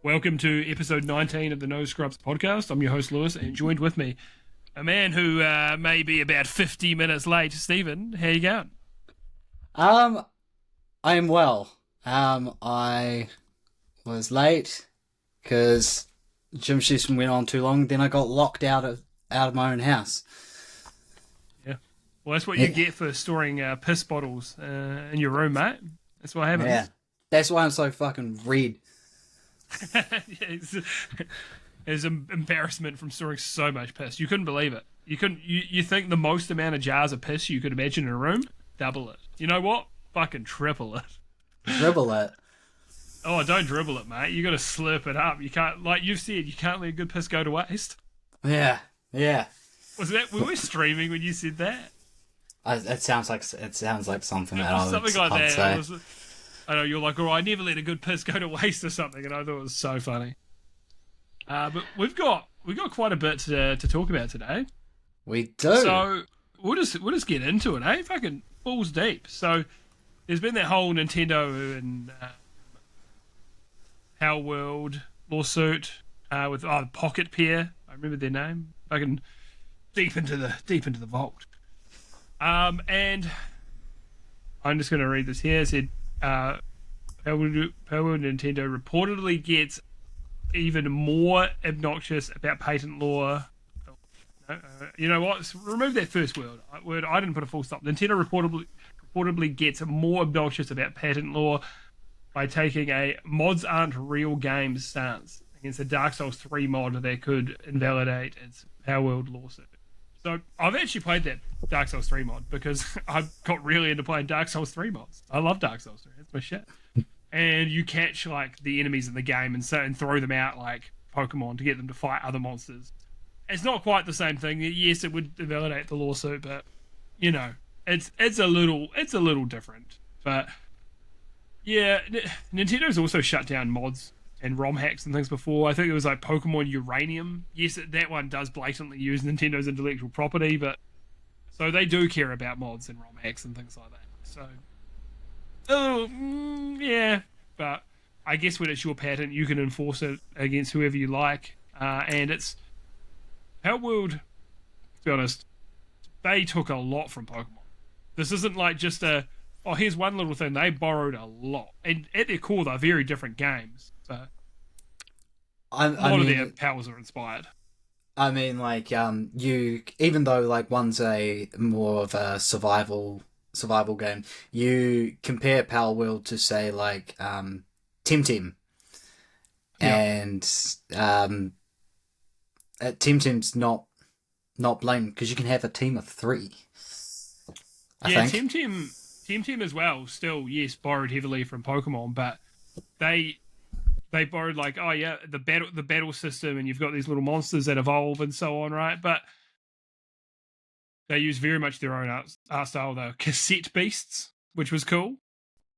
Welcome to episode 19 of the No Scrubs podcast. I'm your host, Lewis, and joined with me, a man who may be about 50 minutes late. Stephen, how you going? I am well. I was late because gym session went on too long. Then I got locked out of my own house. Yeah. Well, that's what you get for storing piss bottles in your room, mate. That's what happens. Yeah. That's why I'm so fucking red. There's embarrassment from storing so much piss. You couldn't believe it. You think the most amount of jars of piss you could imagine in a room? Double it. You know what? Fucking triple it. Dribble it. Oh, don't dribble it, mate. You got to slurp it up. You can't, like you've said, you can't let good piss go to waste. Yeah. We were streaming when you said that? It sounds like something that I would something like I'd that. say. I know you're like, oh, I never let a good piss go to waste or something, and I thought it was so funny. But we've got quite a bit to talk about today. We do. So we'll just get into it, eh? Fucking balls deep. So there's been that whole Nintendo and How World lawsuit with Pocket Pair. I remember their name. Fucking deep into the vault. And I'm just going to read this here. It said, Power World Nintendo reportedly gets even more obnoxious about patent law. You know what? Remove that first word. I didn't put a full stop. Nintendo reportedly gets more obnoxious about patent law by taking a mods aren't real games stance against a Dark Souls 3 mod that could invalidate its Power World lawsuit. So I've actually played that Dark Souls 3 mod because I got really into playing Dark Souls 3 mods. I love Dark Souls 3. That's my shit. And you catch like the enemies in the game and throw them out like Pokemon to get them to fight other monsters. It's not quite the same thing. Yes, it would invalidate the lawsuit, but you know, it's a little different. But yeah, Nintendo's also shut down mods and ROM hacks and things before. I think it was like Pokemon Uranium. Yes, that one does blatantly use Nintendo's intellectual property, but so they do care about mods and ROM hacks and things like that. So, yeah, but I guess when it's your patent, you can enforce it against whoever you like. And it's Power World, to be honest, they took a lot from Pokemon. This isn't like just here's one little thing. They borrowed a lot, and at their core, they're very different games. So a lot of their powers are inspired. I mean, like, you, even though like one's a more of a survival game, you compare Power World to say like Temtem, and Temtem's not blamed because you can have a team of 3. I think. Temtem as well. Still, yes, borrowed heavily from Pokemon, but they borrowed like, the battle system, and you've got these little monsters that evolve and so on, right? But they use very much their own art style. They were cassette beasts, which was cool,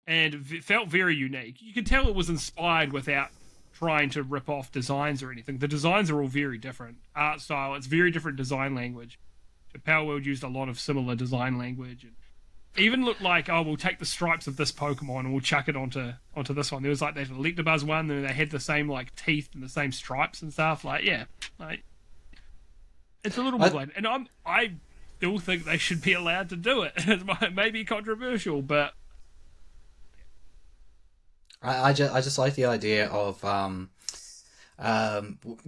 and it felt very unique. You could tell it was inspired without trying to rip off designs or anything. The designs are all very different. Art style, it's very different design language. Power World used a lot of similar design language, and even looked like, we'll take the stripes of this Pokemon and we'll chuck it onto this one. There was like that Electabuzz one, and they had the same like teeth and the same stripes and stuff. Like, yeah, like it's a little bit blatant. And I still think they should be allowed to do it. It may be controversial, but I just like the idea of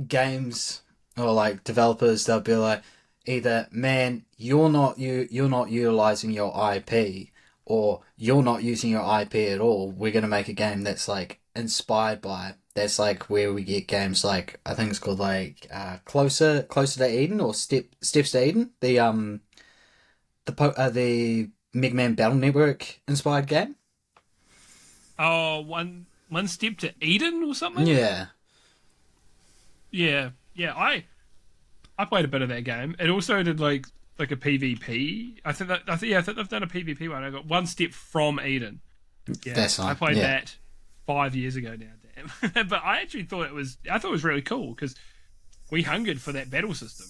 games or like developers. They'll be like, either, man, you're not utilizing your IP, or you're not using your IP at all. We're gonna make a game that's like inspired by it. That's like where we get games like, I think it's called like Closer to Eden, or Steps to Eden. The Mega Man Battle Network inspired game. Oh, one Step to Eden or something? Yeah. Yeah. I played a bit of that game. It also did like a PvP. I think they've done a PvP one. I got One Step from Eden. Yeah, that's I played that 5 years ago now. Damn. But I actually thought it was really cool because we hungered for that battle system.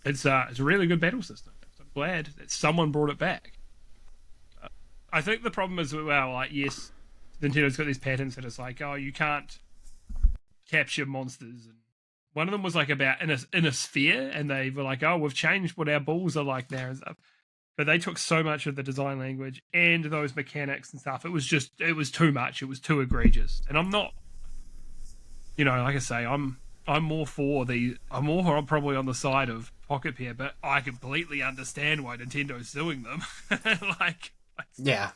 It's a really good battle system. glad that someone brought it back. I think the problem is, well, like, yes, Nintendo's got these patents that it's like, oh, you can't capture monsters. And one of them was like about in a sphere, and they were like, oh, we've changed what our balls are like now and stuff. But they took so much of the design language and those mechanics and stuff. It was too much. It was too egregious. And I'm not, like I say, I'm more I'm more probably on the side of Pocket Pair, but I completely understand why Nintendo's suing them. Yeah.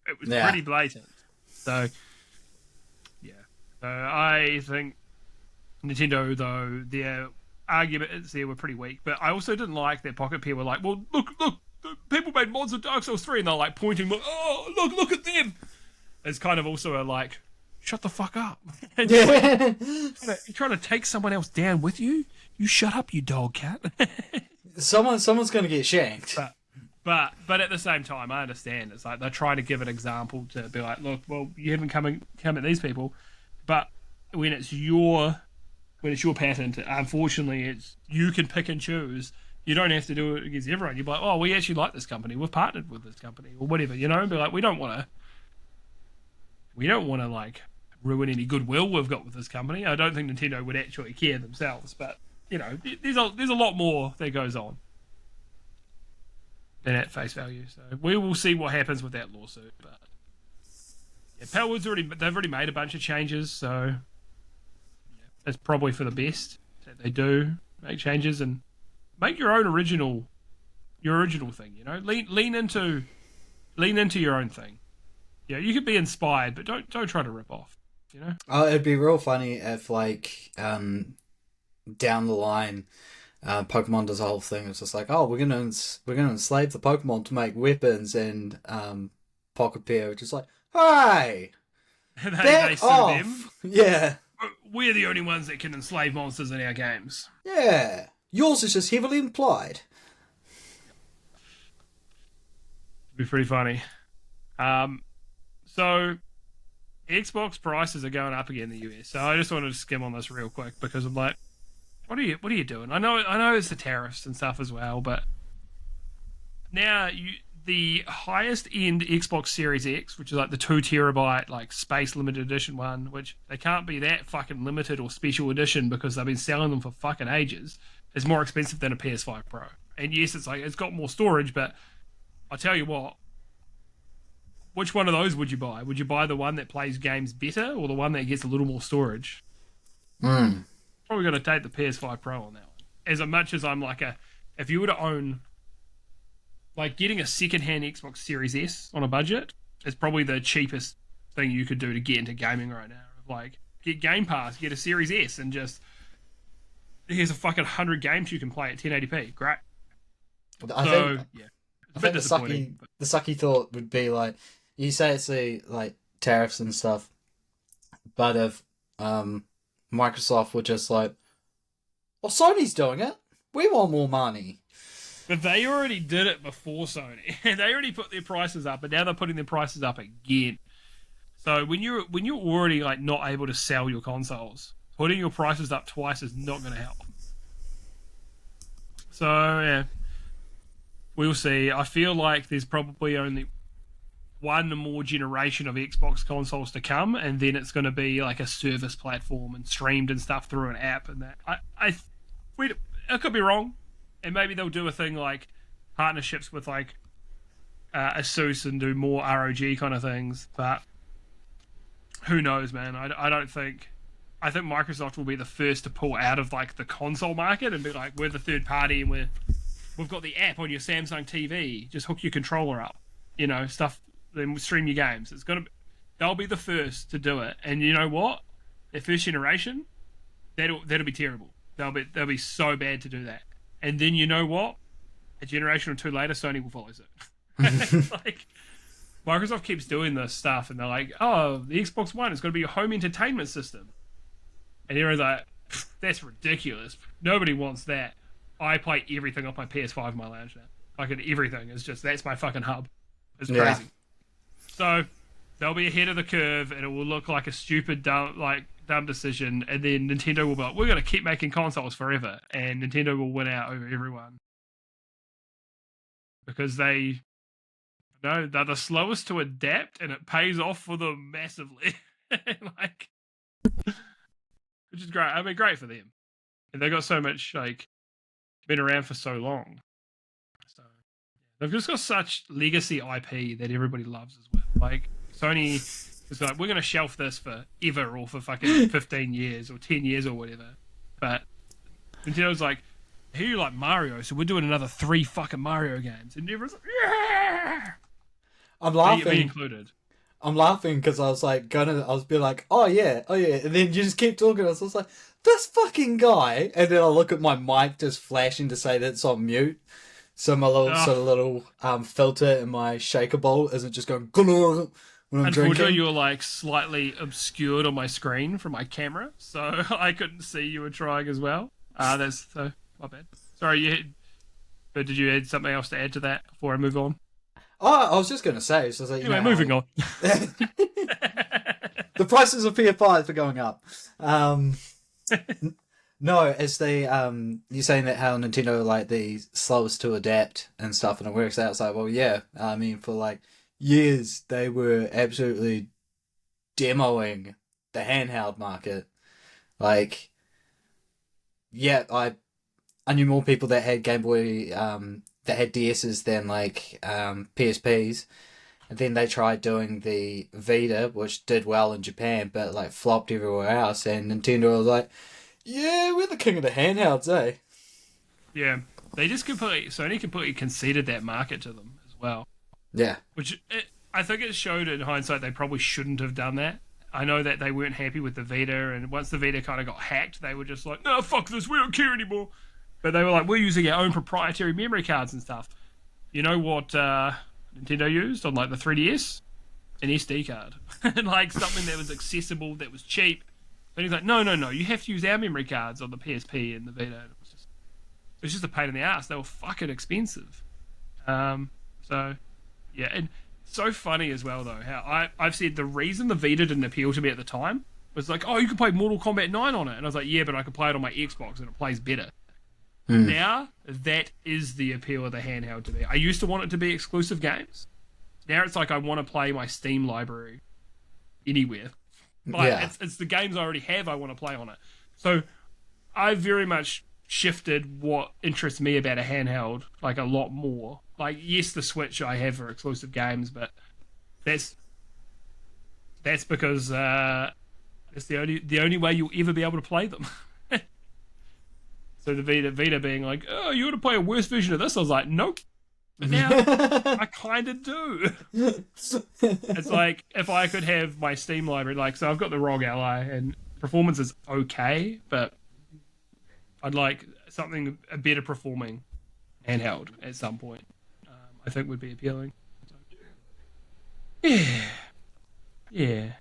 It was pretty blatant. So, yeah. So I think Nintendo, though, their arguments there were pretty weak. But I also didn't like that Pocket Pair were like, well, look, people made mods of Dark Souls 3, and they're like pointing, like, oh, look at them. It's kind of also a like, shut the fuck up. Yeah. You're trying to take someone else down with you? You shut up, you dog cat. Someone's going to get shanked. But at the same time, I understand. It's like they're trying to give an example to be like, look, well, you haven't come at these people, but when it's your patent, unfortunately, you can pick and choose. You don't have to do it against everyone. You're like, oh, we actually like this company. We've partnered with this company or whatever, and be like, we don't want to like ruin any goodwill we've got with this company. I don't think Nintendo would actually care themselves, but there's a lot more that goes on than at face value. So we will see what happens with that lawsuit. But yeah, they've already made a bunch of changes, so yeah, it's probably for the best that they do make changes and make your own original thing. Lean into your own thing. Yeah, you could be inspired, but don't try to rip off. Oh, it'd be real funny if down the line, Pokemon does a whole thing. It's just like, oh, we're gonna enslave the Pokemon to make weapons, and Pocket Pair, which is like, hey, they sue off. Them. Yeah, we're the only ones that can enslave monsters in our games. Yeah, yours is just heavily implied. It'd be pretty funny. So Xbox prices are going up again in the US. So I just wanted to skim on this real quick because I'm like, what are you doing? I know it's the tariffs and stuff as well, but now the highest end Xbox Series X, which is like the 2 terabyte like space limited edition one, which they can't be that fucking limited or special edition because they've been selling them for fucking ages, is more expensive than a PS5 Pro. And yes, it's got more storage, but I'll tell you what, which one of those would you buy? Would you buy the one that plays games better or the one that gets a little more storage? Probably going to take the PS5 Pro on that one. As much as I'm like if you were to own, like getting a second-hand Xbox Series S on a budget is probably the cheapest thing you could do to get into gaming right now. Like, get Game Pass, get a Series S, and just, here's a fucking 100 games you can play at 1080p. Great. I think the sucky thought would be like, you say it's the like tariffs and stuff, but if Microsoft were just like, well, Sony's doing it, we want more money. But they already did it before Sony. They already put their prices up, but now they're putting their prices up again. So when you're already like not able to sell your consoles, putting your prices up twice is not going to help. So yeah, we'll see. I feel like there's probably only one more generation of Xbox consoles to come, and then it's going to be like a service platform and streamed and stuff through an app and that. I could be wrong, and maybe they'll do a thing like partnerships with like Asus and do more ROG kind of things, but who knows, man? I think Microsoft will be the first to pull out of like the console market and be like, we're the third party and we've got the app on your Samsung TV. Just hook your controller up, stuff. Then stream your games. They'll be the first to do it. And you know what? Their first generation, that'll be terrible. They'll be so bad to do that. And then you know what? A generation or two later, Sony will follow suit. Like, Microsoft keeps doing this stuff, and they're like, "Oh, the Xbox One is going to be a home entertainment system," and everyone's like, "That's ridiculous. Nobody wants that. I play everything off my PS5 in my lounge now. Like, everything is just that's my fucking hub. It's crazy." Yeah. So they'll be ahead of the curve, and it will look like a stupid, dumb decision. And then Nintendo will be like, "We're going to keep making consoles forever," and Nintendo will win out over everyone. because they're the slowest to adapt, and it pays off for them massively. Like, which is great. I mean, great for them. And they got so much like been around for so long. So they've just got such legacy IP that everybody loves as well. Like Sony is like, we're gonna shelf this for ever or for fucking 15 years or 10 years or whatever. But Nintendo's like, here you like Mario, so we're doing another 3 fucking Mario games, and everyone's like, yeah. I'm laughing. Me included. I'm laughing because I was like I was be like, oh yeah, and then you just keep talking. I was like, this fucking guy, and then I look at my mic just flashing to say that it's on mute, so my little filter in my shaker bowl isn't just going when I'm Unfortunately, drinking. you were like slightly obscured on my screen from my camera, so I couldn't see you were trying as well. That's so my bad. Sorry, but did you add something else to add to that before I move on? Oh, I was just gonna say. So I was like, Anyway, moving on. The prices of PS5 are going up. No, as they you're saying that how Nintendo are like the slowest to adapt and stuff, and it works out. It's like, well, yeah. I mean, for like years they were absolutely demoing the handheld market. Like, yeah, I knew more people that had Game Boy that had DSs than like PSPs. And then they tried doing the Vita, which did well in Japan, but like flopped everywhere else. And Nintendo was like, "Yeah, we're the king of the handhelds, eh?" Yeah, they just Sony completely conceded that market to them as well. Yeah, I think it showed in hindsight they probably shouldn't have done that. I know that they weren't happy with the Vita, and once the Vita kind of got hacked, they were just like, "No, fuck this, we don't care anymore." But they were like, "We're using our own proprietary memory cards and stuff." You know what Nintendo used on like the 3DS? An SD card. Like something that was accessible, that was cheap. But he's like, no, you have to use our memory cards on the PSP and the Vita. And it was just a pain in the ass. They were fucking expensive. So, yeah. And so funny as well, though, how I've said the reason the Vita didn't appeal to me at the time was like, oh, you can play Mortal Kombat 9 on it. And I was like, yeah, but I can play it on my Xbox and it plays better. Now, that is the appeal of the handheld to me. I used to want it to be exclusive games. Now it's like I want to play my Steam library anywhere. Like, yeah. It's the games I already have I want to play on it. So I very much shifted what interests me about a handheld, like a lot more. Like, yes, the Switch I have for exclusive games, but that's because it's the only way you'll ever be able to play them. So the Vita being like, oh, you want to play a worse version of this? I was like, nope. But now I kind of do. It's like if I could have my Steam library, like, so I've got the ROG Ally and performance is okay, but I'd like something a better performing handheld at some point. I think would be appealing. So, yeah.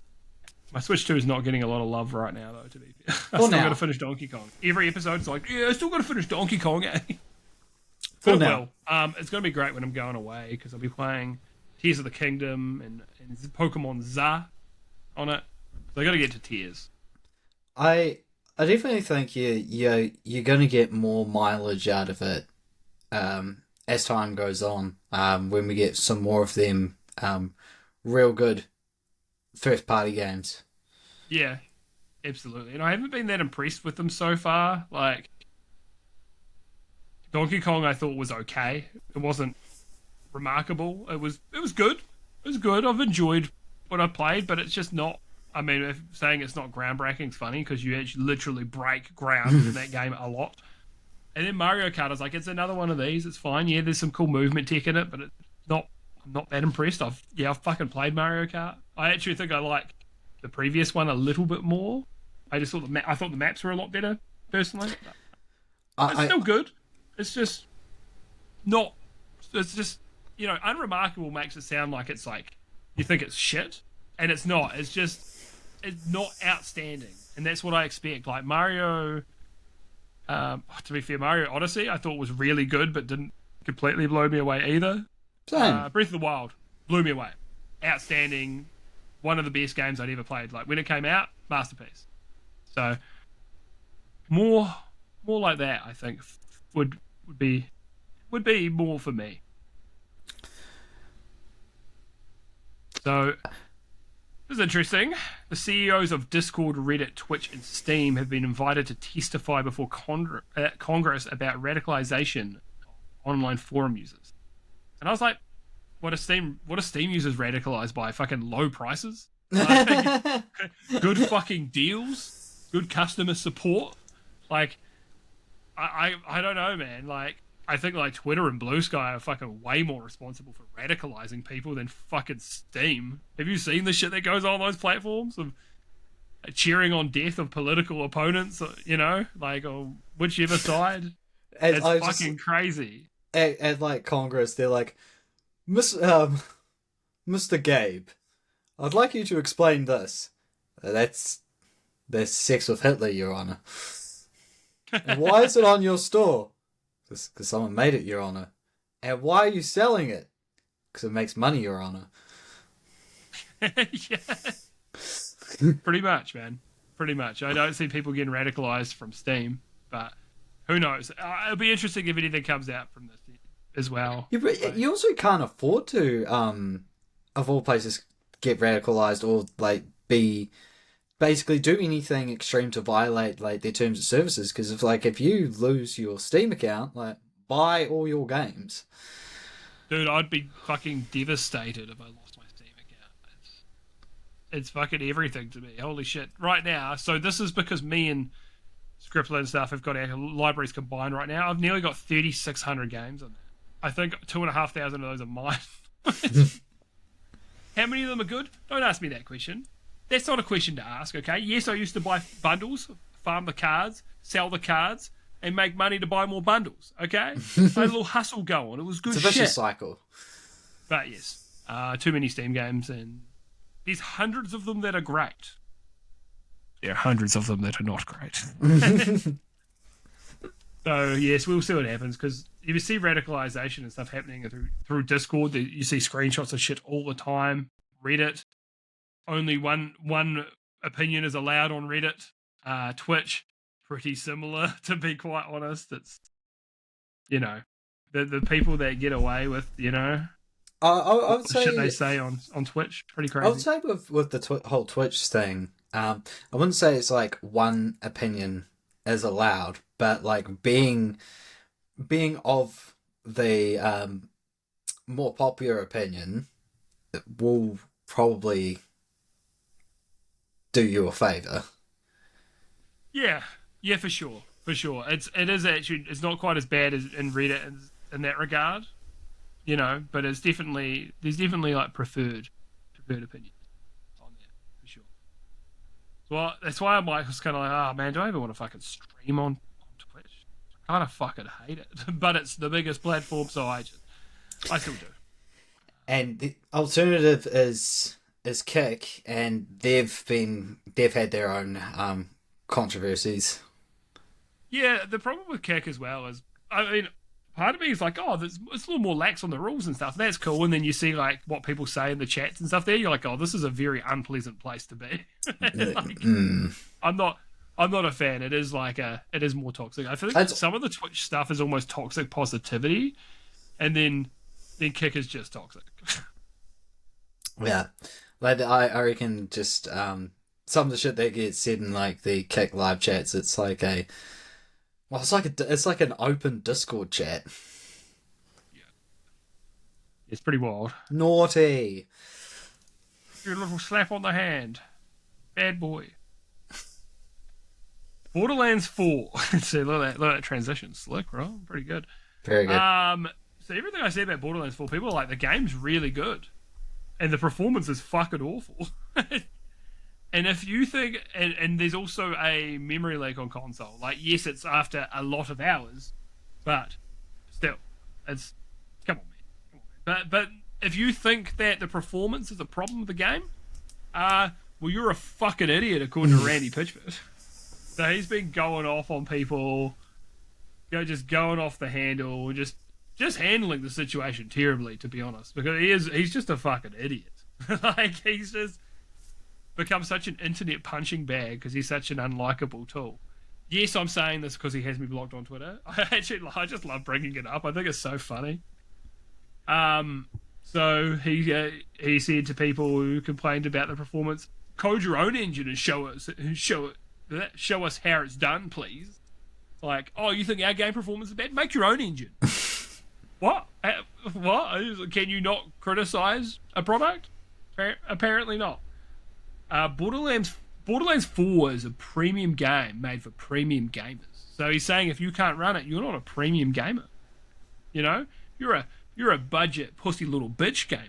My Switch 2 is not getting a lot of love right now, though, to be fair. I still got to finish Donkey Kong. Every episode's like, yeah, I still got to finish Donkey Kong, eh? For now. It's going to be great when I'm going away, because I'll be playing Tears of the Kingdom and Pokemon ZA on it. So I got to get to Tears. I definitely think you're going to get more mileage out of it as time goes on, when we get some more of them real good first-party games. Yeah, absolutely. And I haven't been that impressed with them so far. Like, Donkey Kong I thought was okay. It wasn't remarkable. It was good. It was good. I've enjoyed what I played, but it's just not... I mean, if saying it's not groundbreaking is funny, because you actually literally break ground in that game a lot. And then Mario Kart, I was like, it's another one of these. It's fine. Yeah, there's some cool movement tech in it, but it's not... I'm not that impressed. I've fucking played Mario Kart. I actually think I like the previous one a little bit more. I just thought I thought the maps were a lot better, personally. It's still good. It's just not... It's just, unremarkable makes it sound like it's like you think it's shit, and it's not. It's not outstanding, and that's what I expect. Like Mario... to be fair, Mario Odyssey I thought was really good, but didn't completely blow me away either. Same. Breath of the Wild blew me away. Outstanding. One of the best games I'd ever played. Like when it came out, masterpiece. So more like that, I think would be more for me. So this is interesting. The CEOs of Discord, Reddit, Twitch, and Steam have been invited to testify before Congress about radicalization of online forum users. And I was like, what are Steam users radicalized by? Fucking low prices? Like, good fucking deals? Good customer support? Like, I don't know, man. Like, I think like Twitter and Blue Sky are fucking way more responsible for radicalizing people than fucking Steam. Have you seen the shit that goes on those platforms of cheering on death of political opponents? You know, like on whichever side. And It's fucking crazy. At like Congress, they're like, Mr. Gabe, I'd like you to explain this. That's sex with Hitler, Your Honor. And why is it on your store? Because someone made it, Your Honor. And why are you selling it? Because it makes money, Your Honor. Yeah. Pretty much, man. Pretty much. I don't see people getting radicalized from Steam, but who knows? It'll be interesting if anything comes out from this as well. You also can't afford to, of all places, get radicalized or like basically do anything extreme to violate like their terms of services. Because if you lose your Steam account, like buy all your games. Dude, I'd be fucking devastated if I lost my Steam account. It's fucking everything to me. Holy shit. Right now, so this is because me and Scrippler and stuff have got our libraries combined right now. I've nearly got 3,600 games on there. I think 2,500 of those are mine. How many of them are good? Don't ask me that question. That's not a question to ask, okay? Yes, I used to buy bundles, farm the cards, sell the cards, and make money to buy more bundles, okay? I had a little hustle going. It was good shit. It's a vicious cycle. But yes, too many Steam games, and there's hundreds of them that are great. There are hundreds of them that are not great. So yes, we'll see what happens, because you see radicalization and stuff happening through Discord. You see screenshots of shit all the time. Reddit, only one opinion is allowed on Reddit. Twitch, pretty similar, to be quite honest. It's, you know, the people that get away with, you know, I would say shit they say on Twitch, pretty crazy. I would say with the whole Twitch thing, I wouldn't say it's like one opinion is allowed, but like being of the more popular opinion will probably do you a favor. Yeah, for sure. It is actually, it's not quite as bad as in Reddit in that regard, you know, but there's definitely like preferred opinions on there for sure. Well, that's why I'm like, was kind of like, oh man, do I ever want to fucking stream on Twitch? I kind of fucking hate it, but it's the biggest platform, so I still do. And the alternative is Kick, and they've had their own controversies. Yeah, the problem with Kick as well is, I mean, part of me is like, oh, it's a little more lax on the rules and stuff. That's cool. And then you see like what people say in the chats and stuff there. You're like, oh, this is a very unpleasant place to be. I'm not a fan. It is more toxic. I think some of the Twitch stuff is almost toxic positivity, and then Kick is just toxic. Yeah, like I reckon just some of the shit that gets said in like the Kick live chats, it's like it's like an open Discord chat. Yeah, it's pretty wild. Naughty. Your little slap on the hand, bad boy. Borderlands 4. See, look at that transition, slick, right? Pretty good. Very good. So everything I said about Borderlands 4, people are like, the game's really good, and the performance is fucking awful. And if you think, and there's also a memory leak on console. Like, yes, it's after a lot of hours, but still, it's come on, man. But if you think that the performance is a problem with the game, well, you're a fucking idiot, according to Randy Pitchford. So he's been going off on people, just going off the handle, just handling the situation terribly, to be honest, because he's just a fucking idiot. Like, he's just become such an internet punching bag because he's such an unlikable tool. Yes, I'm saying this because he has me blocked on Twitter. I just love bringing it up. I think it's so funny. So he said to people who complained about the performance, "Code your own engine and show us how it's done, please." Like, oh, you think our game performance is bad? Make your own engine. What? What? Can you not criticize a product? Apparently not. Borderlands 4 is a premium game made for premium gamers. So he's saying if you can't run it, you're not a premium gamer. You know, you're a budget pussy little bitch gamer.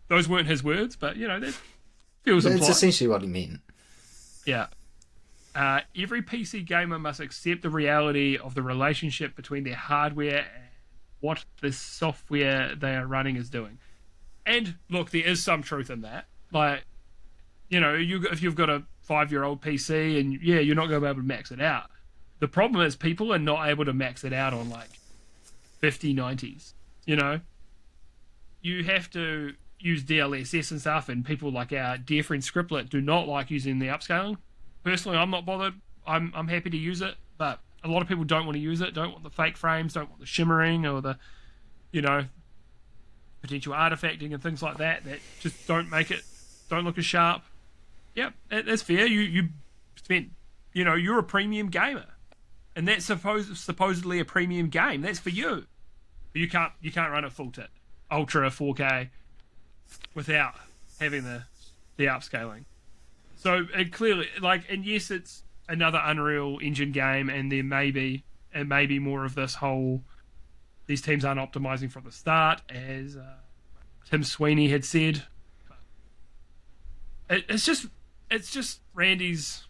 Those weren't his words, but you know that feels implied. It's essentially what he meant. Yeah. Every PC gamer must accept the reality of the relationship between their hardware and what the software they are running is doing. And look, there is some truth in that. Like, you know, if you've got a 5-year-old PC and yeah, you're not going to be able to max it out. The problem is people are not able to max it out on like 5090s. You know, you have to use DLSS and stuff, and people like our dear friend Scriptlet do not like using the upscaling. Personally, I'm not bothered. I'm happy to use it, but a lot of people don't want to use it. Don't want the fake frames. Don't want the shimmering or the, you know, potential artifacting and things like that. That just don't look as sharp. Yep, that's fair. You spent, you know, you're a premium gamer, and that's supposedly a premium game. That's for you. But you can't run it full tit, ultra 4K, without having the upscaling. So it clearly, like, and yes, it's another Unreal Engine game, and there may be more of this whole, these teams aren't optimizing from the start, as Tim Sweeney had said. It's just Randy's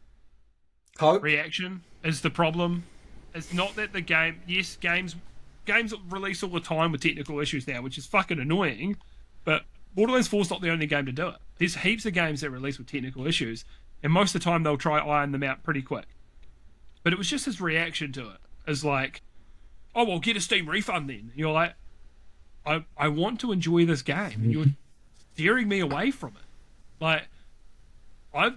reaction is the problem. It's not that the game. Yes, games release all the time with technical issues now, which is fucking annoying. But Borderlands 4 is not the only game to do it. There's heaps of games that release with technical issues, and most of the time they'll try iron them out pretty quick. But it was just his reaction to it, is like, "Oh well, get a Steam refund then." And you're like, I want to enjoy this game, and you're steering me away from it. Like, like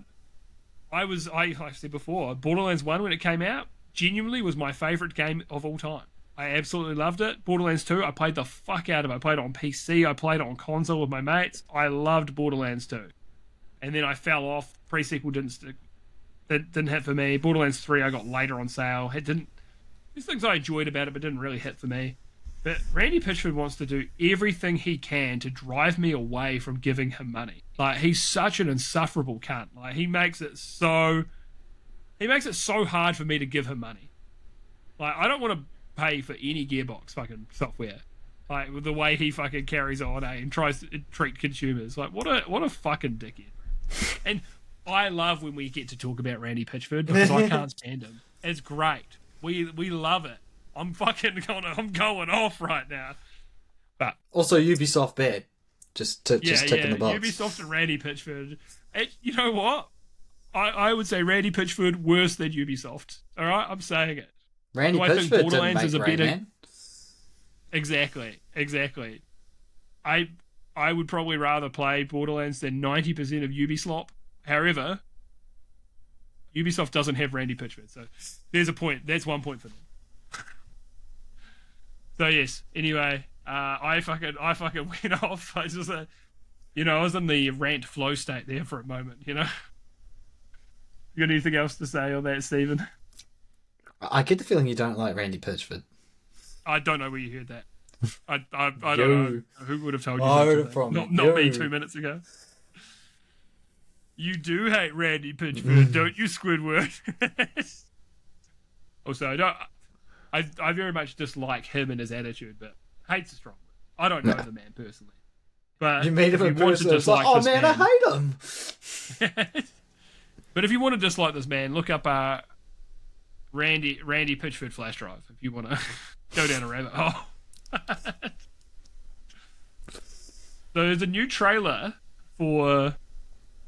I said before, Borderlands 1 when it came out, genuinely was my favourite game of all time. I absolutely loved it. Borderlands 2, I played the fuck out of it. I played it on PC, I played it on console with my mates. I loved Borderlands 2. And then I fell off. Pre-sequel didn't stick. That didn't hit for me. Borderlands 3 I got later on sale. It didn't. There's things I enjoyed about it, but didn't really hit for me. But Randy Pitchford wants to do everything he can to drive me away from giving him money. Like, he's such an insufferable cunt. Like, he makes it so hard for me to give him money. Like, I don't want to pay for any Gearbox fucking software. Like, with the way he fucking carries on, and tries to treat consumers. Like, what a fucking dickhead. And I love when we get to talk about Randy Pitchford, because I can't stand him. It's great. We love it. I'm going off right now. But also Ubisoft bad. Just ticking the box. Ubisoft and Randy Pitchford. You know what? I would say Randy Pitchford worse than Ubisoft. All right, I'm saying it. Randy Pitchford didn't make Rayman. Exactly. I would probably rather play Borderlands than 90% of Ubisoft. However, Ubisoft doesn't have Randy Pitchford, so there's a point. That's 1 point for them. So yes. Anyway, I fucking went off. I just, I was in the rant flow state there for a moment. You know. You got anything else to say on that, Stephen? I get the feeling you don't like Randy Pitchford. I don't know where you heard that. I don't know who would have told you that. Not me 2 minutes ago. You do hate Randy Pitchford, don't you, Squidward? Also, I very much dislike him and his attitude, but hate's a strong word. I don't know the man personally. But you meet him in person, it's like, oh man, I hate him. But if you want to dislike this man, look up Randy Pitchford flash drive if you want to go down a rabbit hole. So there's a new trailer for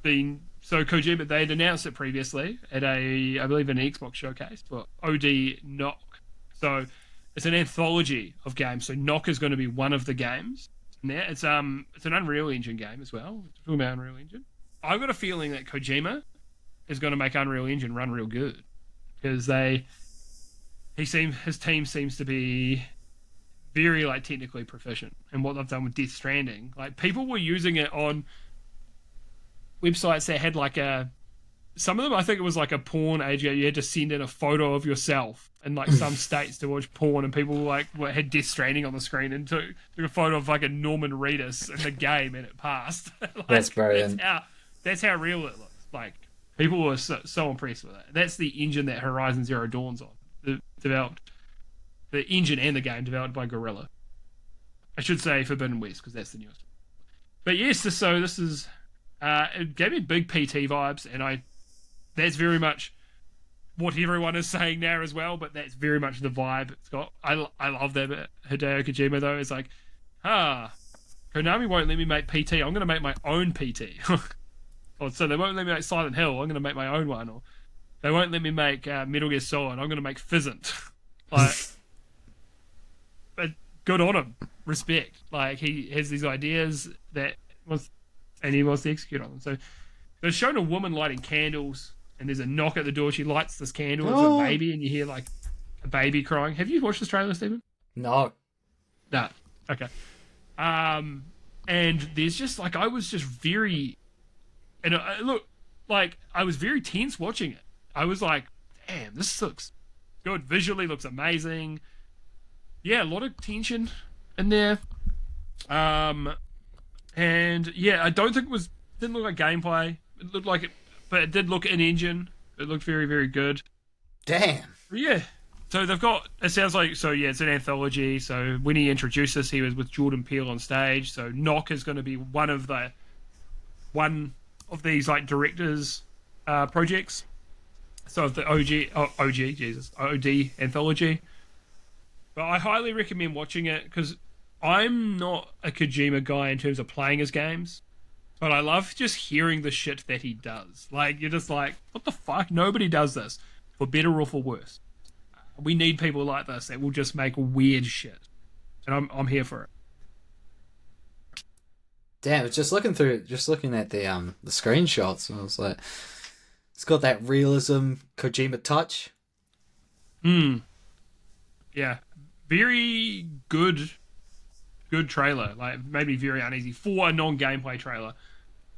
so Kojima, they had announced it previously at I believe an Xbox showcase for OD Knock. So it's an anthology of games. So Knock is going to be one of the games. Now it's an Unreal Engine game as well. It's talking about Unreal Engine. I've got a feeling that Kojima is going to make Unreal Engine run real good, because his team seems to be very like technically proficient in what they've done with Death Stranding. Like people were using it on websites that had like some of them I think it was like a porn age. You had to send in a photo of yourself in like some states to watch porn, and people like had Death Stranding on the screen and took a photo of like a Norman Reedus in the game and it passed. Like, That's brilliant. That's how real it looks. Like people were so impressed with it. That's the engine that Horizon Zero Dawn's on. Developed the engine and the game developed by Guerrilla. I should say Forbidden West because that's the newest. But yes, so this is it gave me big PT vibes, and that's very much what everyone is saying now as well. But that's very much the vibe it's got. I love that bit. Hideo Kojima though is like, Konami won't let me make PT. I'm going to make my own PT. Or so they won't let me make Silent Hill. I'm going to make my own one. Or they won't let me make Metal Gear Solid. I'm going to make Fizzant. Like, but good on him. Respect. Like he has these ideas and he wants to execute on them. So they're showing a woman lighting candles, and there's a knock at the door. She lights this candle. It's a baby, and you hear like a baby crying. Have you watched this trailer, Stephen? No. No. Okay. And there's just like I was just very, and look, like I was very tense watching it. I was like, damn, this looks good. Visually looks amazing. Yeah, a lot of tension in there. And yeah, I don't think didn't look like gameplay. It looked like it, but it did look in engine. It looked very, very good. Damn. Yeah. So they've got, it sounds like, so yeah, it's an anthology. So when he introduced us, he was with Jordan Peele on stage. So Knock is going to be one of these like directors projects. So of the OD anthology. But I highly recommend watching it because I'm not a Kojima guy in terms of playing his games, but I love just hearing the shit that he does. Like, you're just like, what the fuck? Nobody does this, for better or for worse. We need people like this that will just make weird shit, and I'm here for it. Damn, it's just looking at the screenshots, and I was like, it's got that realism Kojima touch. Yeah, very good trailer. Like maybe very uneasy for a non-gameplay trailer.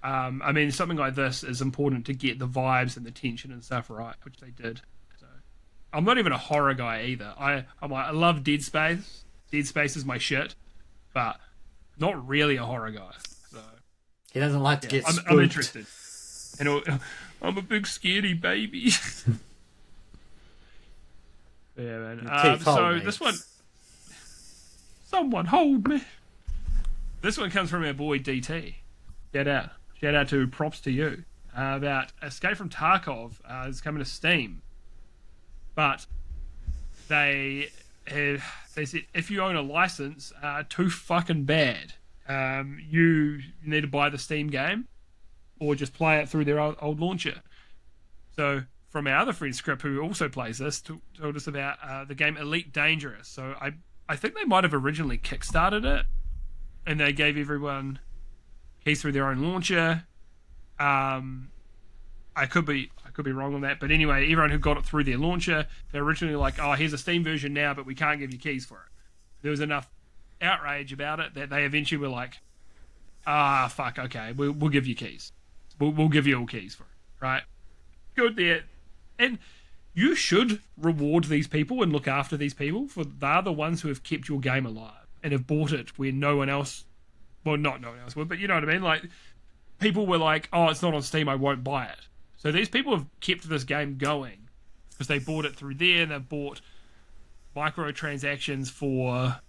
I mean, something like this is important to get the vibes and the tension and stuff right, which they did. So, I'm not even a horror guy either. I love Dead Space. Dead Space is my shit, but not really a horror guy. So he doesn't like to get spooked. I'm interested. And I'm a big scaredy baby. Yeah, man. So this one, someone hold me. This one comes from our boy DT. Shout out to props to you. About Escape from Tarkov is coming to Steam, but they said if you own a license, too fucking bad. You need to buy the Steam game, or just play it through their old launcher. So from our other friend Script, who also plays this, told us about the game Elite Dangerous. So I think they might have originally kickstarted it, and they gave everyone keys through their own launcher. I could be wrong on that, but anyway, everyone who got it through their launcher, they're originally like, oh, here's a Steam version now, but we can't give you keys for it. There was enough outrage about it that they eventually were like, fuck, okay, we'll give you keys. We'll give you all keys for it, right? Good there. And you should reward these people and look after these people, for they're the ones who have kept your game alive and have bought it when no one else, well, not no one else would, but you know what I mean? Like, people were like, oh, it's not on Steam, I won't buy it. So these people have kept this game going because they bought it through there, and they've bought microtransactions for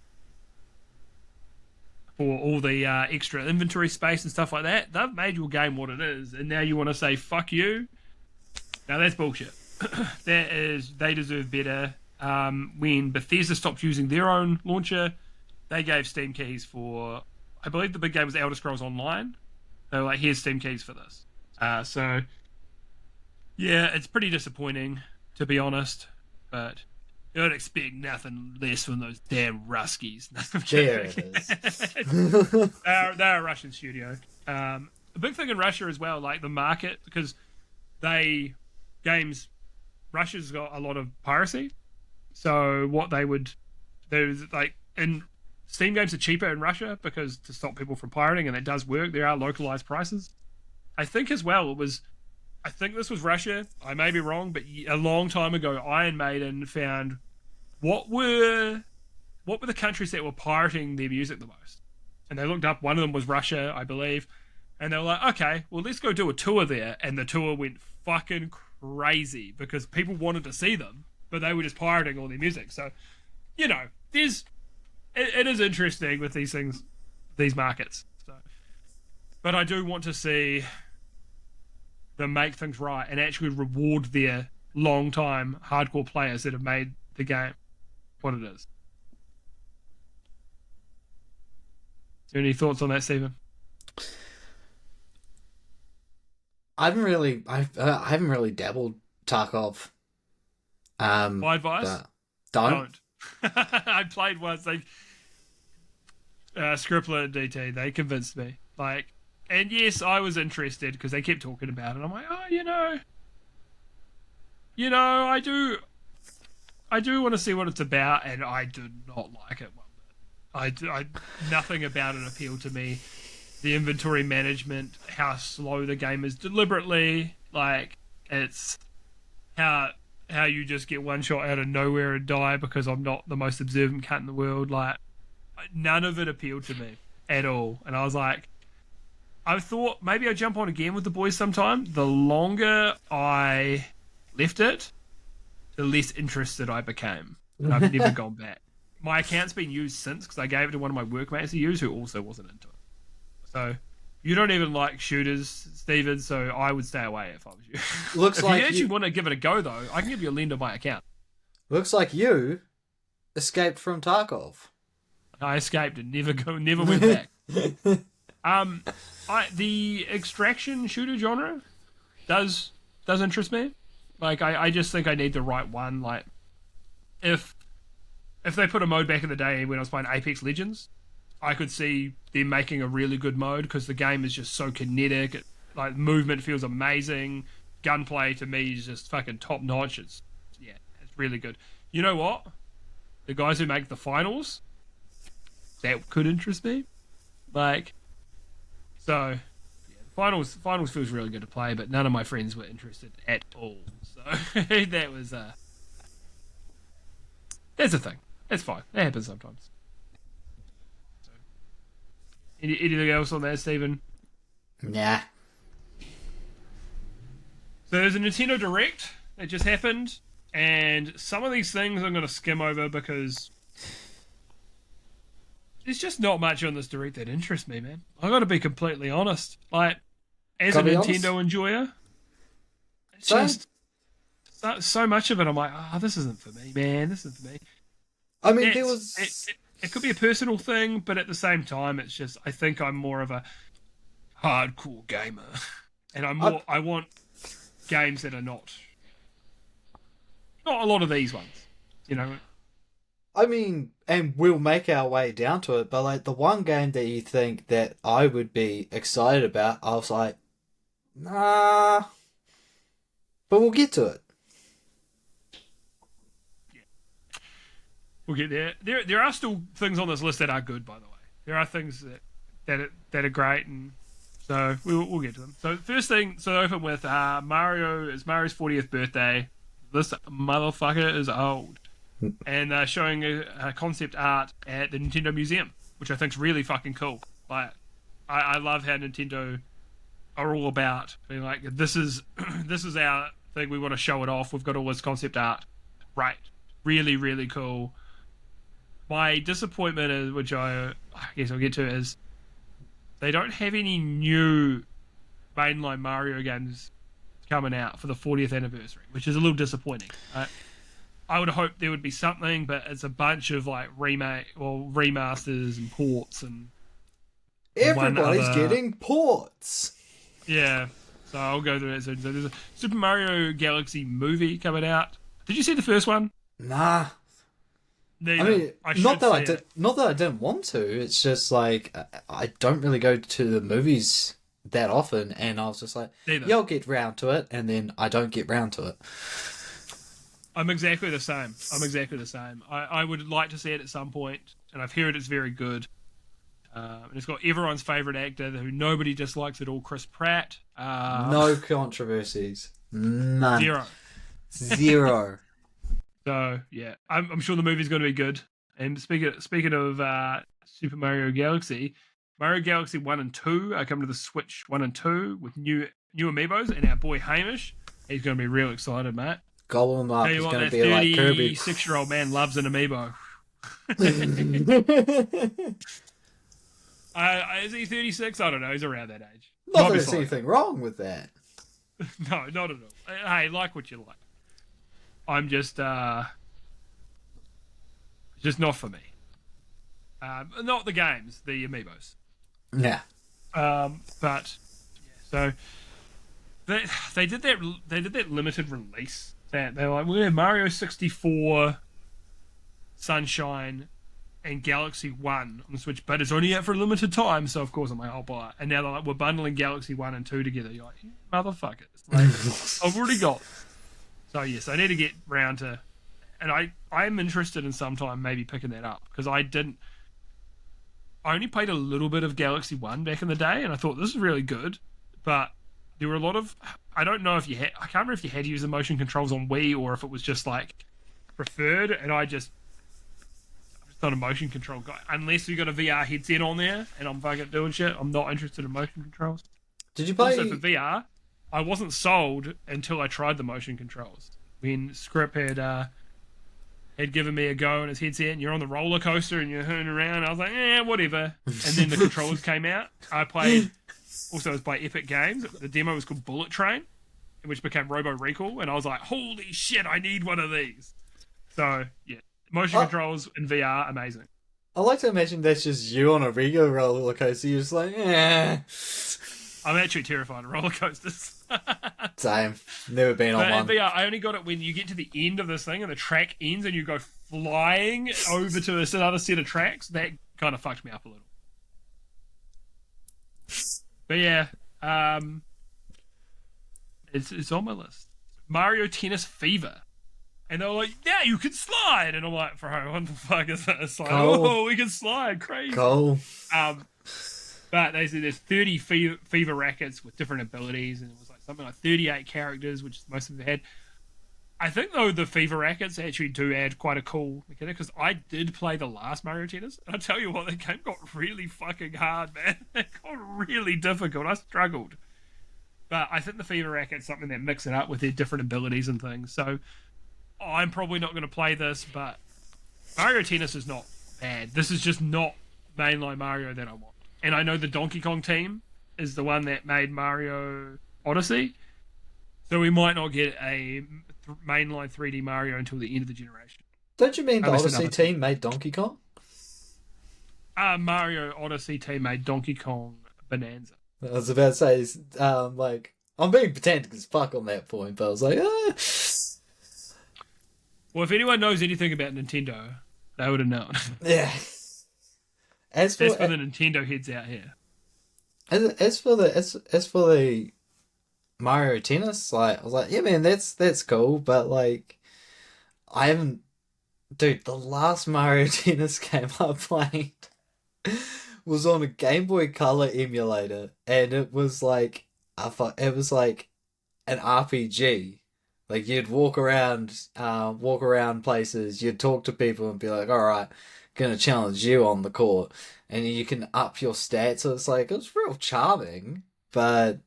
all the extra inventory space and stuff like that. They've made your game what it is, and now you want to say, fuck you? Now that's bullshit. They deserve better. When Bethesda stopped using their own launcher, they gave Steam keys for, I believe the big game was Elder Scrolls Online. They were like, here's Steam keys for this. So, yeah, it's pretty disappointing, to be honest. But you don't expect nothing less from those damn Ruskies. There it is. They're a Russian studio. A big thing in Russia as well, like the market, because Russia's got a lot of piracy. So what there's like in Steam games are cheaper in Russia because to stop people from pirating, and that does work. There are localized prices. I think as well I think this was Russia. I may be wrong, but a long time ago, Iron Maiden found what were the countries that were pirating their music the most, and they looked up. One of them was Russia, I believe, and they were like, okay, well, let's go do a tour there. And the tour went fucking crazy because people wanted to see them, but they were just pirating all their music. So, it is interesting with these things, these markets. So, but I do want to see them make things right and actually reward their long-time hardcore players that have made the game what it is. Is there any thoughts on that, Stephen? I haven't really dabbled Tarkov. My advice: don't. I played once. Scrippler and DT, they convinced me. And yes, I was interested because they kept talking about it. I'm like, I do want to see what it's about, and I do not like it one bit. Nothing about it appealed to me. The inventory management, how slow the game is deliberately, it's how you just get one shot out of nowhere and die because I'm not the most observant cunt in the world. None of it appealed to me at all. And I was like, I thought maybe I'd jump on again with the boys sometime. The longer I left it, the less interested I became. And I've never gone back. My account's been used since because I gave it to one of my workmates to use who also wasn't into it. So you don't even like shooters, Steven, so I would stay away if I was you. If you actually want to give it a go, though, I can give you a lend on my account. Looks like you escaped from Tarkov. I escaped and never went back. The extraction shooter genre does interest me. I just think I need the right one. If they put a mode back in the day when I was playing Apex Legends, I could see them making a really good mode because the game is just so kinetic. Movement feels amazing. Gunplay to me is just fucking top notch. It's really good. You know what? The guys who make the finals, that could interest me. Finals feels really good to play, but none of my friends were interested at all. So that was that's the thing. That's fine. That happens sometimes. So, anything else on that, Stephen? Nah. So there's a Nintendo Direct that just happened, and some of these things I'm going to skim over because there's just not much on this Direct that interests me, man. I got to be completely honest. As a Nintendo enjoyer, it's just so much of it. I'm like, this isn't for me, man. This isn't for me. I mean, it could be a personal thing, but at the same time, it's just I think I'm more of a hardcore gamer, and I want games that are not a lot of these ones, I mean, and we'll make our way down to it, but the one game that you think that I would be excited about, I was like, nah. But we'll get to it. Yeah. We'll get there. There are still things on this list that are good, by the way. There are things that are great, and so we'll get to them. So first thing, open with Mario. It's Mario's 40th birthday. This motherfucker is old. And showing a concept art at the Nintendo Museum, which I think is really fucking cool. I love how Nintendo are all about being like, this is our thing. We want to show it off. We've got all this concept art. Right. Really, really cool. My disappointment is, which I guess I'll get to, is they don't have any new mainline Mario games coming out for the 40th anniversary, which is a little disappointing. I would hope there would be something, but it's a bunch of remasters and ports and everybody's getting ports. Yeah, so I'll go through it. So there's a Super Mario Galaxy movie coming out. Did you see the first one? Nah. Neither. I mean, not that I didn't want to. It's just I don't really go to the movies that often, and I was just like, yeah, I'll get round to it, and then I don't get round to it. I'm exactly the same. I would like to see it at some point. and I've heard it's very good. And it's got everyone's favourite actor who nobody dislikes at all, Chris Pratt. No controversies. None. Zero. Zero. So yeah, I'm sure the movie's going to be good. And speaking of Super Mario Galaxy, Mario Galaxy 1 and 2 are coming to the Switch 1 and 2 with new amiibos, and our boy Hamish, he's going to be real excited, mate. Gobble them up. Tell you He's what, going to that be like Kirby. 36-year-old man loves an amiibo. Is he 36? I don't know. He's around that age. Not that there's anything wrong with that. No, not at all. Hey, like what you like. I'm just not for me. Not the games, the amiibos. Yeah. But yeah, so they did that limited release. That they're like, we're gonna have Mario 64, Sunshine, and Galaxy 1 on the Switch, but it's only out for a limited time, so of course I'm like, I'll buy it. And now they're like, we're bundling Galaxy 1 and 2 together. You're like, motherfuckers. Like, I've already got it. So yes, I need to get round to, and I'm interested in sometime maybe picking that up, because I only played a little bit of Galaxy 1 back in the day, and I thought this is really good, but there were a lot of, I don't know if you had, I can't remember if you had to use the motion controls on Wii or if it was just like preferred, and I'm just not a motion control guy. Unless you got a VR headset on there and I'm fucking doing shit, I'm not interested in motion controls. Did you play? Also for VR, I wasn't sold until I tried the motion controls. When Scrip had given me a go on his headset, and you're on the roller coaster and you're hurling around, I was like, whatever. And then the controls came out. I played, also it was by Epic Games. The demo was called Bullet Train, which became Robo Recall, and I was like, holy shit, I need one of these. So yeah, motion controls in VR, amazing. I like to imagine that's just you on a regular roller coaster. You're just like, I'm actually terrified of roller coasters. Same. Never been on one. But yeah, I only got it when you get to the end of this thing and the track ends and you go flying over to another set of tracks. That kind of fucked me up a little. But yeah, it's on my list. Mario Tennis Fever. And they were like, yeah, you can slide. And I'm like, bro, what the fuck is this? Like, oh, we can slide. Crazy. Cool. But they said there's 30 fever rackets with different abilities, and it was like something like 38 characters, which most of them had. I think, though, the fever rackets actually do add quite a cool mechanic, because I did play the last Mario Tennis, and I tell you what, that game got really fucking hard, man. It got really difficult. I struggled. But I think the fever racket's something that mix it up with their different abilities and things. So I'm probably not going to play this, but Mario Tennis is not bad. This is just not mainline Mario that I want. And I know the Donkey Kong team is the one that made Mario Odyssey. So we might not get a mainline 3D Mario until the end of the generation. Don't you mean the Odyssey team made Donkey Kong? Mario Odyssey team made Donkey Kong Bonanza. I was about to say, like, I'm being pedantic as fuck on that point, but I was like, Well, if anyone knows anything about Nintendo, they would have known. Yeah. That's for the Nintendo heads out here. As for the Mario Tennis, like, I was like, yeah, man, that's cool, but like, I haven't. Dude, the last Mario Tennis game I played was on a Game Boy Color emulator, and it was like an RPG. Like, you'd walk around places, you'd talk to people and be like, all right, gonna challenge you on the court, and you can up your stats. So it's like, it was real charming, but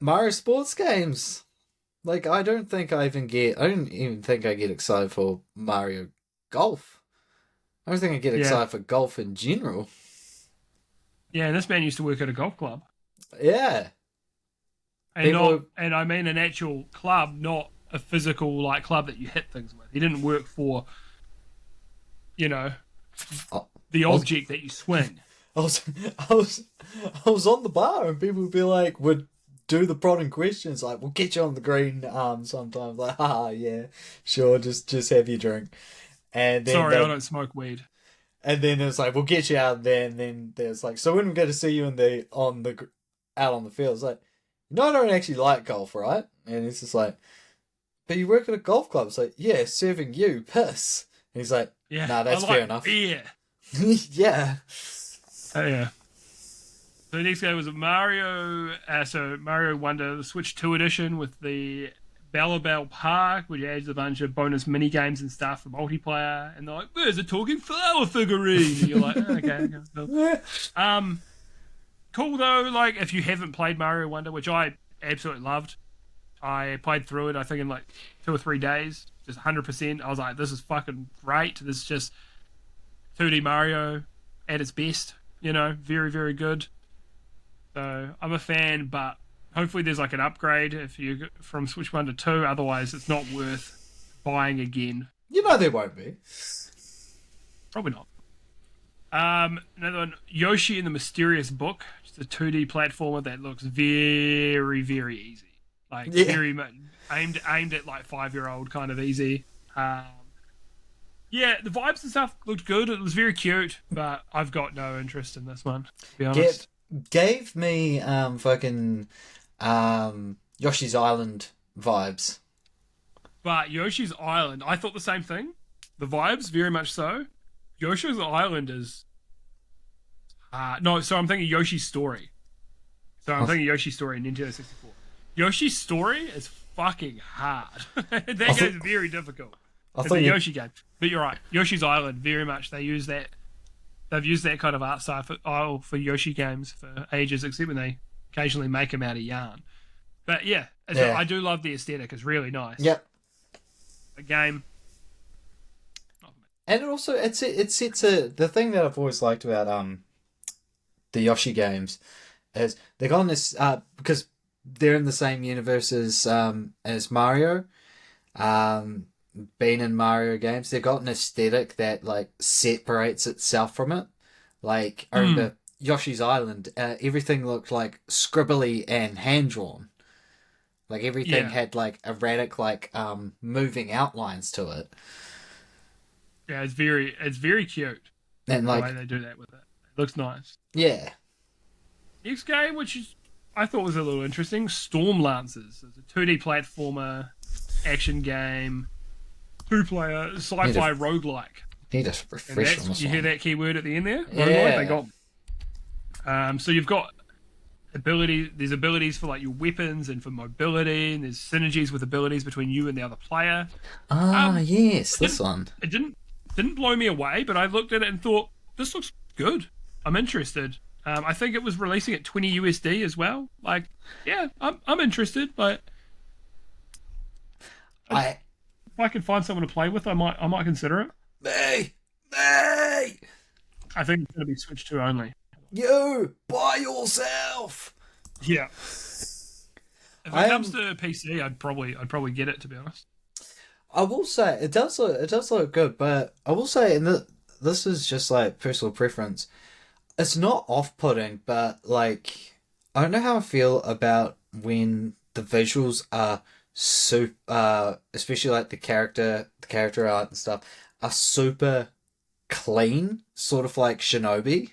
Mario sports games, like, I don't even think I get excited for Mario Golf. I don't think I get excited for golf in general. Yeah, and this man used to work at a golf club. Yeah. And I mean an actual club, not a physical like club that you hit things with. He didn't work for, the object that you swing. I was on the bar and people would do the prodding questions like, we'll get you on the green sometimes, like, yeah, sure, just have your drink. And then sorry, I don't smoke weed. And then it was like, we'll get you out there, and then there's like, so when we go to see you out on the field, it's like, I don't actually like golf, right? And it's just like, but you work at a golf club. It's like, yeah, serving you piss. And he's like, Yeah, Nah, that's I like fair enough. beer. Yeah. Oh yeah. So the next game was Mario. So Mario Wonder, the Switch 2 edition with the Bell Park, which adds a bunch of bonus mini games and stuff for multiplayer. And they're like, "There's a talking flower figurine." And you're like, oh, okay, cool. Cool though. Like, if you haven't played Mario Wonder, which I absolutely loved, I played through it. I think in like 2 or 3 days, just 100%. I was like, "This is fucking great. This is just 2D Mario at its best. You know, very very good." So I'm a fan, but hopefully there's like an upgrade if you from Switch 1 to 2. Otherwise, it's not worth buying again. You know there won't be. Probably not. Another one, Yoshi and the Mysterious Book. Just a 2D platformer that looks very, very easy. Like very much aimed at like 5-year-old kind of easy. Yeah, the vibes and stuff looked good. It was very cute, but I've got no interest in this one, to be honest. Gave me fucking Yoshi's Island vibes. But Yoshi's Island, I thought the same thing. The vibes, very much so. Yoshi's Island is... no, so I'm thinking Yoshi's Story. So I'm thinking Yoshi's Story in Nintendo 64. Yoshi's Story is fucking hard. That game's very difficult. It's a Yoshi game. But you're right. Yoshi's Island, very much. They've used that kind of art style for Yoshi games for ages, except when they occasionally make them out of yarn. But yeah, I do love the aesthetic. It's really nice. Yep. The game. And also, the thing that I've always liked about the Yoshi games is they've got this because they're in the same universe as Mario. Being in Mario games, they've got an aesthetic that like separates itself from it. Like I remember Yoshi's Island, everything looked like scribbly and hand drawn. Like everything had like erratic, like moving outlines to it. Yeah, it's very cute. And like the way they do that with it. It looks nice. Yeah. Next game, I thought was a little interesting, Storm Lancers. It's a 2D platformer action game, 2-player sci-fi roguelike. Need a refresh on this You one. hear that keyword at the end there? Yeah. Roguelike, they got. So you've got there's abilities for like your weapons and for mobility, and there's synergies with abilities between you and the other player. Yes, this one. It didn't blow me away, but I looked at it and thought, this looks good. I'm interested. I think it was releasing at 20 USD as well. Like, yeah, I'm interested. Like, if I can find someone to play with, I might consider it. Me, I think it's going to be Switch 2 only. you by yourself. Yeah. If it comes to PC, I'd probably get it, to be honest. I will say it does look good, but I will say, and this is just like personal preference. It's not off-putting, but like I don't know how I feel about when the visuals are super, especially like the character art and stuff are super clean, sort of like Shinobi.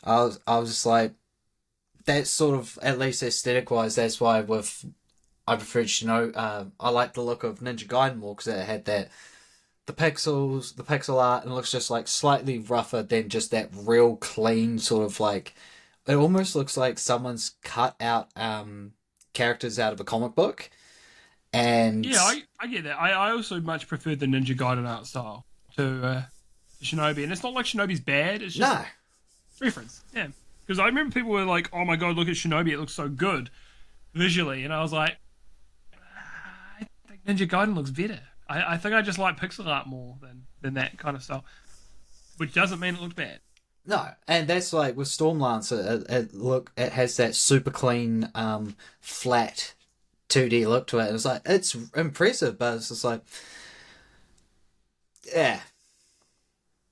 I was just like, that's sort of, at least aesthetic wise, that's why I preferred Shinobi. I like the look of Ninja Gaiden more because it had the pixel art, and it looks just like slightly rougher than just that real clean sort of like. It almost looks like someone's cut out characters out of a comic book. And yeah, I get that. I also much preferred the Ninja Gaiden art style to Shinobi, and it's not like Shinobi's bad. It's just preference. Yeah, because I remember people were like, "Oh my god, look at Shinobi! It looks so good visually," and I was like, "I think Ninja Gaiden looks better. I think I just like pixel art more than that kind of stuff, which doesn't mean it looks bad." No, and that's like with Stormlancer, it has that super clean, flat 2D look to it. And it's like, it's impressive, but it's just like, yeah.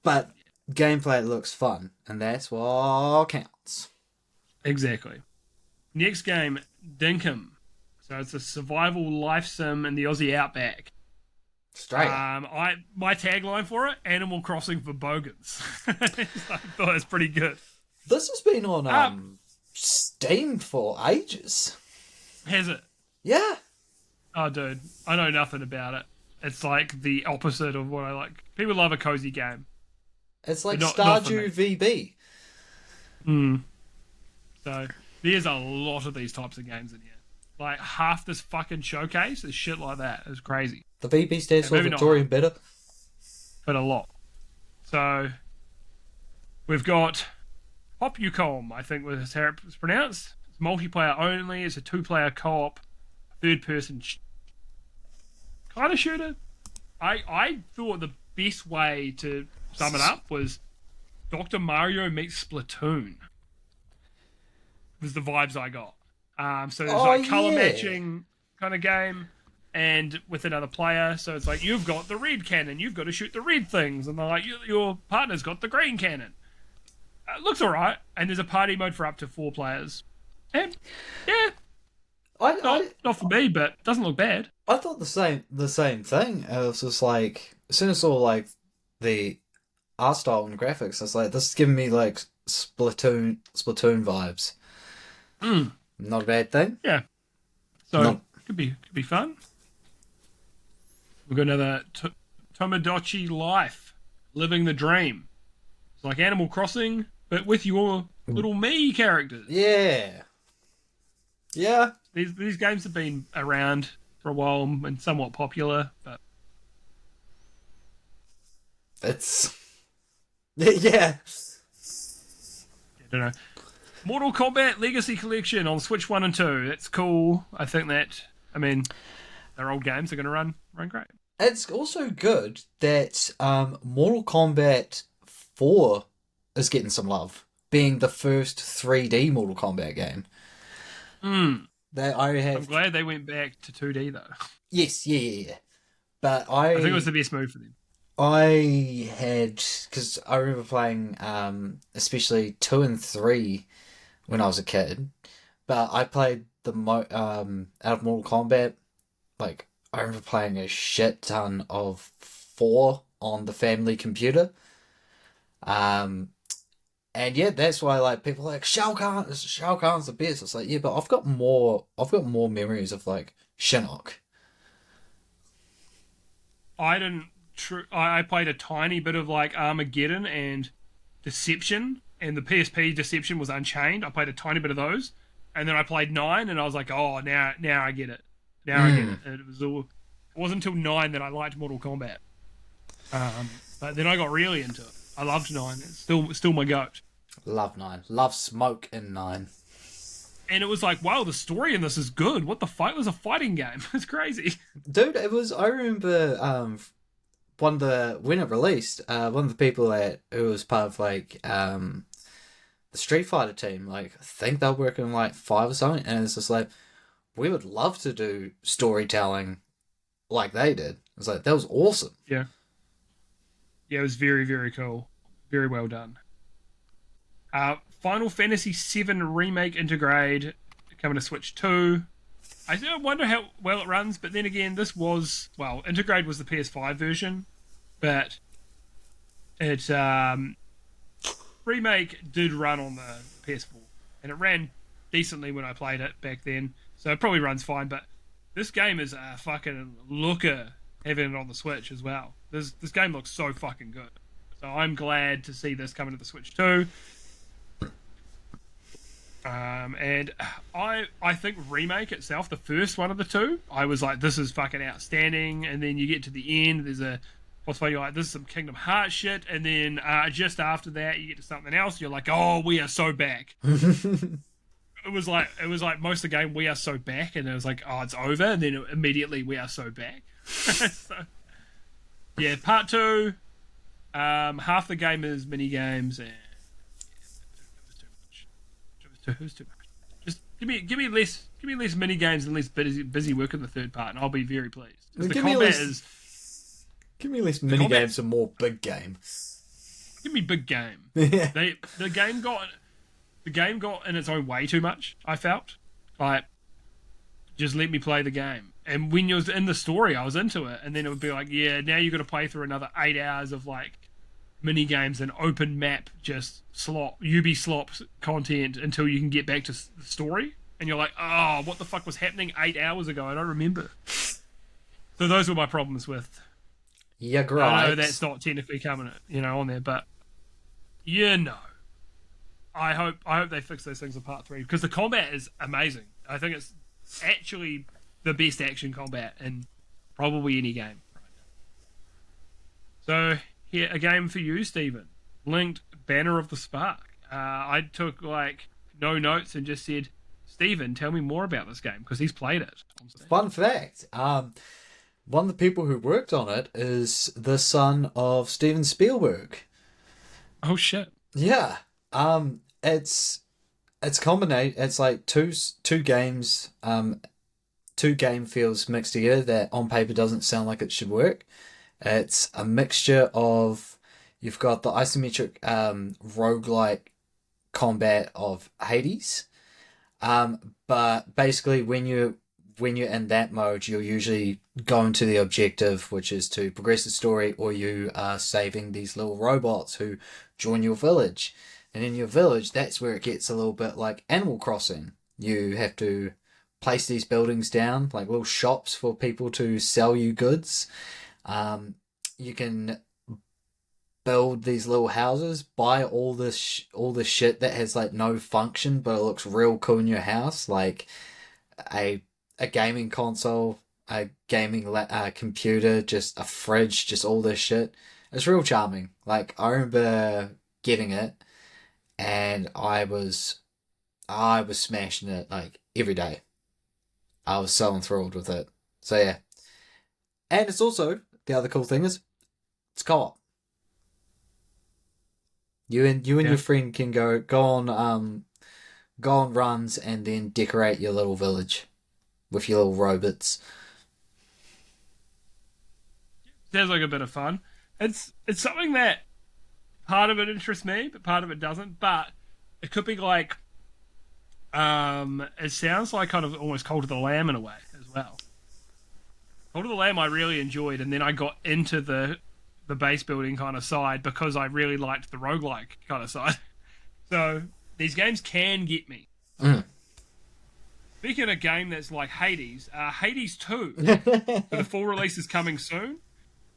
But gameplay looks fun, and that's what counts. Exactly. Next game, Dinkum. So it's a survival life sim in the Aussie outback. Straight. My tagline for it: Animal Crossing for bogans. I thought it's pretty good. This has been on Steam for ages. Has it? Yeah. Oh, dude, I know nothing about it. it's like the opposite of what I like. People love a cozy game. It's like not for me. Stardew VB. So there's a lot of these types of games in here. Like half this fucking showcase is shit like that. It's crazy. The VB stands for maybe not Victorian Better. But a lot. So we've got Popucom, I think was how it's pronounced. It's multiplayer only. It's a 2-player co-op, third-person kind of shooter. I thought the best way to sum it up was Dr. Mario meets Splatoon. Was the vibes I got. So there's like color matching kind of game, and with another player. So it's like you've got the red cannon, you've got to shoot the red things, and they're like your partner's got the green cannon. It looks alright, and there's a party mode for up to 4 players. And yeah, not for me, but doesn't look bad. I thought the same thing. It was just like, as soon as I saw like the art style and graphics, I was like, this is giving me like Splatoon vibes. Not a bad thing. Yeah. So could be fun. We've got another Tomodachi Life, Living the Dream. It's like Animal Crossing, but with your little me characters. Yeah. These games have been around for a while and somewhat popular, but it's yeah. I don't know. Mortal Kombat Legacy Collection on Switch 1 and 2. That's cool. I think they're old games. They're going to run great. It's also good that Mortal Kombat 4 is getting some love, being the first 3D Mortal Kombat game. I'm glad they went back to 2D though. Yes, yeah. But I think it was the best move for them. I had, because I remember playing especially 2 and 3 when I was a kid, but I played out of Mortal Kombat, like, I remember playing a shit ton of 4 on the family computer. And yeah, that's why like people are like Shao Kahn's the best. It's like, yeah, but I've got more memories of like Shinnok. I played a tiny bit of like Armageddon and Deception, and the PSP Deception was Unchained. I played a tiny bit of those, and then I played 9, and I was like, oh, now I get it. I get it. And it wasn't until 9 that I liked Mortal Kombat. But then I got really into it. I loved 9. It's still my goat. Love 9. Love Smoke in 9. And it was like, wow, the story in this is good. What the fuck? It was a fighting game. It's crazy. Dude, it was, I remember when it released, one of the people who was part of like the Street Fighter team, like I think they were working on like 5 or something, and it's just like, we would love to do storytelling like they did. It's like, that was awesome. Yeah, it was very, very cool. Very well done. Final Fantasy VII Remake Intergrade coming to Switch 2. I still wonder how well it runs, but then again, Intergrade was the PS5 version, but it Remake did run on the PS4, and it ran decently when I played it back then, so it probably runs fine, but this game is a fucking looker having it on the Switch as well. This game looks so fucking good. So I'm glad to see this coming to the Switch too. And I think Remake itself, the first one of the two, I was like, this is fucking outstanding. And then you get to the end, what's funny, you're like, this is some Kingdom Hearts shit. And then just after that, you get to something else. You're like, oh, we are so back. It was like most of the game, we are so back. And it was like, oh, it's over. And then immediately, we are so back. So, yeah, part 2, half the game is mini games, and it was too much. Just give me less mini games and less busy work in the third part, and I'll be very pleased. Give me less mini games and more big game. Give me big game. Yeah. The game got in its own way too much. I felt like, just let me play the game. And when you was in the story, I was into it, and then it would be like, yeah, now you're gonna play through another 8 hours of like mini games and open map, just slop content until you can get back to the story, and you're like, oh, what the fuck was happening 8 hours ago? I don't remember. So those were my problems with. Yeah, I know right. that's not technically coming, on there, but you know, I hope they fix those things in part three because the combat is amazing. I think it's actually the best action combat in probably any game. So here a game for you, Stephen. Linked Banner of the Spark. I took like no notes and just said, Stephen, tell me more about this game because he's played it. Fun fact. One of the people who worked on it is the son of Steven Spielberg. Oh shit! Yeah. It's combination. It's like two games. Two game fields mixed together that on paper doesn't sound like it should work. It's a mixture of you've got the isometric roguelike combat of Hades. But basically when you're in that mode, you're usually going to the objective, which is to progress the story, or you are saving these little robots who join your village. And in your village, that's where it gets a little bit like Animal Crossing. You have to place these buildings down, like little shops for people to sell you goods. You can build these little houses, buy all this shit that has like no function, but it looks real cool in your house, like a gaming console, a gaming computer, just a fridge, just all this shit. It's real charming. Like I remember getting it, and I was smashing it like every day. I was so enthralled with it. So yeah, and it's also the other cool thing is it's co-op. You and your friend can go on runs and then decorate your little village with your little robots. Sounds like a bit of fun. It's something that part of it interests me, but part of it doesn't. But it could be like, it sounds like kind of almost Cult of the Lamb in a way as well. Cult of the Lamb I really enjoyed, and then I got into the base building kind of side because I really liked the roguelike kind of side. So these games can get me. Mm. Speaking of a game that's like Hades, Hades 2. So the full release is coming soon.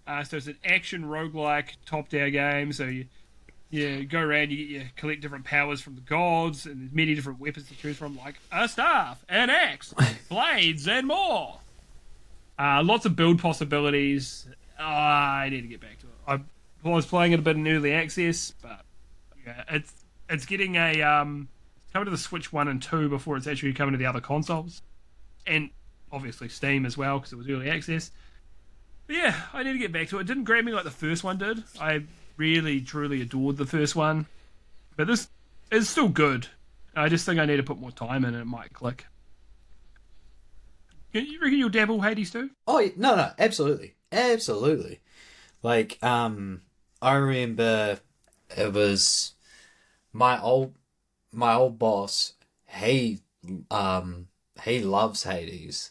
So it's an action roguelike top-down game. So you go around, you collect different powers from the gods, and there's many different weapons to choose from, like a staff, an axe, blades, and more. Lots of build possibilities. I need to get back to it. I was playing it a bit in early access, but yeah, it's getting it's coming to the Switch 1 and 2 before it's actually coming to the other consoles, and obviously Steam as well because it was early access. But yeah, I need to get back to it. It didn't grab me like the first one did. I really truly adored the first one, but this is still good. I just think I need to put more time in and it might click. You reckon you'll dabble Hades too? Oh no, absolutely, absolutely. Like I remember it was my old boss. He loves Hades,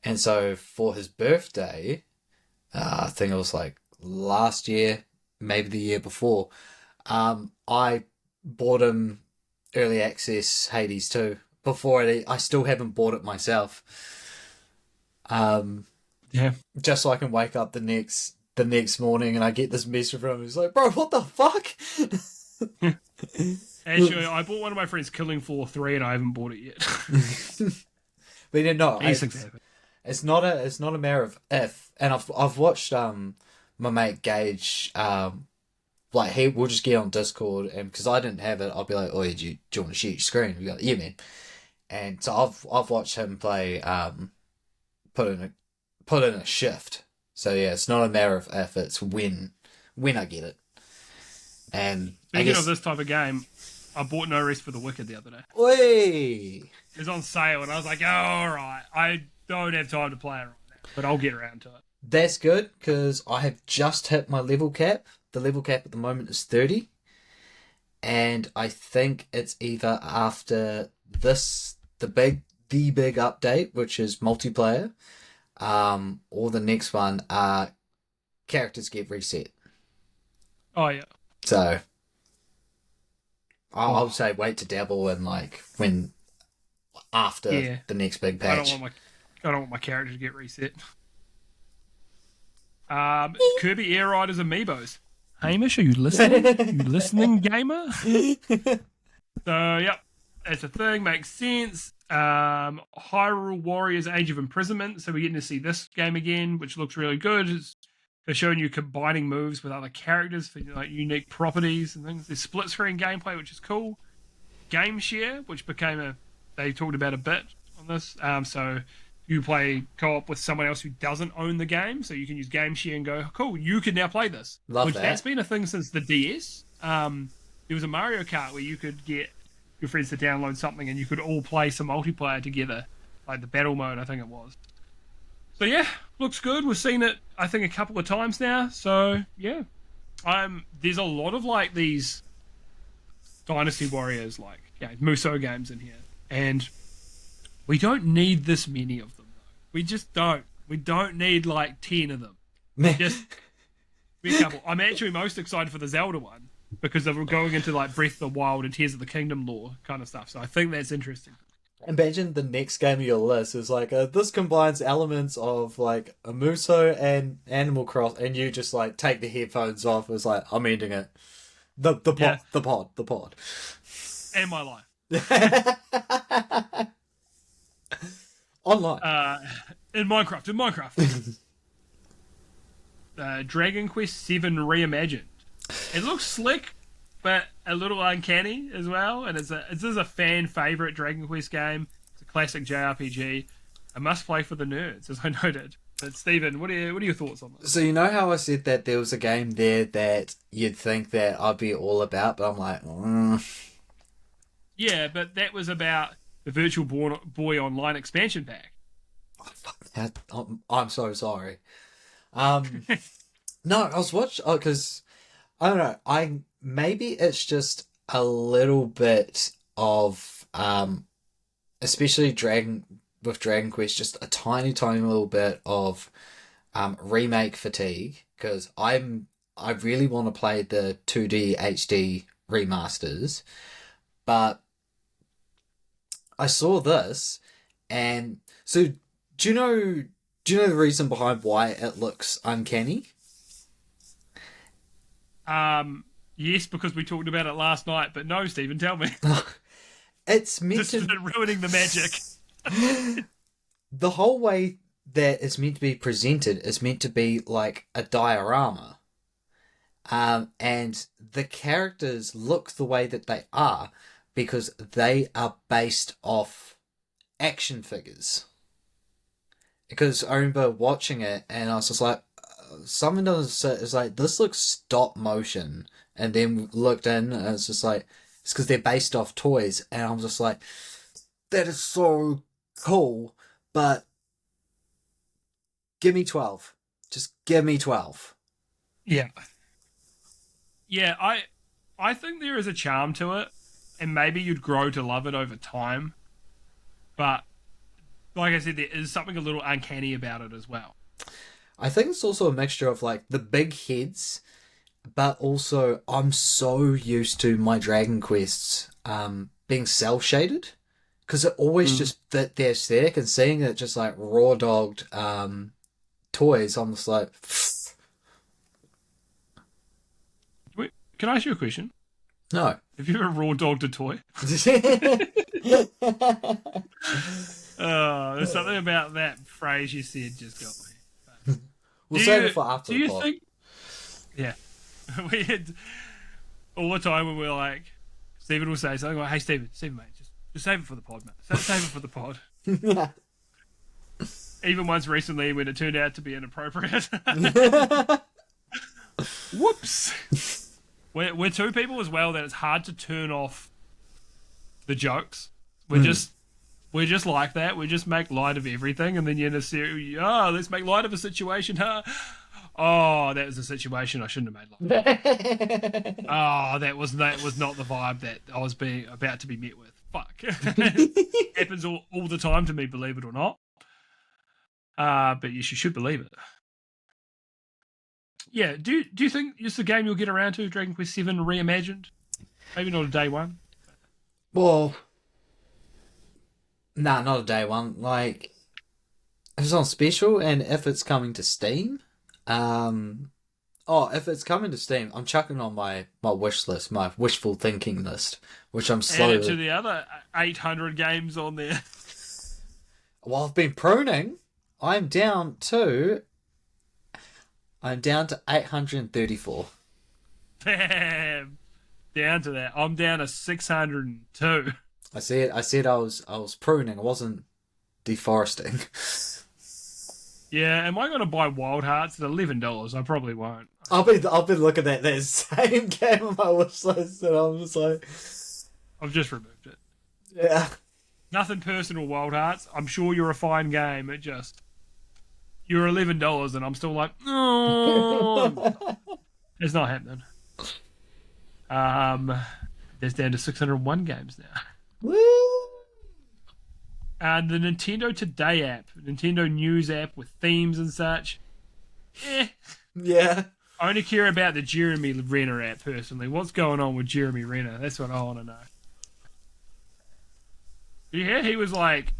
and so for his birthday, I think it was like last year, maybe the year before, I bought him early access Hades 2 before I still haven't bought it myself. Yeah. Just so I can wake up the next morning and I get this message from him. He's like, bro, what the fuck? Actually, I bought one of my friends Killing Floor 3 and I haven't bought it yet. But you know, Exactly. it's not a matter of if. And I've watched my mate Gage like he will just get on Discord, and because I didn't have it, I'll be like, oh, do you want to share your screen? We got, yeah, man. And so I've watched him play put in a shift. So yeah, it's not a matter of if, it's when I get it. And Speaking of this type of game, I bought No Rest for the Wicked the other day. Oi! It was on sale and I was like, oh, alright, I don't have time to play it right now, but I'll get around to it. That's good, because I have just hit my level cap. The level cap at the moment is 30. And I think it's either after the big update, which is multiplayer, or the next one, characters get reset. Oh, yeah. So I'll say wait to dabble and after the next big patch. I don't want my character to get reset. Kirby Air Riders Amiibos. Hamish, are you listening? You listening, gamer? So, yep, that's a thing. Makes sense. Hyrule Warriors Age of Imprisonment. So we're getting to see this game again, which looks really good. They're showing you combining moves with other characters for like unique properties and things. There's split screen gameplay, which is cool. Game share, which they talked about a bit on this. So you play co-op with someone else who doesn't own the game, so you can use game share and go, cool, you can now play this. Love that. That's been a thing since the DS. There was a Mario Kart where you could get your friends to download something and you could all play some multiplayer together, like the battle mode, I think it was. So yeah, looks good. We've seen it, I think, a couple of times now. So yeah, there's a lot of like these Dynasty Warriors, like Musou games in here, and we don't need this many of them. Though. We just don't. We don't need like 10 of them. Just be a couple. I'm actually most excited for the Zelda one because we're going into like Breath of the Wild and Tears of the Kingdom lore kind of stuff. So I think that's interesting. Imagine the next game of your list is like, this combines elements of like a Musou and Animal Cross, and you just like take the headphones off. It's like, I'm ending it. The pod. And my life. Online. In Minecraft. Dragon Quest VII Reimagined. It looks slick, but a little uncanny as well. And this is a fan favorite Dragon Quest game. It's a classic JRPG. A must play for the nerds, as I noted. But Stephen, what are your thoughts on this? So you know how I said that there was a game there that you'd think that I'd be all about, but I'm like, Yeah, but that was about the Virtual Boy Online expansion pack. I'm so sorry. No, I was watching because I don't know. Maybe it's just a little bit of especially Dragon Quest, just a tiny little bit of remake fatigue because I really want to play the 2D HD remasters, but I saw this, and so do you know the reason behind why it looks uncanny? Yes, because we talked about it last night, but no, Stephen, tell me. It's meant Just ruining the magic. The whole way that it's meant to be presented is meant to be like a diorama. And the characters look the way that they are because they are based off action figures. Because I remember watching it and I was just like, something is like, this looks stop motion. And then looked in and it's just like, it's because they're based off toys. And I'm just like, that is so cool, but give me 12. Just give me 12. Yeah. Yeah, I think there is a charm to it, and maybe you'd grow to love it over time. But like I said, there is something a little uncanny about it as well. I think it's also a mixture of like the big heads, but also I'm so used to my Dragon Quests being cel shaded because it always just fit the aesthetic, and seeing it just like raw dogged toys, I'm just like. Wait, can I ask you a question? No. Have you ever raw dogged a toy? There's something about that phrase you said just got me. We'll save it for after the pod. Yeah. We had all the time when we're like, Stephen will say something like, hey, Stephen, mate, just save it for the pod, mate. Save it for the pod. Even once recently when it turned out to be inappropriate. Whoops. We're two people as well that it's hard to turn off the jokes. We're just like that. We just make light of everything, and then you're in a series. Oh, let's make light of a situation. Huh? Oh, that was a situation I shouldn't have made light of. Oh, that was not the vibe that I was about to be met with. Fuck. Happens all the time to me, believe it or not. But yes, you should believe it. Yeah. Do you think it's the game you'll get around to, Dragon Quest VII Reimagined? Maybe not a day one. Well, nah, not a day one. Like, if it's on special and if it's coming to Steam, Oh, if it's coming to Steam, I'm chucking on my wish list, my wishful thinking list, which I'm Add it to slowly. the other 800 games on there. While I've been pruning, I'm down to I'm down to 834. Damn. Down to that. I'm down to 602. I said I was pruning. I wasn't deforesting. Yeah, am I going to buy Wild Hearts at $11? I probably won't. I've been looking at that same game on my wish list, and I'm just like, I've just removed it. yeah. Nothing personal, Wild Hearts. I'm sure you're a fine game. It just you're $11, and I'm still like, oh, it's not happening. There's down to 601 games now. Woo! And the Nintendo Today app, Nintendo News app with themes and such. Yeah. I only care about the Jeremy Renner app personally. What's going on with Jeremy Renner? That's what I want to know. Yeah, he was like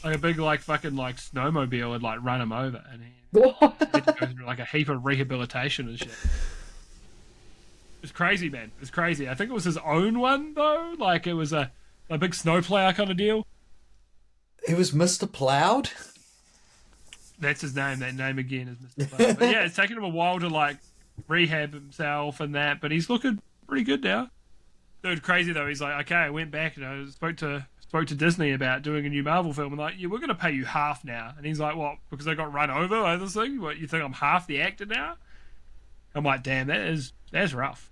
a big fucking snowmobile had run him over, and he had to go through a heap of rehabilitation and shit. It's crazy, man. It's crazy. I think it was his own one though. It was a big snowplower kind of deal. It was Mr. Plowed. That's his name. That name again is Mr. Plowed. But yeah, it's taken him a while to rehab himself and that, but he's looking pretty good now. Dude, crazy though. He's like, okay, I went back and I spoke to Disney about doing a new Marvel film, and yeah, we're gonna pay you half now. And he's like, what? Because I got run over by this thing? What, you think I'm half the actor now? I'm like, damn, that's rough.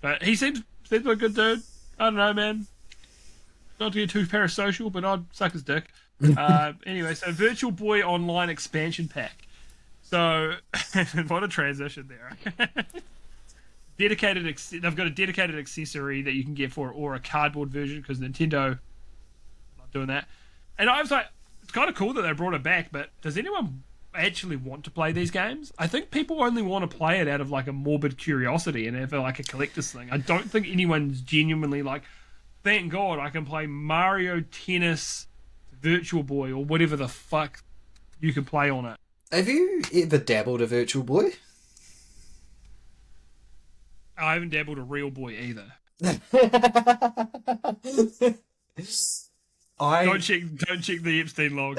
But he seems like a good dude. I don't know, man. Not to get too parasocial, but I'd suck his dick. Anyway, so Virtual Boy Online expansion pack. So, what a transition there. They've got a dedicated accessory that you can get for it, or a cardboard version, because Nintendo not doing that. And I was like, it's kind of cool that they brought it back, but does anyone actually want to play these games? I think people only want to play it out of a morbid curiosity and have a collector's thing. I don't think anyone's genuinely thank God I can play Mario Tennis Virtual Boy or whatever the fuck you can play on it. Have you ever dabbled a Virtual Boy? I haven't dabbled a real boy either. Don't check the Epstein log.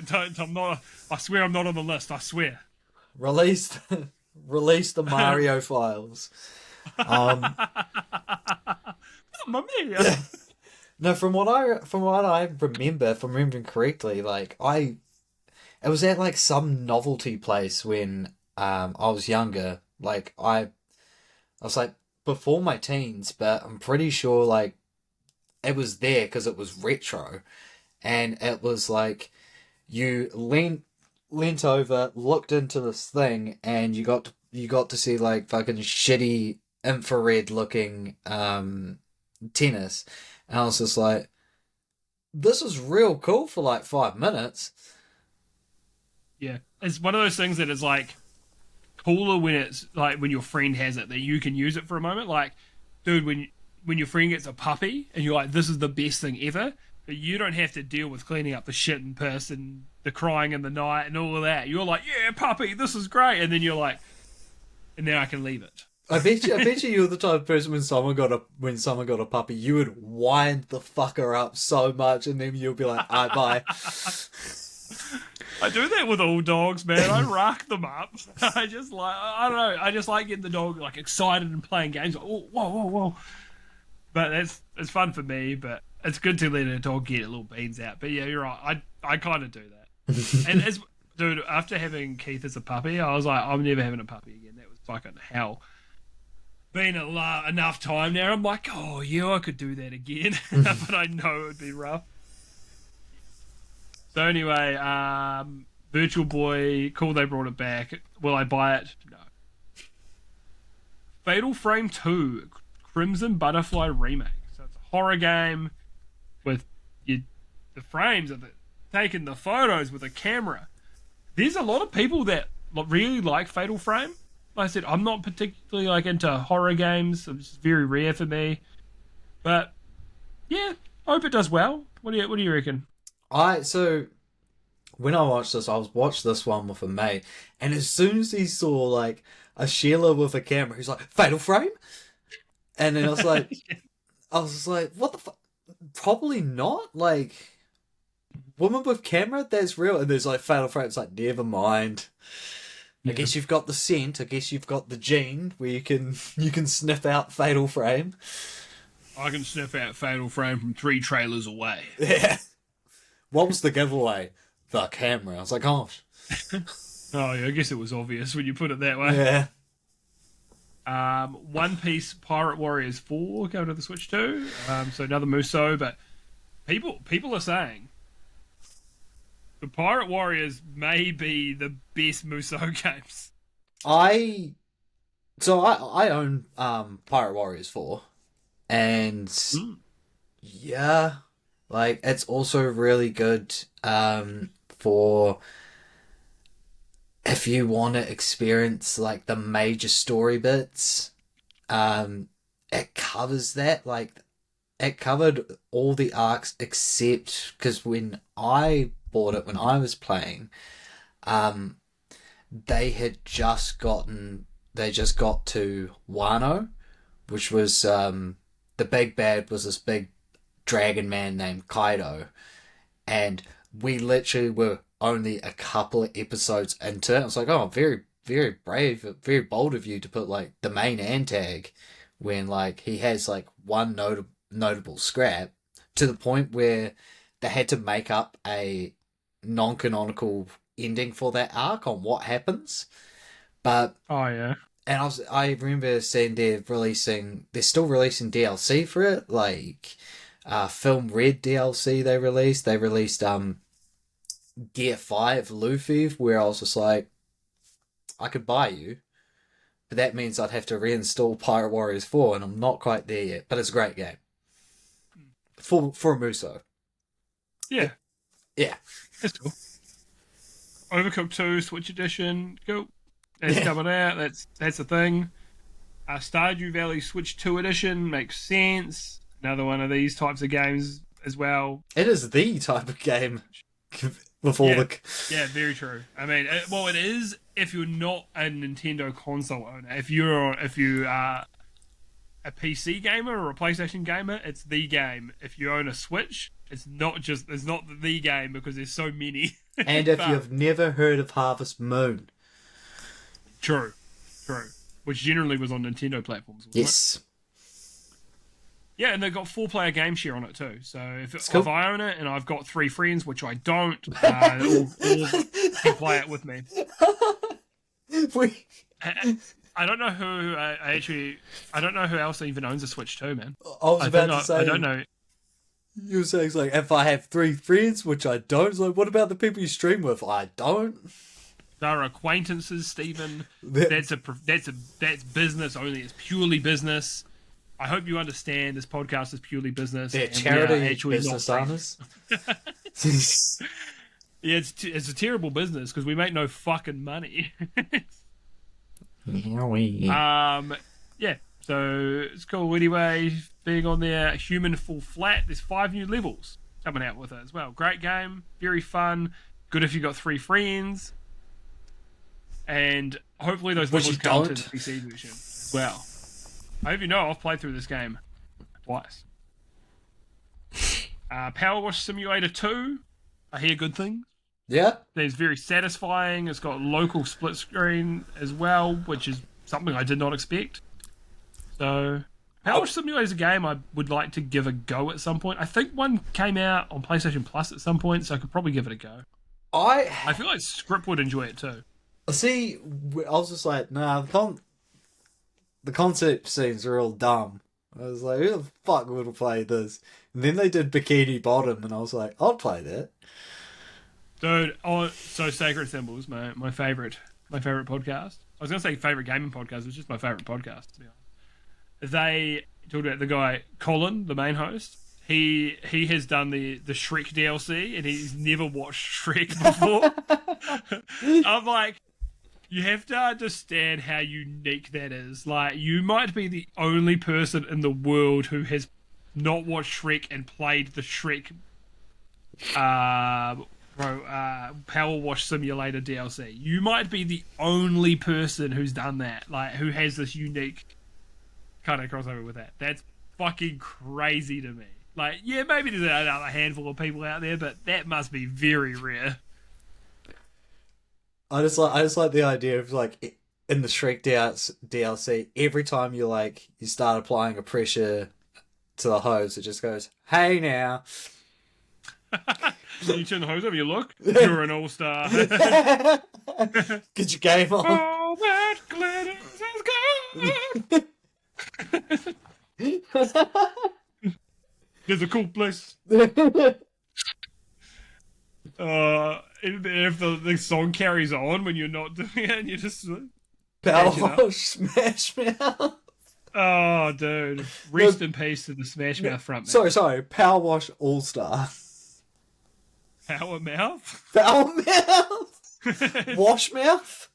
Don't, I'm not. I swear I'm not on the list. I swear. Release the Mario files. Mamma mia. No, from what I remember, if I'm remembering correctly, it was at some novelty place when I was younger. I was before my teens, but I'm pretty sure it was there because it was retro, and it was you leant over, looked into this thing, and you got to see fucking shitty infrared looking tennis, and I was just like, this is real cool for 5 minutes. Yeah, it's one of those things that is cooler when it's when your friend has it, that you can use it for a moment. Dude, when your friend gets a puppy and you're like, this is the best thing ever, but you don't have to deal with cleaning up the shit and piss and the crying in the night and all of that. You're like, yeah, puppy, this is great, and then you're like, and now I can leave it. I bet you you're the type of person when someone got a puppy, you would wind the fucker up so much, and then you'll be like, alright, bye. I do that with all dogs, man. I rock them up. I don't know. I just like getting the dog excited and playing games. Oh, whoa. But it's fun for me. But it's good to let a dog get little beans out. But yeah, you're right. I kind of do that. And dude, after having Keith as a puppy, I was like, I'm never having a puppy again. That was fucking hell. Been enough time now. I'm like, oh yeah, I could do that again. But I know it would be rough. So anyway, Virtual Boy, cool they brought it back. Will I buy it? No. Fatal Frame 2, Crimson Butterfly Remake. So it's a horror game with the frames of it, taking the photos with a camera. There's a lot of people that really like Fatal Frame. Like I said, I'm not particularly into horror games. It's very rare for me. But yeah, I hope it does well. What do you reckon? So when I watched this, I was watched this one with a mate, and as soon as he saw like a Sheila with a camera, he's like, "Fatal Frame," and then I was like, "What the fuck? Probably not." Like, woman with camera, that's real, and there's like Fatal Frame. It's like, never mind. I guess you've got the scent. I guess you've got the gene where you can sniff out Fatal Frame. I can sniff out Fatal Frame from 3 trailers away. Yeah. What was the giveaway? The camera. I was like, oh. Oh, yeah, I guess it was obvious when you put it that way. Yeah. One Piece Pirate Warriors 4 going to the Switch too. So another Musou, but people are saying the Pirate Warriors may be the best Musou games. I own Pirate Warriors 4, and yeah, like it's also really good for if you want to experience like the major story bits. It covers that, like it covered all the arcs except because when I bought it when I was playing, they just got to Wano, which was the big bad was this big dragon man named Kaido, and we literally were only a couple of episodes into it. I was like, oh, very, very brave, very bold of you to put like the main Antag when like he has like one notable scrap, to the point where they had to make up a non-canonical ending for that arc on what happens. But oh yeah, and I remember seeing they're still releasing DLC for it, like Film Red DLC they released Gear 5 Luffy, where I was just like, I could buy you, but that means I'd have to reinstall Pirate Warriors 4, and I'm not quite there yet, but it's a great game for a Musou. Yeah. Yeah. That's cool. Overcooked 2 Switch Edition. Cool. That's coming out. That's the thing. Stardew Valley Switch 2 Edition makes sense. Another one of these types of games as well. It is the type of game with all Yeah, very true. I mean, it is if you're not a Nintendo console owner. If you are a PC gamer or a PlayStation gamer, it's the game. If you own a Switch, it's not the game because there's so many. And if you've never heard of Harvest Moon. True. Which generally was on Nintendo platforms, wasn't it? Yeah, and they've got 4-player game share on it too. So if I own it and I've got 3 friends, which I don't, all can play it with me. I don't know who I don't know who else even owns a Switch 2, man. I was about to say, I don't know. You were saying it's like, if I have 3 friends, which I don't, it's like, what about the people you stream with? I don't. They're acquaintances, Stephen. That's business only. It's purely business. I hope you understand this podcast is purely business. They're charity business owners. Yeah, it's a terrible business because we make no fucking money. Yeah, so it's cool anyway. Being on there, Human Fall Flat. There's 5 new levels coming out with it as well. Great game, very fun. Good if you got 3 friends, and hopefully those levels come to the PC version as well. I hope you know I've played through this game twice. Power Wash Simulator 2. I hear good things. Yeah. It's very satisfying. It's got local split screen as well, which is something I did not expect. So, Power Wash Simulator is a game I would like to give a go at some point. I think one came out on PlayStation Plus at some point, so I could probably give it a go. I feel like Script would enjoy it too. See, I was just like, nah, the concept seems real dumb. I was like, who the fuck would play this? And then they did Bikini Bottom, and I was like, I'll play that. Dude, so Sacred Symbols, my favorite podcast. I was gonna say favorite gaming podcast. It's just my favorite podcast, to be honest. They talked about the guy Colin, the main host. He has done the Shrek DLC, and he's never watched Shrek before. I'm like, you have to understand how unique that is. Like, you might be the only person in the world who has not watched Shrek and played the Shrek Bro, Power Wash Simulator DLC. You might be the only person who's done that, like who has this unique kind of crossover with that. That's fucking crazy to me. Like, yeah, maybe there's another handful of people out there, but that must be very rare. I just like the idea of like in the Shrek DLC, every time you start applying a pressure to the hose, it just goes, "Hey now." You turn the hose over, you look, you're an all-star. Get your game on. All that glitters is gold. There's a cool place. If the song carries on when you're not doing it, and you just Power Wash Smash Mouth. Oh, dude! Rest in peace to the Smash Mouth frontman. Sorry. Power Wash All Star. Power Mouth. Power Mouth. Wash Mouth.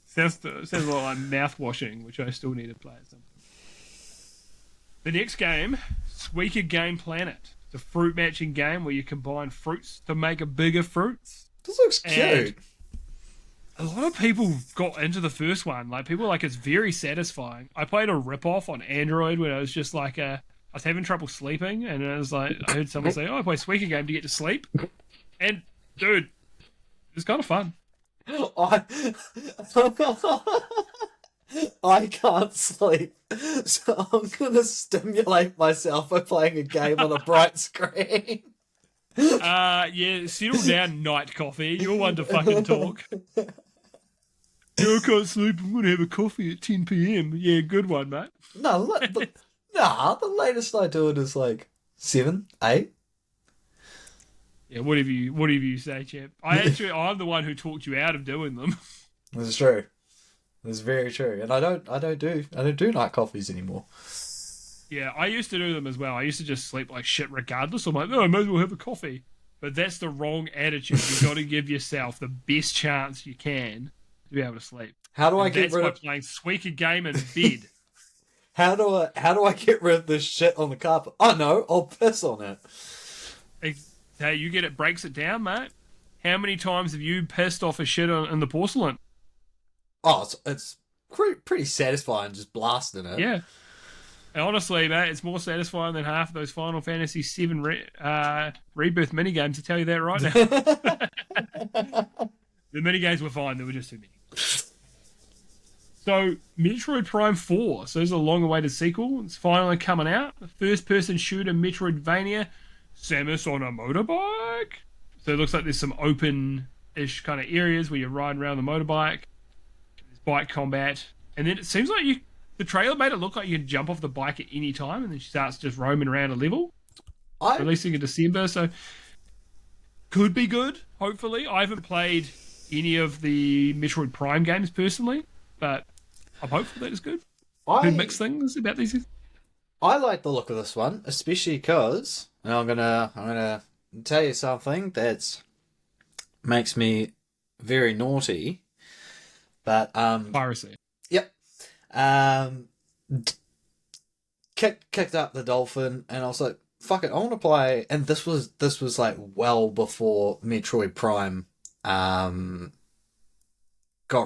Sounds a lot like mouth washing, which I still need to play at some point. The next game, Suika Game Planet. It's a fruit matching game where you combine fruits to make a bigger fruits. This looks cute. A lot of people got into the first one. Like, people like it's very satisfying. I played a rip-off on Android when I was just like I was having trouble sleeping, and I was like, I heard someone say, "Oh, I play Suika Game to get to sleep," and dude, it's kind of fun. I can't sleep, so I'm gonna stimulate myself by playing a game on a bright screen. Yeah, settle down, Night Coffee. You're one to fucking talk. I can't sleep. I'm gonna have a coffee at 10 p.m. Yeah, good one, mate. No, the latest I do it is like 7, 8. Yeah, whatever you say, champ. I'm the one who talked you out of doing them. This is true. This is very true, and I don't do night coffees anymore. Yeah, I used to do them as well. I used to just sleep like shit regardless. I'm like, no, I might as well have a coffee. But that's the wrong attitude. You've got to give yourself the best chance you can to be able to sleep. How do I get rid of playing Suika Game in bed? How do I get rid of this shit on the carpet? Oh no, I'll piss on it. Hey, you get it breaks it down, mate. How many times have you pissed off a shit in the porcelain? Oh, it's pretty satisfying just blasting it. Yeah. And honestly, mate, it's more satisfying than half of those Final Fantasy VII Rebirth minigames, to tell you that right now. The minigames were fine, there were just too many. So, Metroid Prime 4. So, this is a long-awaited sequel. It's finally coming out. The first-person shooter Metroidvania. Samus on a motorbike. So, it looks like there's some open-ish kind of areas where you're riding around the motorbike. There's bike combat. And then it seems like the trailer made it look like you can jump off the bike at any time, and then she starts just roaming around a level. Releasing in December, so could be good, hopefully. I haven't played any of the Metroid Prime games personally, but I'm hopeful that it's good. Heard mixed things about these things. I like the look of this one, especially because I'm gonna tell you something that makes me very naughty. But Piracy. Yep. Kicked up the dolphin, and I was like, "Fuck it, I want to play." And this was like well before Metroid Prime got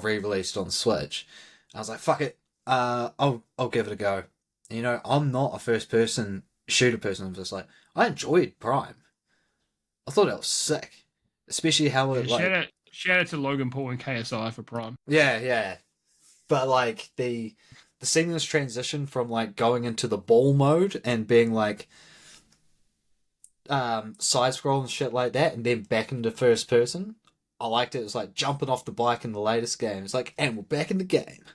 re-released on Switch. I was like, "Fuck it, I'll give it a go." You know, I'm not a first-person shooter person. I'm just like, I enjoyed Prime. I thought it was sick, especially how it Shout out to Logan Paul and KSI for Prime. Yeah. But like the seamless transition from like going into the ball mode and being like side scroll and shit like that, and then back into first person. I liked it. It was like jumping off the bike in the latest game. It's like, and we're back in the game.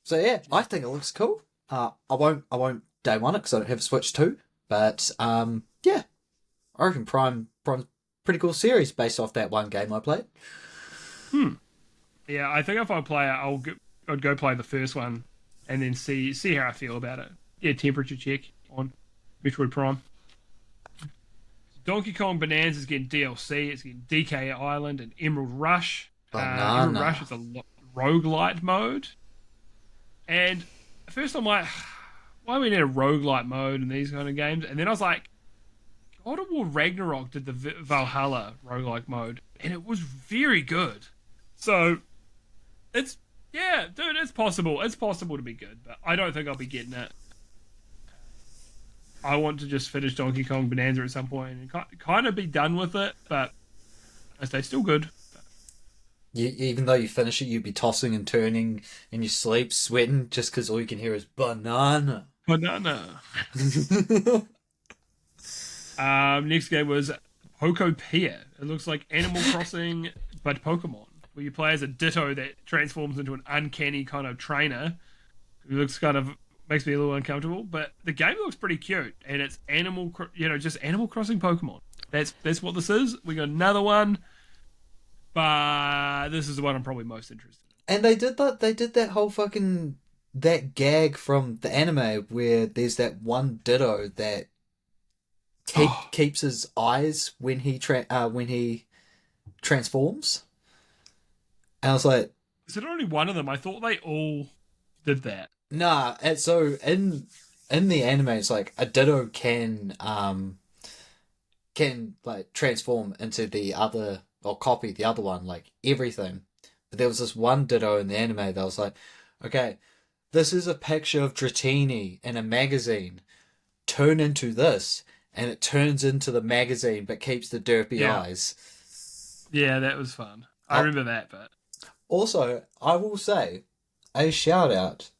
So yeah, I think it looks cool. I won't day one it because I don't have a Switch 2. But yeah, I reckon Prime's pretty cool series based off that one game I played. Yeah, I think if I play it, I'd go play the first one and then see how I feel about it. Yeah, temperature check on Metroid Prime. Donkey Kong Bonanza is getting DLC. It's getting DK Island and Emerald Rush. Emerald Rush is a roguelite mode. And at first I'm like, why do we need a roguelite mode in these kind of games? And then I was like, God of War Ragnarok did the Valhalla roguelike mode, and it was very good. So it's yeah, dude, it's possible. It's possible to be good, but I don't think I'll be getting it. I want to just finish Donkey Kong Bonanza at some point and kind of be done with it, but I stay still good. Even though you finish it, you'd be tossing and turning in your sleep, sweating, just because all you can hear is banana. Banana. Next game was Pocopeia. It looks like Animal Crossing, but Pokemon, where you play as a Ditto that transforms into an uncanny kind of trainer. It looks kind of makes me a little uncomfortable, but the game looks pretty cute, and it's just Animal Crossing Pokemon. That's what this is. We got another one, but this is the one I'm probably most interested in. And they did that. They did that whole fucking that gag from the anime where there's that one Ditto that keeps his eyes when he transforms. And I was like, is it only one of them? I thought they all did that. Nah, and so in the anime, it's like a Ditto can like transform into the other or copy the other one, like everything. But there was this one Ditto in the anime that was like, okay, this is a picture of Dratini in a magazine. Turn into this, and it turns into the magazine, but keeps the derpy eyes. Yeah, that was fun. I remember that, but also I will say a shout out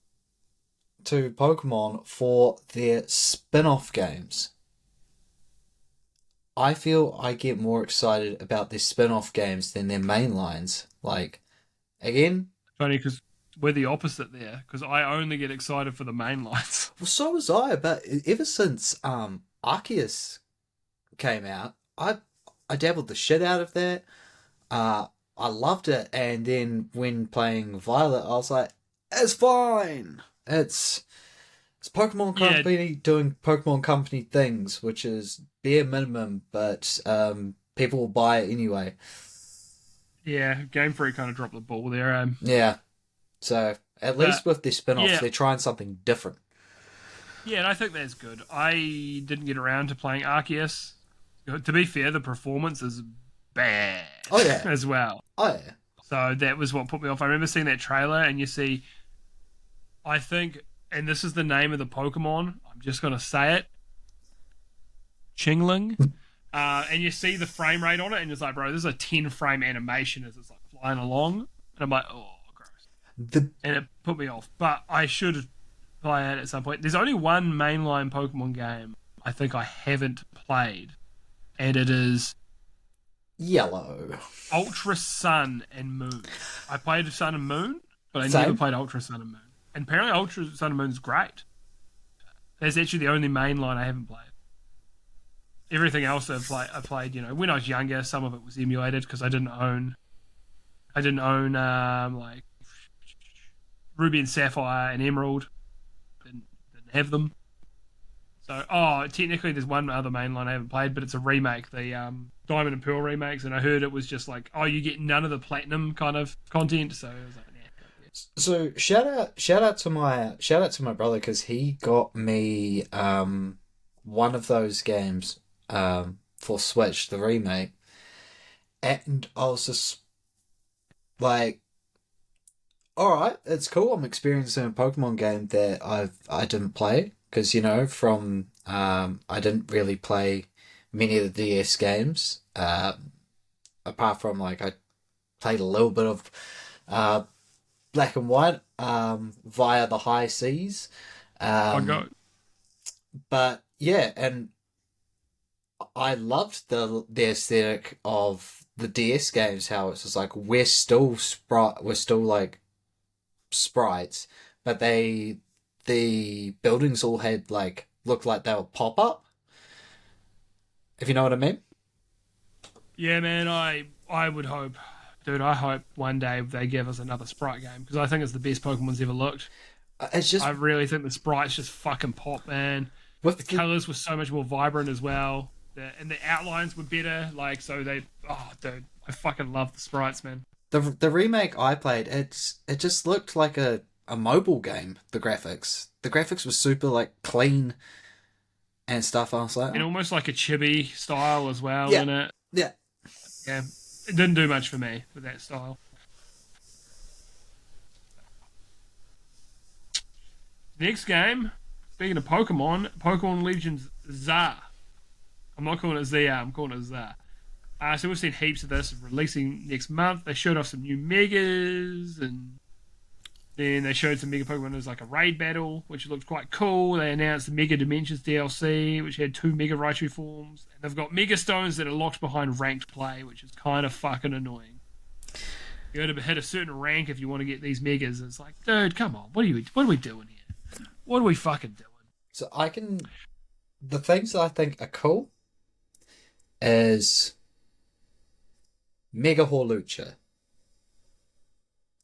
to Pokemon for their spin-off games. I feel I get more excited about their spin-off games than their main lines. Like, again... Funny, because we're the opposite there, because I only get excited for the main lines. Well, so was I, but ever since Arceus came out, I dabbled the shit out of that. I loved it, and then when playing Violet, I was like, it's fine! It's Pokemon Company doing Pokemon Company things, which is bare minimum, but people will buy it anyway. Yeah, Game Freak kind of dropped the ball there. Yeah, so at least with their spin-offs, they're trying something different. Yeah, and I think that's good. I didn't get around to playing Arceus. To be fair, the performance is bad as well. Oh, yeah. So that was what put me off. I remember seeing that trailer, and you see... I think, and this is the name of the Pokemon, I'm just going to say it, Chingling, and you see the frame rate on it, and it's like, bro, this is a 10-frame animation as it's like flying along, and I'm like, oh, gross. And it put me off, but I should play it at some point. There's only one mainline Pokemon game I think I haven't played, and it is... Yellow. Ultra Sun and Moon. I played Sun and Moon, but I Same. never played Ultra Sun and Moon. And apparently Ultra Sun and Moon's great. That's actually the only main line I haven't played. Everything else I played, when I was younger, some of it was emulated because I didn't own like Ruby and Sapphire and Emerald. Didn't have them. So, technically there's one other main line I haven't played, but it's a remake, the Diamond and Pearl remakes, and I heard it was just like, you get none of the platinum kind of content, so I was like, So shout out to my brother because he got me one of those games for Switch, the remake, and I was just like, all right, it's cool. I'm experiencing a Pokemon game that I didn't play because from I didn't really play many of the DS games apart from like I played a little bit of Black and White via the high seas. But yeah, and I loved the aesthetic of the DS games, how it's just like we're still like sprites, but the buildings all had like looked like they would pop up. If you know what I mean? Yeah, man, I would hope. Dude, I hope one day they give us another sprite game because I think it's the best Pokemon's ever looked. I really think the sprites just fucking pop, man. The colours were so much more vibrant as well, and the outlines were better. Like, so dude, I fucking love the sprites, man. The remake I played, it just looked like a mobile game. The graphics were super like clean, and stuff. I was like, And almost like a chibi style as well Yeah. in it. yeah. Yeah, it didn't do much for me with that style. Next game, speaking of Pokemon Legends ZA. I'm not calling it ZR, I'm calling it ZA. So we've seen heaps of this releasing next month. They showed off some new Megas, and then they showed some Mega Pokemon as like a raid battle, which looked quite cool. They announced the Mega Dimensions DLC, which had 2 Mega Raichu forms. And they've got Mega Stones that are locked behind ranked play, which is kind of fucking annoying. You got to hit a certain rank if you want to get these Megas. It's like, dude, come on, what are we doing here? What are we fucking doing? So the things that I think are cool is Mega Hawlucha.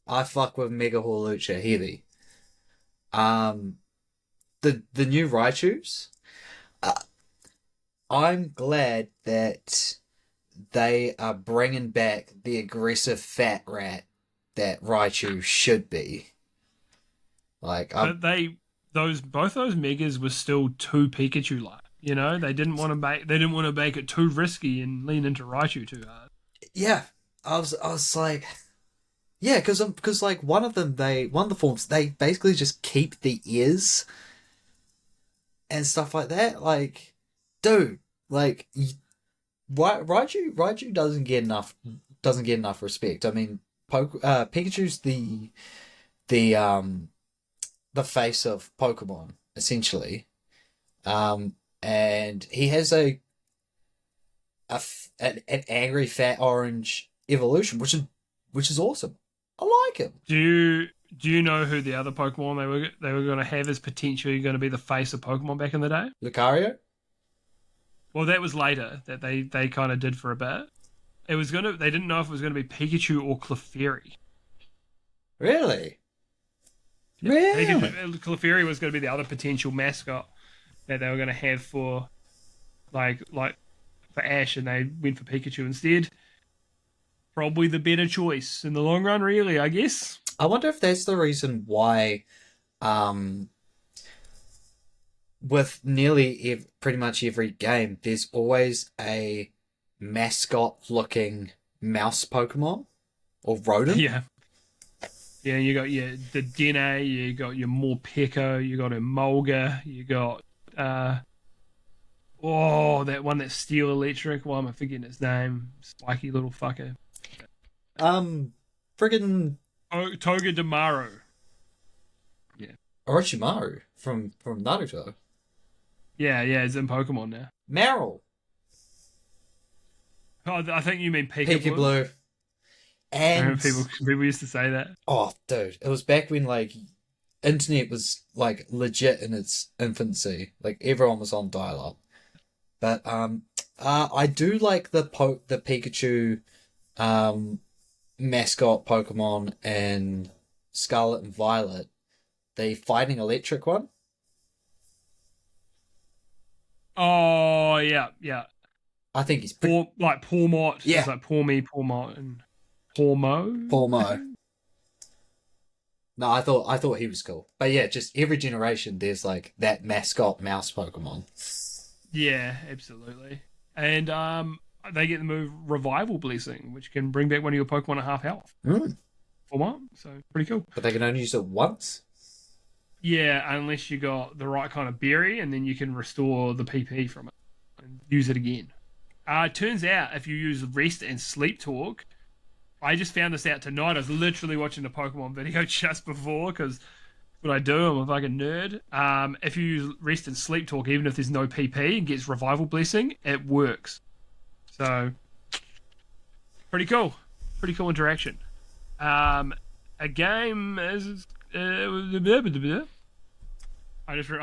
I fuck with Mega Hawlucha heavy. The new Raichus. I'm glad that they are bringing back the aggressive fat rat that Raichu should be. Like, But both those Megas were still too Pikachu like. You know, they didn't want to make it too risky and lean into Raichu too hard. yeah, I was like, yeah, because like one of the forms they basically just keep the ears and stuff like that. Like, dude, like, Raichu doesn't get enough respect. I mean, Pikachu's the face of Pokemon essentially, and he has an angry fat orange evolution, which is awesome. I like him. Do you know who the other Pokemon they were going to have as potentially going to be the face of Pokemon back in the day? Lucario? Well, that was later that they kind of did for a bit. They didn't know if it was going to be Pikachu or Clefairy. Really? Really? Clefairy was going to be the other potential mascot that they were going to have for like for Ash, and they went for Pikachu instead. Probably the better choice in the long run, really, I guess. I wonder if that's the reason why, with nearly pretty much every game, there's always a mascot-looking mouse Pokemon or rodent. Yeah. Yeah, you got the Dene, you got your Morpeko, you got a Mulga, you got that one that's Steel Electric. Why am I forgetting its name? Spiky little fucker. Friggin' Togedemaru. Yeah. Orochimaru from Naruto. Yeah, it's in Pokemon now. Meryl. Oh, I think you mean Pikachu. Blue. And people used to say that. Oh, dude, it was back when like internet was like legit in its infancy. Like everyone was on dial-up. But I do like the Pikachu mascot Pokemon in Scarlet and Violet. The fighting electric one. Oh yeah. I think he's Pawmot. Yeah. It's like Pawmot, and Pawmo. No, I thought he was cool. But yeah, just every generation there's like that mascot mouse Pokemon. Yeah, absolutely. And they get the move Revival Blessing, which can bring back one of your Pokemon at half health. For one, so pretty cool. But they can only use it once? Yeah, unless you got the right kind of berry, and then you can restore the PP from it and use it again. It turns out if you use Rest and Sleep Talk, I just found this out tonight. I was literally watching the Pokemon video just before, because what I do, I'm a fucking nerd. If you use Rest and Sleep Talk, even if there's no PP and gets Revival Blessing, it works. So, pretty cool. Pretty cool interaction. A game is... I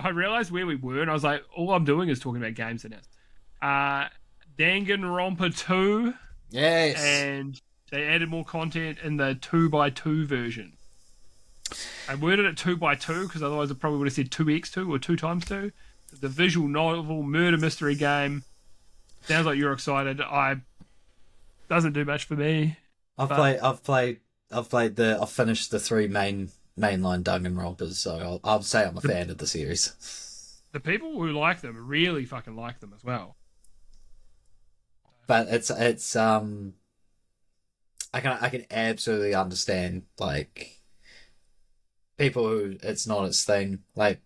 realized where we were, and I was like, all I'm doing is talking about games now. Danganronpa 2. Yes. And they added more content in the 2x2 version. I worded it 2x2 because otherwise I probably would have said 2x2 or 2x2. The visual novel murder mystery game. Sounds like you're excited. Doesn't do much for me. I've finished the 3 mainline Danganronpas, so I'll say I'm a fan of the series. the people who like them really fucking like them as well. But it's I can absolutely understand like people who it's not its thing. Like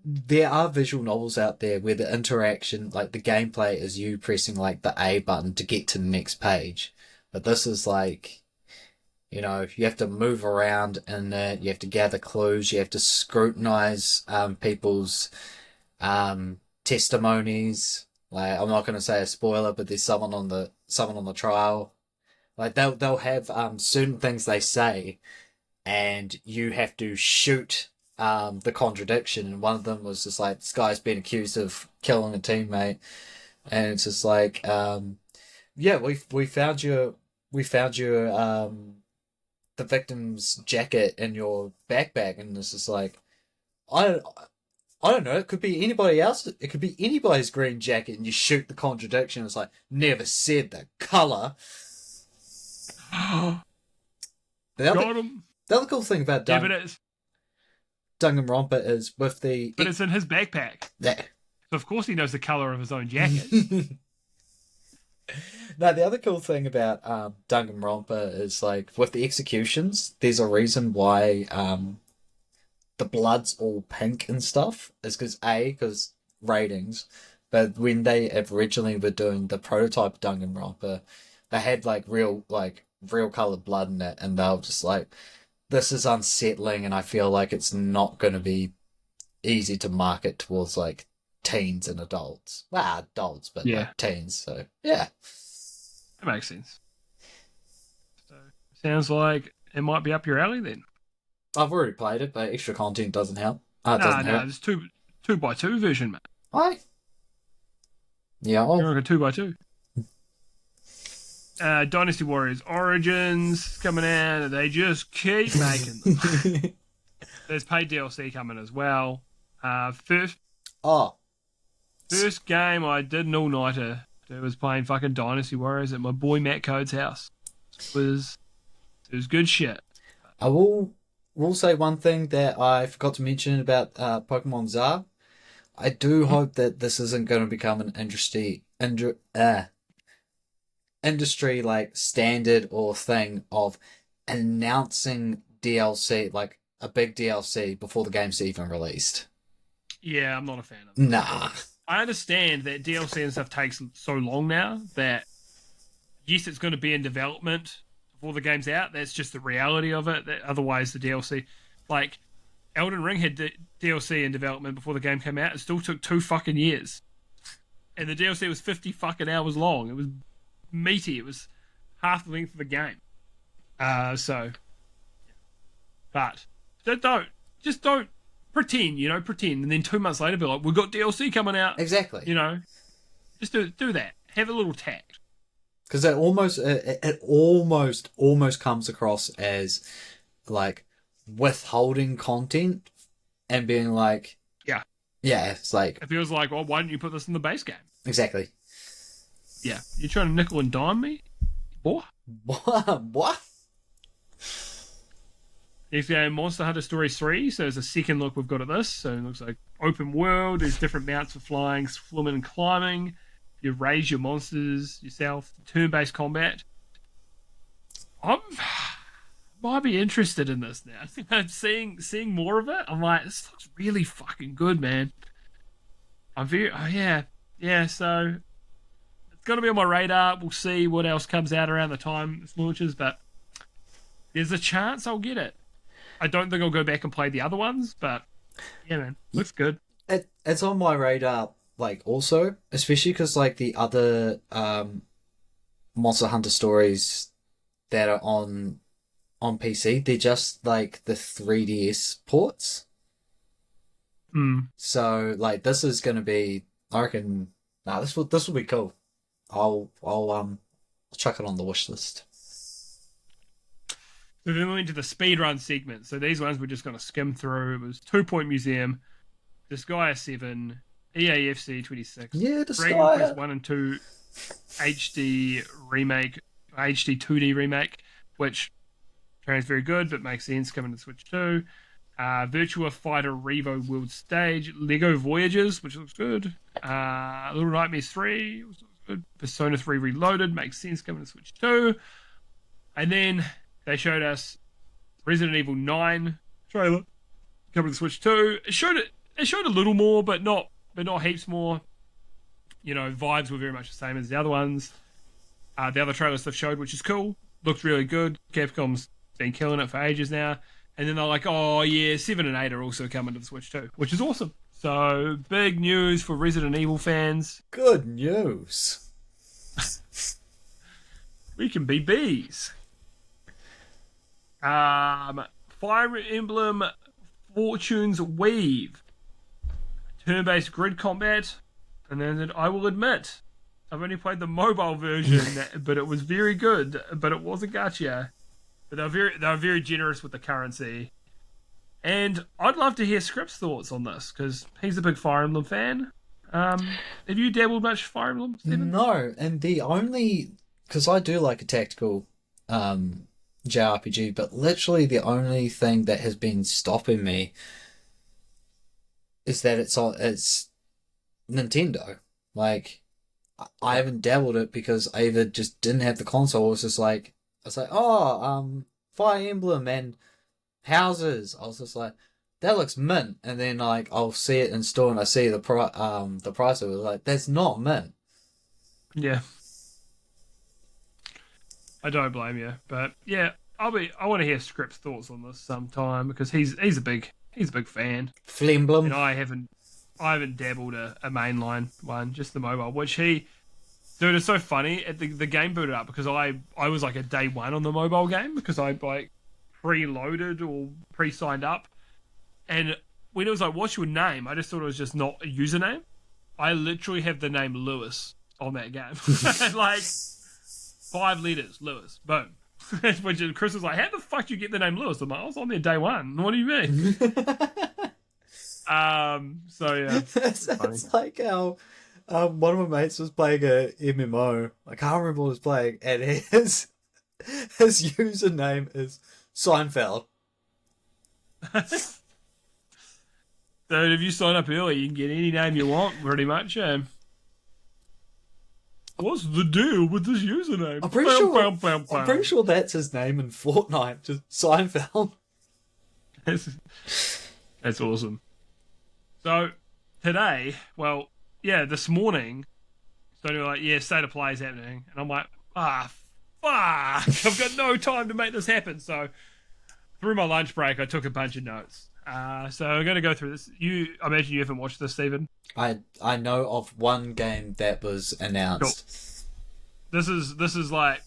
there are visual novels out there where the interaction, like the gameplay, is you pressing like the A button to get to the next page. But this is like, you know, you have to move around in it. You have to gather clues. You have to scrutinize people's testimonies. Like I'm not going to say a spoiler, but there's someone on the trial. Like they'll have certain things they say, and you have to shoot the contradiction. And one of them was just like, this guy's been accused of killing a teammate, and it's just like, yeah, we found your the victim's jacket in your backpack, and it's just like, I I don't know. It could be anybody else. It could be anybody's green jacket, and you shoot the contradiction. It's like never said the color. Got him. The other cool thing about Yeah, but it's Danganronpa is with the it's in his backpack. yeah. So of course he knows the color of his own jacket. No, the other cool thing about Danganronpa is like with the executions, there's a reason why the blood's all pink and stuff. Is because ratings, but when they originally were doing the prototype Danganronpa, they had like real colored blood in it, and they were just like, this is unsettling, and I feel like it's not going to be easy to market towards like teens and adults. Well, adults, but Yeah. like teens. So yeah. That makes sense. So sounds like it might be up your alley then. I've already played it, but extra content doesn't help. It doesn't help. It's two by two version, mate. Aye. Yeah. You're like a 2x2. Dynasty Warriors Origins coming out, and they just keep making them. There's paid DLC coming as well. First game I did an all-nighter. It was playing fucking Dynasty Warriors at my boy Matt Code's house. It was good shit. I will say one thing that I forgot to mention about Pokemon Zar. I do hope that this isn't going to become an industry like standard or thing of announcing DLC, like a big DLC before the game's even released. Yeah, I'm not a fan of it. Nah. I understand that DLC and stuff takes so long now that yes, it's going to be in development before the game's out. That's just the reality of it. That otherwise, the DLC, like Elden Ring, had DLC in development before the game came out. It still took 2 fucking years, and the DLC was 50 fucking hours long. It was meaty. It was half the length of the game. But don't pretend, and then 2 months later be like, we've got DLC coming out. Exactly. Just do that. Have a little tact. Because it almost comes across as like withholding content and being like, yeah, it's like It feels like, well, why didn't you put this in the base game? exactly. Yeah, you're trying to nickel and dime me, boy. What? Next game, Monster Hunter Stories 3. So there's a second look we've got at this. So it looks like open world. There's different mounts for flying, swimming, and climbing. You raise your monsters yourself. Turn-based combat. Might be interested in this now. I'm seeing more of it. I'm like, this looks really fucking good, man. I'm very, yeah. So it's gonna be on my radar. We'll see what else comes out around the time this launches, but there's a chance I'll get it. I don't think I'll go back and play the other ones, but yeah, man, looks good. It's on my radar, like also, especially because like the other Monster Hunter stories that are on PC, they're just like the 3DS ports. So like this is gonna be, I reckon. Nah, this will be cool. I'll chuck it on the wish list. So then we went to the speedrun segment. So these ones we're just going to skim through. It was 2 Point Museum, Disgaea 7, EAFC 26, Yeah, Dragon Quest 1 and 2 HD remake, HD 2D remake, which apparently is very good, but makes sense coming to Switch 2. Virtua Fighter Revo World Stage, Lego Voyages, which looks good. Little Nightmares 3, which looks good. Persona 3 Reloaded, makes sense coming to Switch 2. And then they showed us Resident Evil 9 trailer coming to Switch 2. It showed a little more, but not heaps more. You know, vibes were very much the same as the other ones. The other trailers they've showed, which is cool, looked really good. Capcom's been killing it for ages now. And then they're like, oh yeah, 7 and 8 are also coming to the Switch too, which is awesome. So, big news for Resident Evil fans. Good news. We can be bees. Fire Emblem Fortune's Weave. Turn-based grid combat. And then I will admit, I've only played the mobile version, but it was very good. But it was a gacha. But they were very generous with the currency. And I'd love to hear Scrip's thoughts on this, because he's a big Fire Emblem fan. Have you dabbled much Fire Emblem, Stephen? No, and the only... Because I do like a tactical JRPG, but literally the only thing that has been stopping me is that it's Nintendo. Like, I haven't dabbled it because I either just didn't have the console. It was just like, I was like, Fire Emblem and houses. I was just like, that looks mint. And then like I'll see it in store and I see the price of it. Like, that's not mint. Yeah. I don't blame you, but yeah, I want to hear Scrip's thoughts on this sometime, because he's a big fan. Flemblem. And I haven't dabbled a mainline one, just the mobile, which dude, it's so funny. The game booted up because I was like a day one on the mobile game, because I like preloaded or pre-signed up, and when it was like, what's your name? I just thought it was just not a username. I literally have the name Lewis on that game. Like 5 letters, Lewis. Boom. Which Chris was like, how the fuck do you get the name Lewis? I'm like, I was on there day one. What do you mean? So yeah. It's like how one of my mates was playing a MMO. I can't remember what he was playing, and his username is Seinfeld. Dude, if you sign up early, you can get any name you want, pretty much. What's the deal with this username? I'm pretty sure that's his name in Fortnite, just Seinfeld. That's awesome. So, today, this morning, so they were like, yeah, state of play is happening. And I'm like, fuck, I've got no time to make this happen. So, through my lunch break, I took a bunch of notes. So I'm going to go through this. I imagine you haven't watched this, Stephen. I know of one game that was announced. Cool. This is like,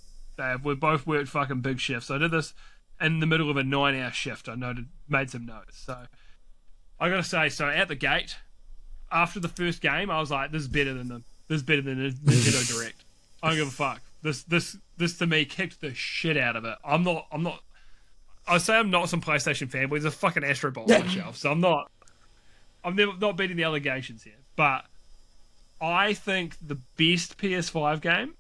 we both worked fucking big shifts. So I did this in the middle of a 9-hour shift. I made some notes. So I got to say, so at the gate, after the first game, I was like, this is better than Nintendo Direct. I don't give a fuck. This to me kicked the shit out of it. I say I'm not some PlayStation fanboy. There's a fucking Astro Bot on my shelf, so I'm not beating the allegations here. But I think the best PS5 game,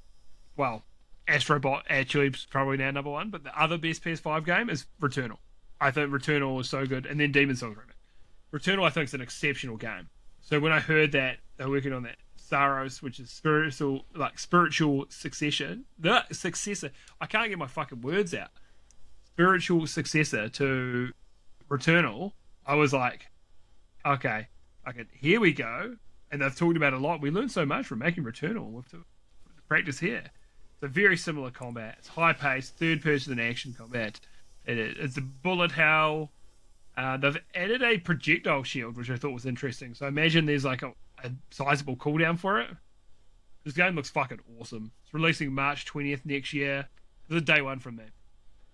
well, Astro Bot actually is probably now number one, but the other best PS5 game is Returnal. I think Returnal was so good, and then Demon's Souls Remake. Returnal, I think, is an exceptional game. So when I heard that they're working on that Saros, which is spiritual successor. I can't get my fucking words out. Spiritual successor to Returnal, I was like, okay, here we go. And they've talked about it a lot. We learned so much from making Returnal. We've to practice here. It's a very similar combat. It's high-paced, third-person action combat. It's a bullet hell. They've added a projectile shield, which I thought was interesting. So I imagine there's like a sizable cooldown for it. This game looks fucking awesome. It's releasing March 20th next year. This is a day one from me.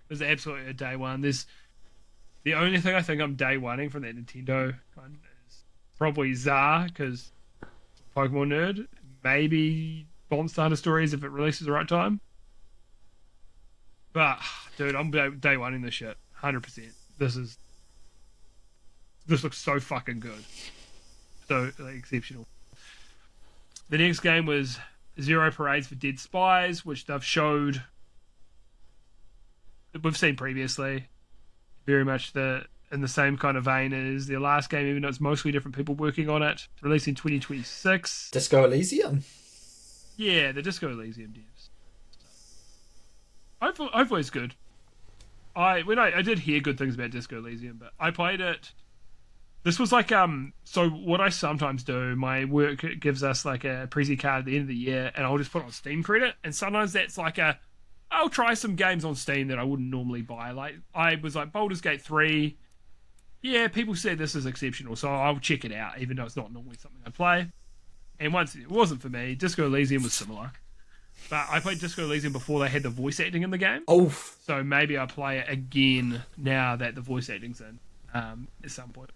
This is absolutely a day one. The only thing I think I'm day oneing from that Nintendo one is probably Zar, because Pokemon nerd. Maybe Bomb Starter Stories if it releases at the right time. But, dude, I'm day oneing this shit. 100%. This looks so fucking good. So exceptional. The next game was Zero Parades for Dead Spies, which they've showed. We've seen previously. Very much it's in the same kind of vein as their last game, even though it's mostly different people working on it. Released in 2026. Disco Elysium. Yeah, the Disco Elysium devs. Hopefully it's good. I did hear good things about Disco Elysium, but I played it. This was like so what I sometimes do, my work gives us like a Prezi card at the end of the year, and I'll just put on Steam credit, and sometimes that's like I'll try some games on Steam that I wouldn't normally buy. Like I was like Baldur's Gate 3. Yeah, people said this is exceptional, so I'll check it out, even though it's not normally something I play. And once it wasn't for me, Disco Elysium was similar. But I played Disco Elysium before they had the voice acting in the game. Oh. So maybe I'll play it again now that the voice acting's in at some point.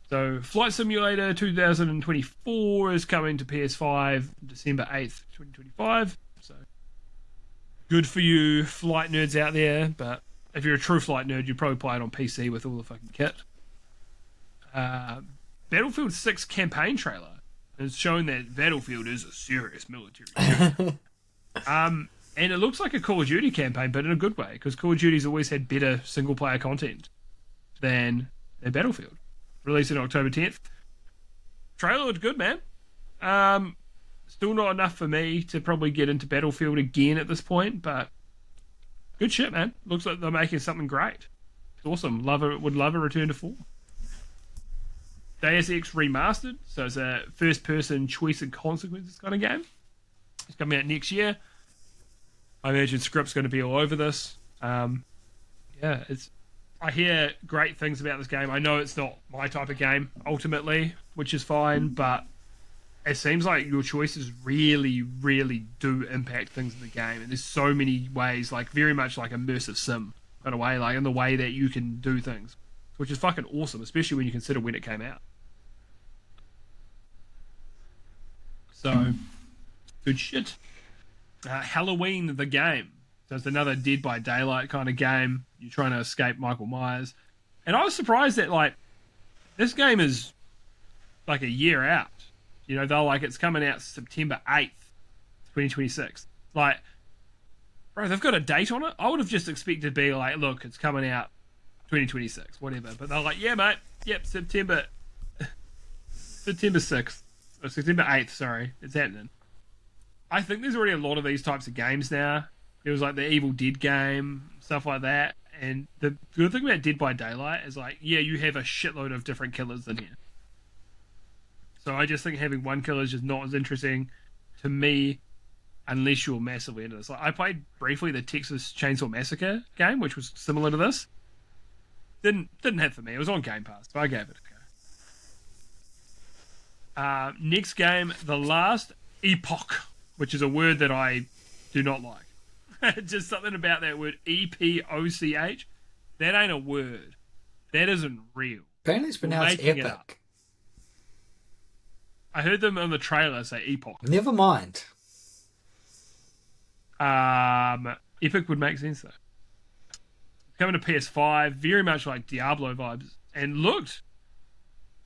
So Flight Simulator 2024 is coming to PS5 December 8th, 2025. So good for you flight nerds out there. But if you're a true flight nerd, you'd probably play it on PC with all the fucking kit. Battlefield 6 campaign trailer is showing that Battlefield is a serious military unit. And it looks like a Call of Duty campaign, but in a good way, because Call of Duty's always had better single-player content than Battlefield. Released on October 10th. Trailer looked good, man. Still not enough for me to probably get into Battlefield again at this point, but good shit, man. Looks like they're making something great. It's awesome. Would love a return to form. Deus Ex Remastered, so it's a first-person choice and consequences kind of game. It's coming out next year. I imagine Script's going to be all over this. I hear great things about this game. I know it's not my type of game, ultimately, which is fine, but it seems like your choices really, really do impact things in the game. And there's so many ways, like very much like immersive sim, in a way, like in the way that you can do things, which is fucking awesome, especially when you consider when it came out. So, good shit. Halloween, the game. So it's another Dead by Daylight kind of game. You're trying to escape Michael Myers. And I was surprised that, like, this game is, like, a year out. You know, they're like, it's coming out September 8th, 2026. Like, bro, they've got a date on it? I would have just expected to be like, look, it's coming out 2026, whatever. But they're like, yeah, mate. Yep, September 6th. Or September 8th, sorry. It's happening. I think there's already a lot of these types of games now. There was like the Evil Dead game, stuff like that. And the good thing about Dead by Daylight is like, yeah, you have a shitload of different killers in here. So I just think having one killer is just not as interesting to me unless you're massively into this. Like, I played briefly the Texas Chainsaw Massacre game, which was similar to this. Didn't hit for me. It was on Game Pass, so I gave it a go. Next game, The Last Epoch, which is a word that I do not like. Just something about that word, E-P-O-C-H. That ain't a word. That isn't real. Apparently it's pronounced epic. I heard them on the trailer say epoch. Never mind. Epic would make sense though. Coming to PS5, very much like Diablo vibes, and looked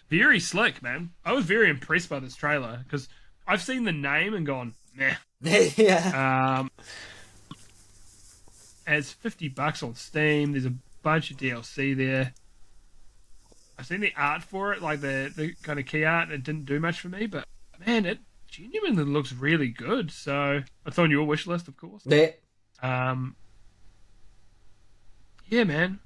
very slick, man. I was very impressed by this trailer because I've seen the name and gone, meh. Yeah. It's $50 on Steam. There's a bunch of DLC there. I've seen the art for it, like the kind of key art, and it didn't do much for me, but man, it genuinely looks really good. So it's on your wish list, of course. Yeah. Yeah, man.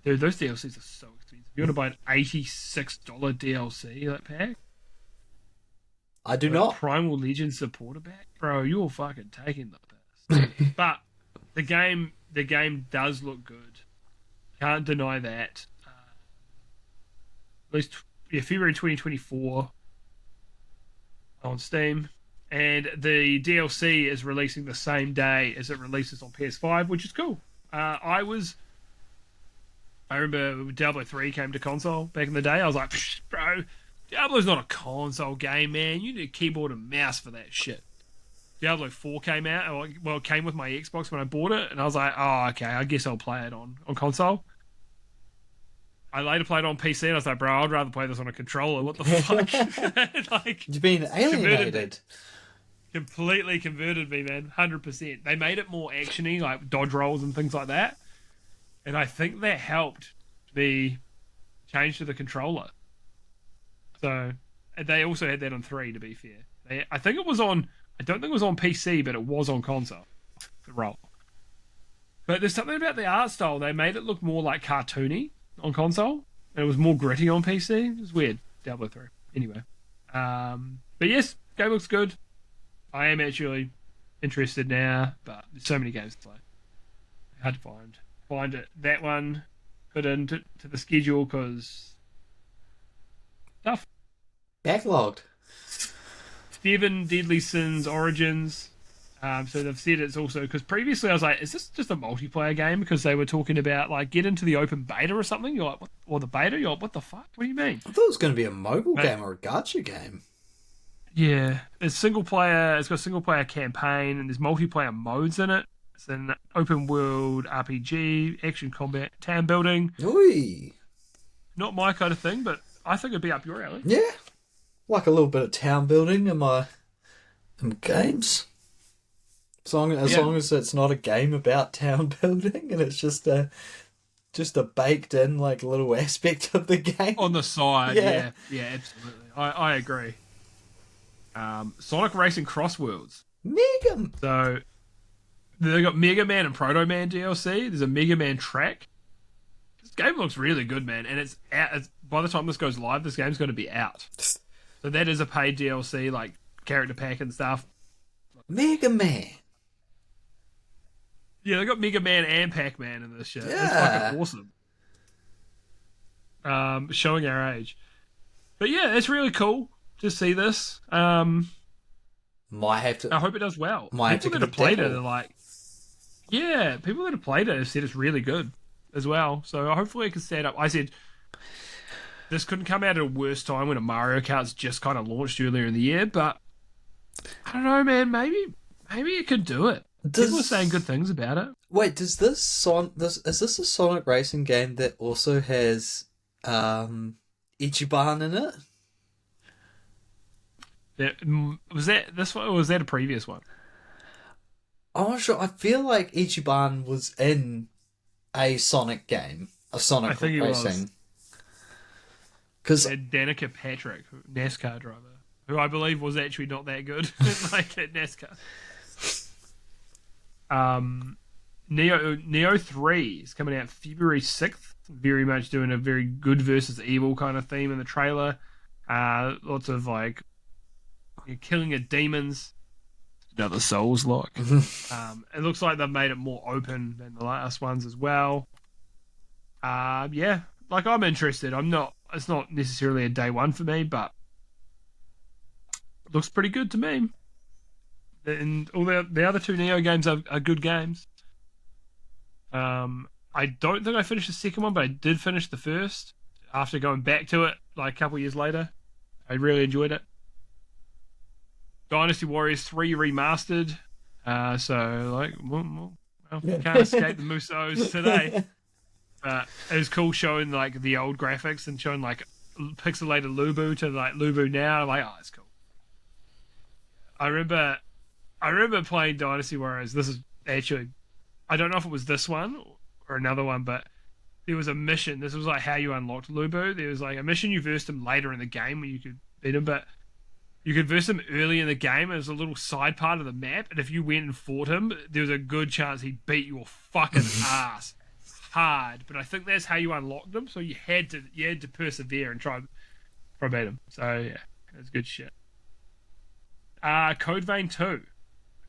Dude, those DLCs are so expensive. You want to buy an $86 DLC, that pack? I do not. Primal Legend supporter pack? Bro, you're fucking taking the piss. But the game does look good. Can't deny that. At least February 2024 on Steam. And the DLC is releasing the same day as it releases on PS5, which is cool. I remember when Diablo 3 came to console back in the day. I was like, bro, Diablo's not a console game, man. You need a keyboard and mouse for that shit. Diablo 4 came out. Well, it came with my Xbox when I bought it, and I was like, oh, okay, I guess I'll play it on console. I later played it on PC, and I was like, bro, I'd rather play this on a controller. What the fuck? Like, you've been alienated. Completely converted me, man. 100%. They made it more actiony, like dodge rolls and things like that. and I think that helped me change to the controller. So and they also had that on 3. To be fair, I think it was on. I don't think it was on PC, but it was on console. The role. But there's something about the art style. They made it look more like cartoony on console, and it was more gritty on PC. It was weird. Diablo 3. Anyway, but yes, game looks good. I am actually interested now, but there's so many games to play. Hard to find it. That one fit into the schedule because stuff. Backlogged. 7 Deadly Sins Origins. So they've said it's also because previously I was like, is this just a multiplayer game? Because they were talking about like get into the open beta or something. You're like, what? Or the beta? You're like, what the fuck? What do you mean? I thought it was going to be a mobile game or a gacha game. Yeah, it's single player. It's got a single player campaign and there's multiplayer modes in it. It's an open world RPG, action combat, town building. Oi. Not my kind of thing, but I think it'd be up your alley. Yeah. Like a little bit of town building in my games. As long as it's not a game about town building and it's just a baked in like little aspect of the game. On the side, yeah, absolutely. I agree. Sonic Racing Cross Worlds. Mega. So they got Mega Man and Proto Man DLC. There's a Mega Man track. This game looks really good, man, and it's out. By the time this goes live, this game's going to be out. So that is a paid DLC, like character pack and stuff. Mega Man. Yeah, they got Mega Man and Pac-Man in this shit. Yeah. It's fucking awesome. Showing our age. But yeah, it's really cool to see this. Might have to. I hope it does well. Might have to People get that a have played demo. it are like, yeah, people that have played it have said it's really good as well. So hopefully it can stand up. I said this couldn't come out at a worse time when a Mario Kart's just kind of launched earlier in the year, but I don't know, man. Maybe it could do it. People are saying good things about it. Wait, is this a Sonic Racing game that also has Ichiban in it? Was that this one or was that a previous one? I'm not sure. I feel like Ichiban was in a Sonic game, a Sonic I think he Racing. Because Danica Patrick, NASCAR driver, who I believe was actually not that good like at NASCAR. Neo 3 is coming out February 6th. Very much doing a very good versus evil kind of theme in the trailer. Lots of like killing of demons. Another Souls-like. It looks like they've made it more open than the last ones as well. Yeah, like I'm interested. It's not necessarily a day one for me, but it looks pretty good to me. And all the other 2 Neo games are good games. I don't think I finished the second one, but I did finish the first after going back to it like a couple years later. I really enjoyed it. Dynasty Warriors 3 remastered. So like, well, can't escape the Musos today. But it was cool showing like the old graphics and showing like pixelated Lubu to like Lubu now. I'm like, oh, it's cool. I remember playing Dynasty Warriors. This is actually, I don't know if it was this one or another one, but there was a mission. This was like how you unlocked Lubu. There was like a mission you versed him later in the game where you could beat him, but you could verse him early in the game as a little side part of the map, and if you went and fought him, there was a good chance he'd beat your fucking ass hard. But I think that's how you unlocked him, so you had to persevere and try beat him. So yeah, that's good shit. Code Vein 2.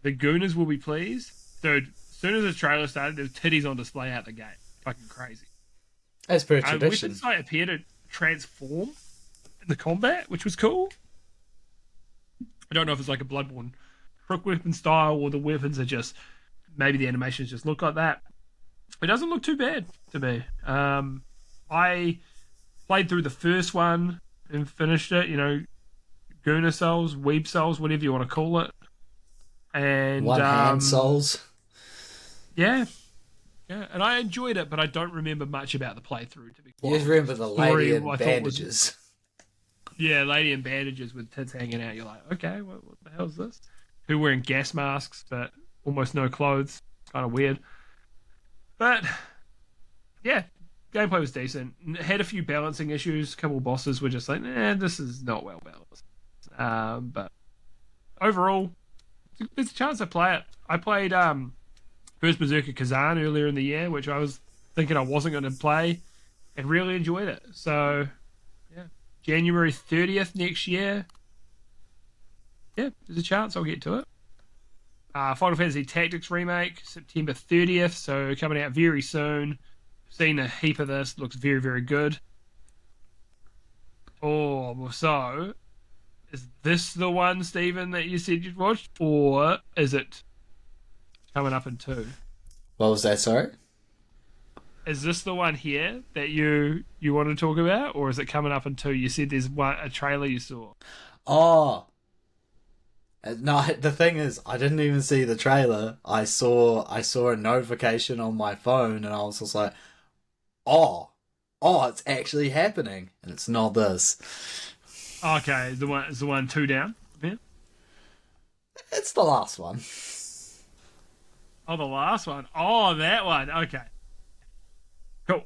The Gooners will be pleased. Dude, as soon as the trailer started, there was titties on display out the gate. Fucking crazy. As per tradition. Weapons like appear to transform in the combat, which was cool. I don't know if it's like a Bloodborne crook weapon style or the weapons are just, maybe the animations just look like that. It doesn't look too bad to me. I played through the first one and finished it, Gooner Souls, Weeb Souls, whatever you want to call it. And One Hand Souls. Yeah, and I enjoyed it, but I don't remember much about the playthrough, to be quite You just remember the lady in I thought bandages. Yeah, lady in bandages with tits hanging out. You're like, okay, what the hell is this? Who wearing gas masks but almost no clothes? Kind of weird. But yeah, gameplay was decent. Had a few balancing issues. A couple bosses were just like, this is not well balanced. But overall, there's a chance I play it. I played First Berserker Kazan earlier in the year, which I was thinking I wasn't going to play, and really enjoyed it. So, yeah, January 30th next year. Yeah, there's a chance I'll get to it. Final Fantasy Tactics Remake, September 30th, so coming out very soon. Seen a heap of this, looks very, very good. Oh, so is this the one, Stephen, that you said you'd watched, or is it coming up in 2? What was that, sorry? Is this the one here that you want to talk about, or is it coming up in 2? You said there's a trailer you saw. Oh. No, the thing is, I didn't even see the trailer. I saw a notification on my phone, and I was just like, oh, it's actually happening, and it's not this. Okay, is the one 2 down? Yeah. It's the last one. Oh, the last one. Oh, that one. Okay. Cool.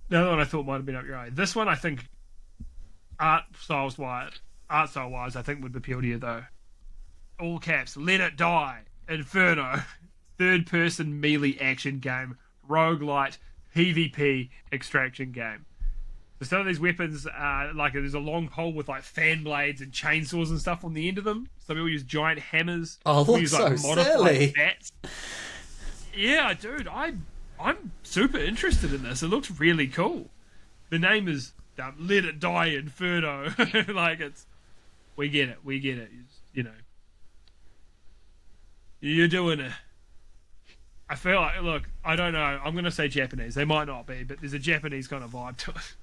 The other one I thought might have been up your eye. This one, I think, art style wise, I think would appeal to you though. All caps. Let It Die. Inferno. Third-person melee action game. Roguelite. PvP extraction game. So some of these weapons, like there's a long pole with like fan blades and chainsaws and stuff on the end of them. Some people use giant hammers. Oh, Some looks use, like, so modified silly. bats. Yeah, dude, I'm super interested in this. It looks really cool. The name is Let It Die Inferno. Like we get it. You know, you're doing it. I feel like, look, I don't know. I'm gonna say Japanese. They might not be, but there's a Japanese kind of vibe to it.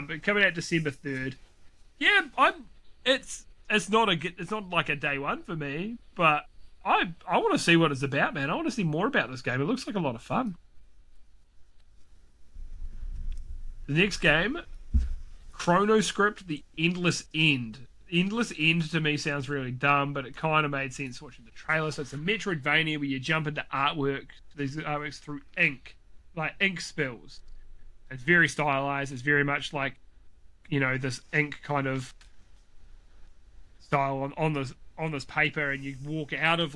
But coming out December 3rd. Yeah, It's not like a day one for me, but I want to see what it's about, man. I want to see more about this game. It looks like a lot of fun. The next game, Chronoscript: The Endless End. Endless End to me sounds really dumb, but it kind of made sense watching the trailer. So it's a Metroidvania where you jump into these artworks through ink, like ink spills. It's very stylized. It's very much like, this ink kind of style on this paper, and you walk out of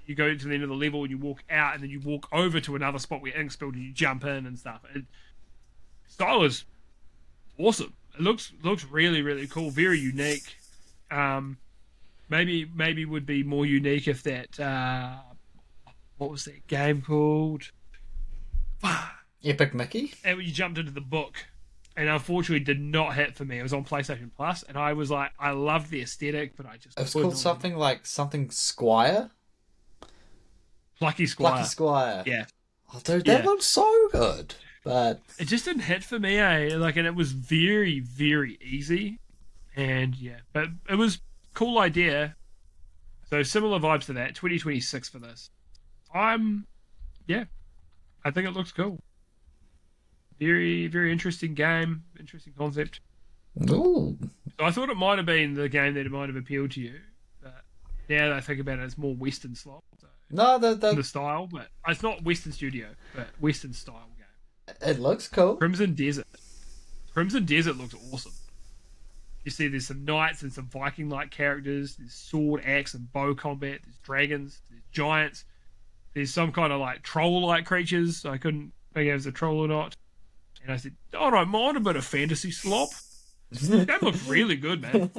you go to the end of the level and you walk out, and then you walk over to another spot where ink spilled and you jump in and stuff. Style is awesome. It looks really, really cool. Very unique. Maybe would be more unique if that what was that game called? Epic Mickey? And you jumped into the book, and unfortunately did not hit for me. It was on PlayStation Plus, and I was like, I loved the aesthetic, but I just It was called something Squire? Plucky Squire. Plucky Squire. Yeah. Oh, dude, that looks so good. But it just didn't hit for me, and it was very, very easy. And yeah, but it was a cool idea. So similar vibes to that. 2026 for this. I think it looks cool. Very, very interesting game. Interesting concept. ooh. So I thought it might have been the game that it might have appealed to you. But now that I think about it, it's more Western slot. So No, the style, but it's not Western studio, but Western style game. it looks cool. Crimson Desert. Crimson Desert looks awesome. You see there's some knights and some Viking-like characters. There's sword, axe, and bow combat. There's dragons. There's giants. There's some kind of troll-like creatures. So I couldn't figure out if it was a troll or not. And I said, I don't mind a bit of fantasy slop. That looks really good, man.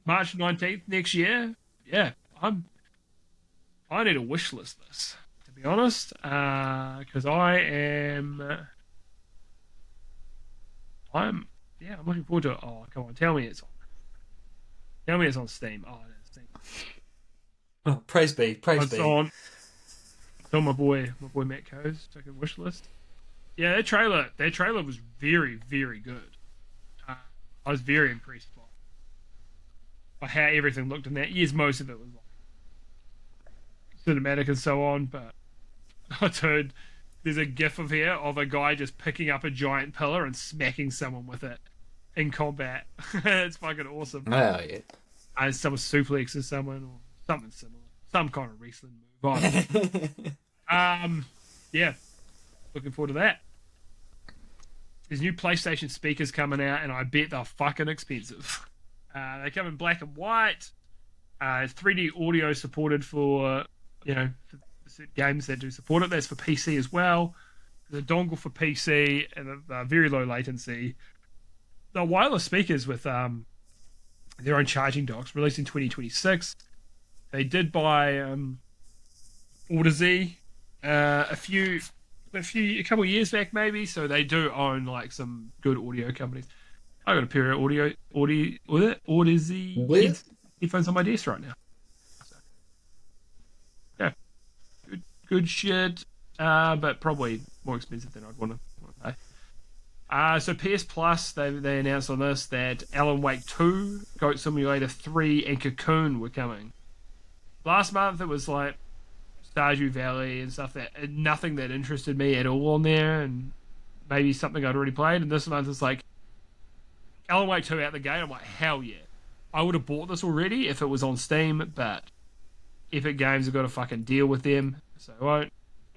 March 19th next year. Yeah, I need to wish list this, to be honest, because I'm looking forward to it. Oh, come on, tell me it's on Steam. Oh, it's Steam. Oh, praise be. It's on my boy Matt Coe's second wish list. Yeah, that trailer was very, very good. I was very impressed by how everything looked in that. Yes, most of it was cinematic and so on, but dude, there's a gif of a guy just picking up a giant pillar and smacking someone with it in combat. It's fucking awesome. Oh, yeah. And someone suplexes someone or something similar. Some kind of wrestling move. Yeah. Looking forward to that. There's new PlayStation speakers coming out, and I bet they're fucking expensive. They come in black and white. 3D audio supported for, for certain games that do support it. That's for PC as well. The dongle for PC and very low latency. The wireless speakers with their own charging docks released in 2026. They did buy Audeze a couple of years back maybe, so they do own like some good audio companies. I got a pair of Audeze headphones on my desk right now. So, yeah, good shit, but probably more expensive than I'd want to pay. So PS Plus, they announced on this that Alan Wake 2, Goat Simulator 3, and Cocoon were coming. Last month it was like Stardew Valley and stuff nothing that interested me at all on there, and maybe something I'd already played. And this month it's like Alan Wake 2 out the gate. I'm like, hell yeah. I would have bought this already if it was on Steam, but Epic Games have got to fucking deal with them, so they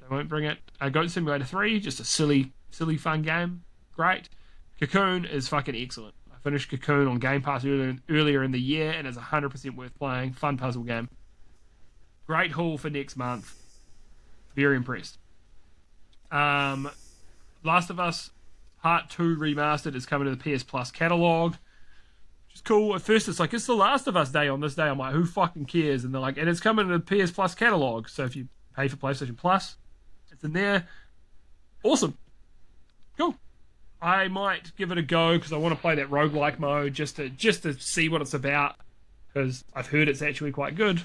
won't bring it. Goat Simulator 3, just a silly fun game. Great. Cocoon is fucking excellent. I finished Cocoon on Game Pass earlier in the year, and it's 100% worth playing. Fun puzzle game. Great haul for next month. Very impressed. Last of Us Part 2 Remastered is coming to the PS Plus catalog. Which is cool. At first it's like, it's the Last of Us day on this day. I'm like, who fucking cares? And they're like, and it's coming to the PS Plus catalog. So if you pay for PlayStation Plus, it's in there. Awesome. Cool. I might give it a go because I want to play that roguelike mode just to see what it's about, because I've heard it's actually quite good.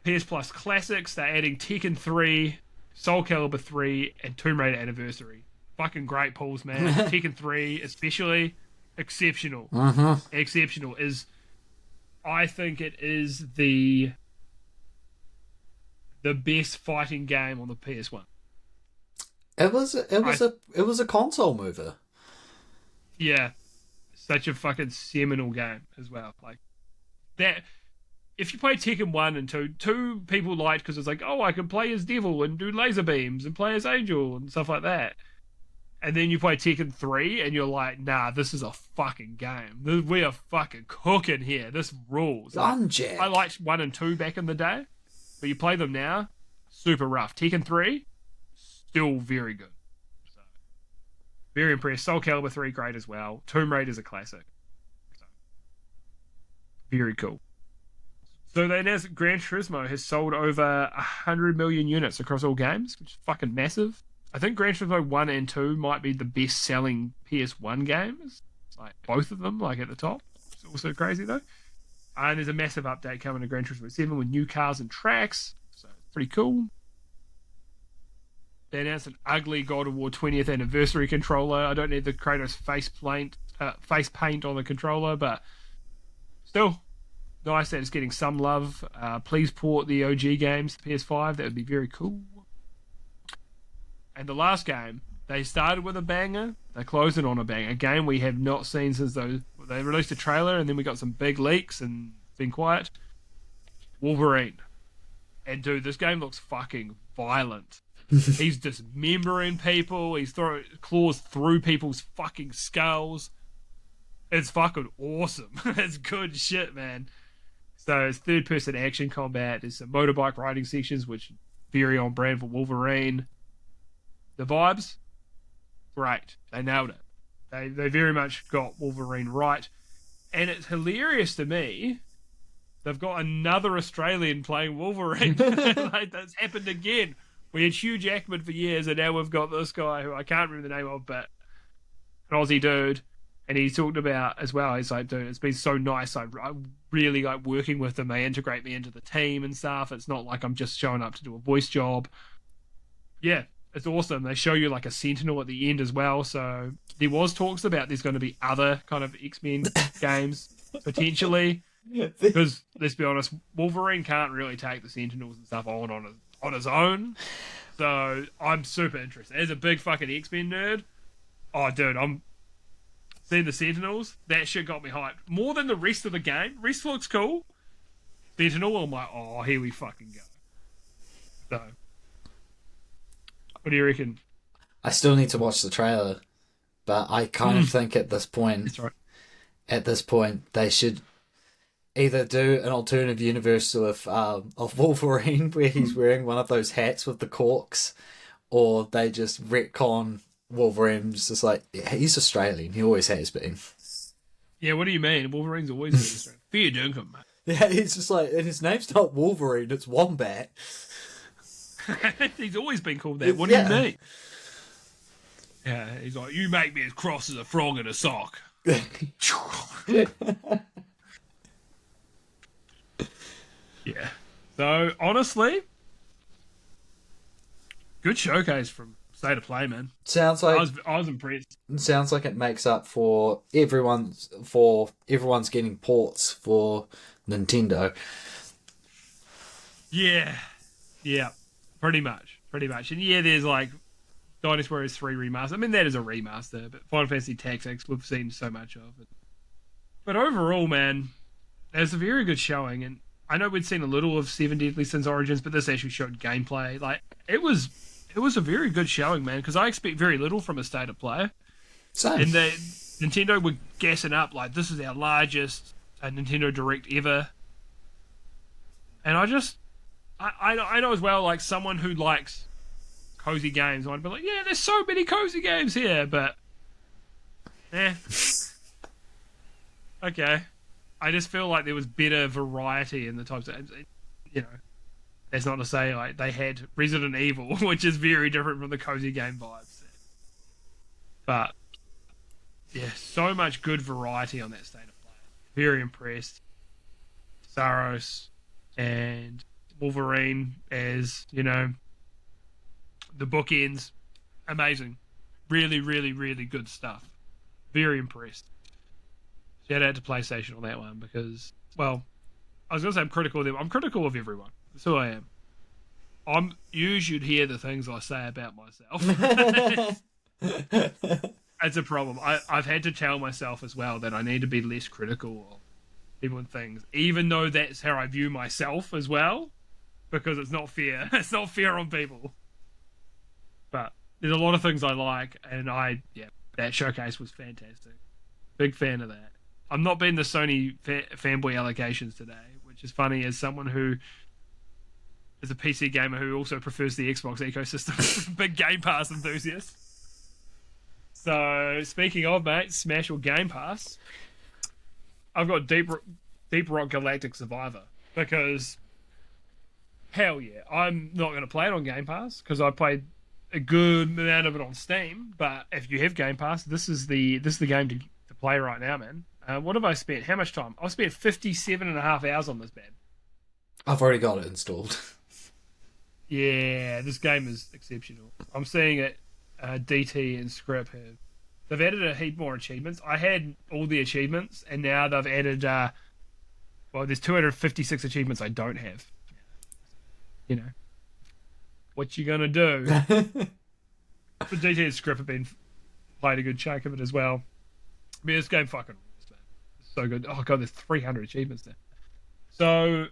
PS Plus Classics, they're adding Tekken 3, Soul Calibur 3, and Tomb Raider Anniversary. Fucking great pulls, man. Tekken 3 especially, exceptional. Exceptional. I think it is the best fighting game on the PS1. It was a console mover. Yeah, such a fucking seminal game as well. Like that. If you play Tekken 1 and 2 people liked because it's like, oh, I can play as Devil and do laser beams and play as Angel and stuff like that. And then you play Tekken 3 and you're like, nah, this is a fucking game. We are fucking cooking here. This rules. Gunjet. I liked 1 and 2 back in the day, but you play them now, super rough. Tekken 3, still very good. So, very impressed. Soul Calibur 3, great as well. Tomb Raider's a classic. So, very cool. So they announced that Gran Turismo has sold over 100 million units across all games, which is fucking massive. I think Gran Turismo 1 and 2 might be the best-selling PS1 games. Like, both of them, like, at the top. It's also crazy, though. And there's a massive update coming to Gran Turismo 7 with new cars and tracks. So, it's pretty cool. They announced an ugly God of War 20th anniversary controller. I don't need the Kratos face paint on the controller, but still nice that it's getting some love. Please port the OG games to PS5. That would be very cool. And the last game, they started with a banger. They're closing on a banger. A game we have not seen since they released a trailer, and then we got some big leaks and been quiet. Wolverine. And dude, this game looks fucking violent. He's dismembering people. He's throwing claws through people's fucking skulls. It's fucking awesome. It's good shit, man. So it's third-person action combat. There's some motorbike riding sections, which very on brand for Wolverine. The vibes, great. They nailed it. They very much got Wolverine right. And it's hilarious to me. They've got another Australian playing Wolverine. Like, that's happened again. We had Hugh Jackman for years, and now we've got this guy who I can't remember the name of, but an Aussie dude. And he talked about as well, he's like, dude, it's been so nice. I really like working with them. They integrate me into the team and stuff. It's not like I'm just showing up to do a voice job. Yeah, it's awesome. They show you like a Sentinel at the end as well. So there was talks about there's going to be other kind of X-Men games potentially. Because let's be honest, Wolverine can't really take the Sentinels and stuff on his own. So I'm super interested. As a big fucking X-Men nerd, oh dude, I'm seeing the Sentinels, that shit got me hyped. More than the rest of the game. Rest looks cool. Sentinel, I'm like, oh, here we fucking go. So, what do you reckon? I still need to watch the trailer, but I kind of think That's right. at this point, they should either do an alternative universe of Wolverine where he's wearing one of those hats with the corks, or they just retcon Wolverine's just like, yeah, he's Australian. He always has been. Yeah, what do you mean? Wolverine's always been Australian. Fair dinkum, mate. Yeah, he's just like, and his name's not Wolverine, it's Wombat. He's always been called that. What do you mean? Yeah, he's like, you make me as cross as a frog in a sock. Yeah. So, honestly, good showcase from State of Play, man. Sounds like I was impressed. sounds like it makes up for everyone's getting ports for Nintendo. Yeah. Yeah. Pretty much. Pretty much. And yeah, there's like Dynasty Warriors 3 remaster. I mean, that is a remaster, but Final Fantasy Tactics we've seen so much of. But overall, man, it's a very good showing. And I know we'd seen a little of Seven Deadly Sins Origins, but this actually showed gameplay. Like, it was a very good showing, man, because I expect very little from a State of Play. Same. And Nintendo were gassing up, like, this is our largest Nintendo Direct ever. And I know as well, like, someone who likes cozy games, I'd be like, yeah, there's so many cozy games here, but, okay. I just feel like there was better variety in the types of, you know, that's not to say, like, they had Resident Evil, which is very different from the cozy game vibes. But, yeah, so much good variety on that State of Play. Very impressed. Saros and Wolverine as, you know, the bookends. Amazing. Really, really, really good stuff. Very impressed. Shout out to PlayStation on that one because, well, I was going to say I'm critical of them. I'm critical of everyone. That's who I am. You should hear the things I say about myself. It's a problem. I've had to tell myself as well that I need to be less critical of people and things, even though that's how I view myself as well, because it's not fair. It's not fair on people. But there's a lot of things I like, and that showcase was fantastic. Big fan of that. I'm not being the Sony fanboy allegations today, which is funny as someone who is a PC gamer who also prefers the Xbox ecosystem. Big Game Pass enthusiast. So, speaking of, mate, Smash or Game Pass, I've got Deep Rock Galactic Survivor because, hell yeah, I'm not going to play it on Game Pass because I played a good amount of it on Steam. But if you have Game Pass, this is the game to play right now, man. What have I spent? How much time? I've spent 57.5 hours on this bad. I've already got it installed. Yeah, this game is exceptional. I'm seeing it. DT and Script they've added a heap more achievements. I had all the achievements, and now they've added. There's 256 achievements I don't have. You know, what you gonna do? But DT and Script have played a good chunk of it as well. I mean, this game fucking rules, man. It's so good. Oh god, there's 300 achievements there. So,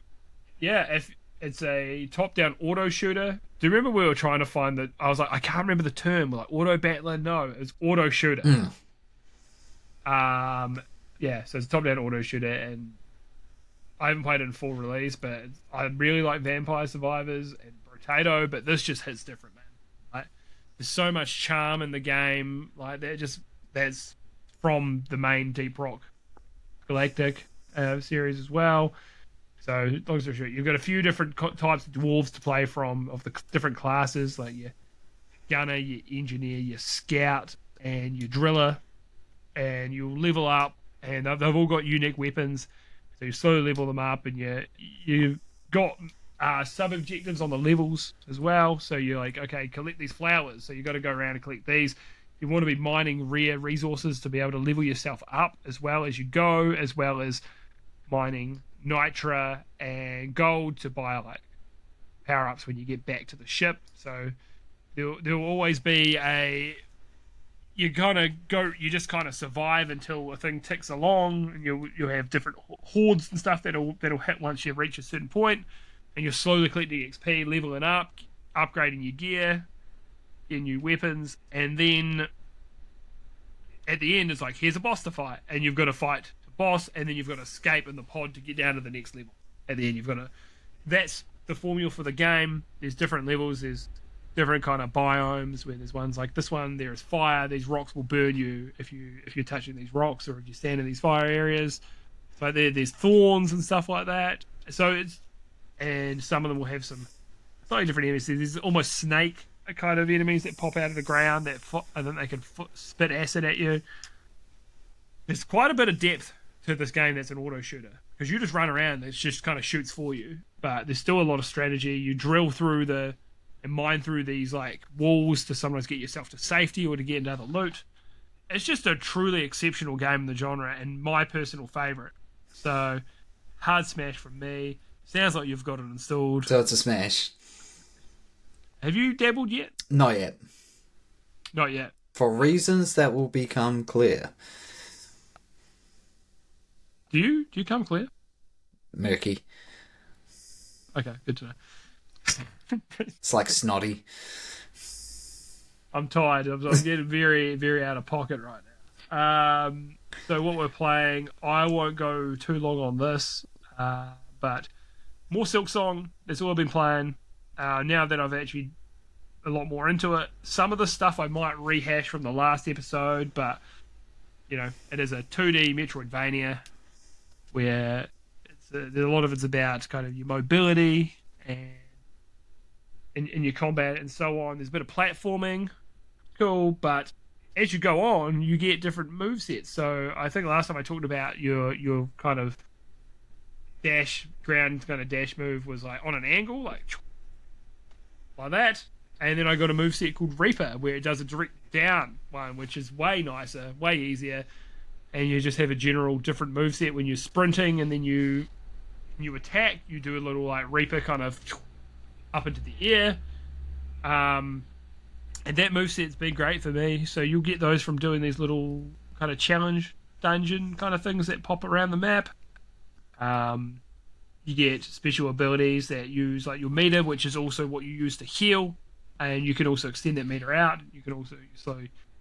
yeah, if it's a top-down auto shooter. Do you remember we were trying to find that? I was like, I can't remember the term. We're like auto battler. No, it's auto shooter. Yeah, so it's a top-down auto shooter, and I haven't played it in full release, but I really like Vampire Survivors and Potato, but this just hits different, man. Like, there's so much charm in the game. Like, that's from the main Deep Rock Galactic series as well. So, long story short, you've got a few different types of dwarves to play from, of the different classes, like your gunner, your engineer, your scout, and your driller. And you'll level up, and they've all got unique weapons. So you slowly level them up, and you've got sub-objectives on the levels as well. So you're like, okay, collect these flowers. So you've got to go around and collect these. You want to be mining rare resources to be able to level yourself up as well as you go, as well as mining nitra and gold to buy like power-ups when you get back to the ship. So there'll always be you just kind of survive until a thing ticks along, and you'll have different hordes and stuff that'll hit once you reach a certain point, and you're slowly collecting XP, leveling up, upgrading your gear, get new weapons, and then at the end it's like, here's a boss to fight, and you've got to fight the boss, and then you've got to escape in the pod to get down to the next level. At the end, you've got to. That's the formula for the game. There's different levels. There's different kind of biomes where there's ones like this one. There is fire. These rocks will burn you if you're touching these rocks or if you stand in these fire areas. So there's thorns and stuff like that. So and some of them will have some slightly different enemies. There's almost snake kind of enemies that pop out of the ground and then they can spit acid at you. There's quite a bit of depth to this game that's an auto shooter, because you just run around, it just kind of shoots for you, but there's still a lot of strategy. You drill through and mine through these like walls to sometimes get yourself to safety or to get into other loot. It's just a truly exceptional game in the genre and my personal favorite. So hard smash from me. Sounds like you've got it installed. So it's a smash. Have you dabbled yet? Not yet. Not yet. For reasons that will become clear. Do you come clear? Murky. Okay, good to know. It's like snotty. I'm tired. I'm getting very, very out of pocket right now. So what we're playing, I won't go too long on this, but more Silksong. That's all I've been playing. Now that I've actually a lot more into it, some of the stuff I might rehash from the last episode, but you know, it is a 2D Metroidvania where a lot of it's about kind of your mobility and in your combat and so on. There's a bit of platforming, cool, but as you go on, you get different movesets. So I think last time I talked about your kind of ground kind of dash move was like on an angle, like that. And then I got a moveset called Reaper, where it does a direct down one, which is way nicer, way easier. And you just have a general different moveset when you're sprinting, and then you attack, you do a little like Reaper kind of up into the air. And that moveset's been great for me. So you'll get those from doing these little kind of challenge dungeon kind of things that pop around the map. You get special abilities that use like your meter, which is also what you use to heal. And you can also extend that meter out. You can also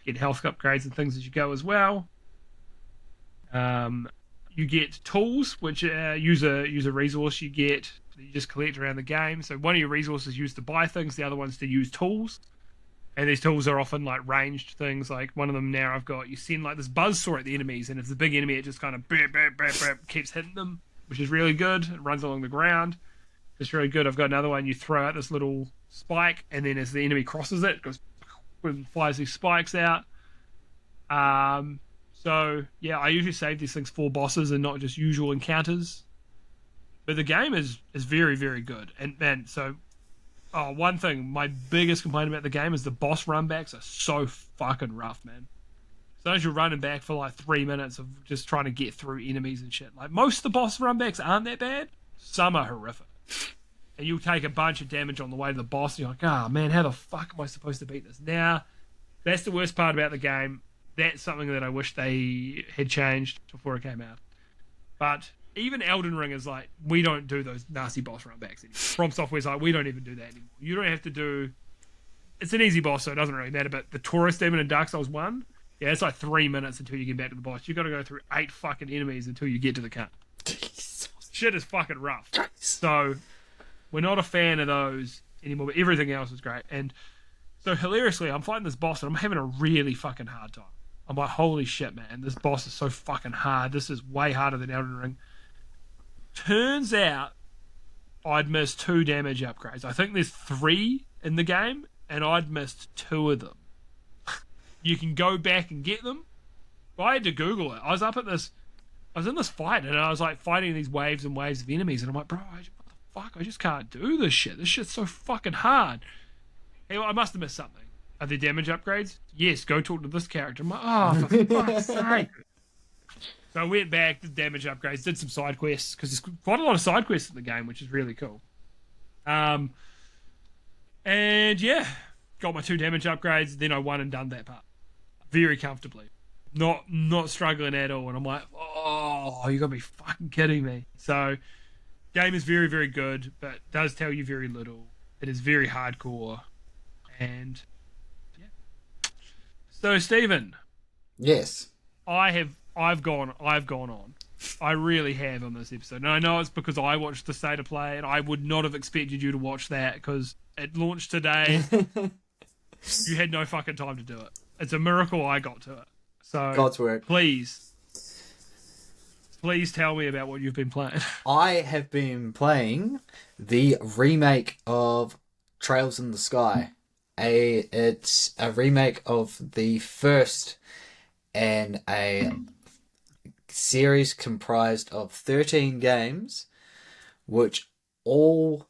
get health upgrades and things as you go as well. You get tools, which use a resource you just collect around the game. So one of your resources is used to buy things, the other one's to use tools. And these tools are often like ranged things. Like one of them now I've got, you send like this buzzsaw at the enemies, and if it's a big enemy, it just kind of keeps hitting them, which is really good. It runs along the ground. It's really good. I've got another one, you throw out this little spike, and then as the enemy crosses it goes and flies these spikes out. So yeah, I usually save these things for bosses and not just usual encounters. But the game is very, very good. And man, so one thing, my biggest complaint about the game is the boss runbacks are so fucking rough, man. Sometimes you're running back for like 3 minutes of just trying to get through enemies and shit. Like most of the boss runbacks aren't that bad. Some are horrific. And you'll take a bunch of damage on the way to the boss, and you're like, oh man, how the fuck am I supposed to beat this now? That's the worst part about the game. That's something that I wish they had changed before it came out. But even Elden Ring is like, we don't do those nasty boss runbacks anymore. From Software's like, we don't even do that anymore. You don't have to do... It's an easy boss, so it doesn't really matter, but the Taurus Demon in Dark Souls 1, yeah, it's like 3 minutes until you get back to the boss. You've got to go through 8 fucking enemies until you get to the cunt. Shit is fucking rough. So... we're not a fan of those anymore, but everything else is great. And so hilariously, I'm fighting this boss and I'm having a really fucking hard time. I'm like, holy shit, man, this boss is so fucking hard. This is way harder than Elden Ring. Turns out I'd missed 2 damage upgrades. I think there's 3 in the game, and I'd missed 2 of them. You can go back and get them. But I had to Google it. I was in this fight, and I was like fighting these waves and waves of enemies, and I'm like, bro, fuck, I just can't do this shit. This shit's so fucking hard. Hey, well, I must have missed something. Are there damage upgrades? Yes, go talk to this character. I'm like, oh, for fuck's sake. So I went back, did damage upgrades, did some side quests, because there's quite a lot of side quests in the game, which is really cool. And yeah, got my 2 damage upgrades, then I won and done that part. Very comfortably. Not struggling at all. And I'm like, oh, you got to be fucking kidding me. So... game is very, very good, but does tell you very little. It is very hardcore, and So, Stephen, Yes. I've gone on. I really have on this episode, and I know it's because I watched the state of play, and I would not have expected you to watch that because it launched today. You had no fucking time to do it. It's a miracle I got to it. So God's work. Please tell me about what you've been playing. I have been playing the remake of Trails in the Sky. It's a remake of the first in a series comprised of 13 games, which all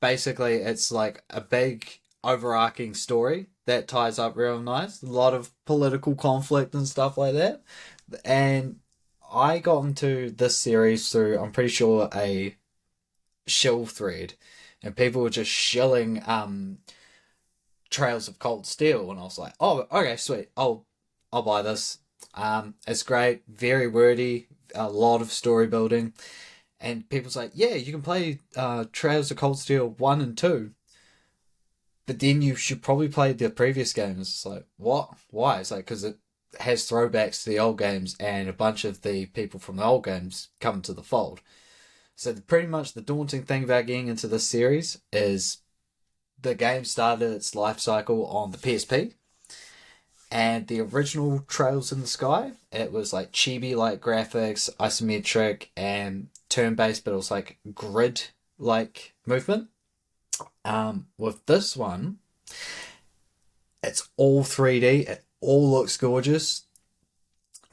basically it's like a big overarching story that ties up real nice. A lot of political conflict and stuff like that. And I got into this series through, I'm pretty sure, a shill thread, and people were just shilling Trails of Cold Steel, and I was like, oh, okay, sweet, I'll buy this. It's great, very wordy, a lot of story building, and people's like, yeah, you can play Trails of Cold Steel 1 and 2, but then you should probably play the previous games. It's like, what? Why? It's like, because it has throwbacks to the old games, and a bunch of the people from the old games come to the fold. So pretty much the daunting thing about getting into this series is the game started its life cycle on the PSP, and the original Trails in the Sky, it was like chibi-like graphics, isometric, and turn-based, but it was like grid-like movement. With this one, it's all 3D, it all looks gorgeous.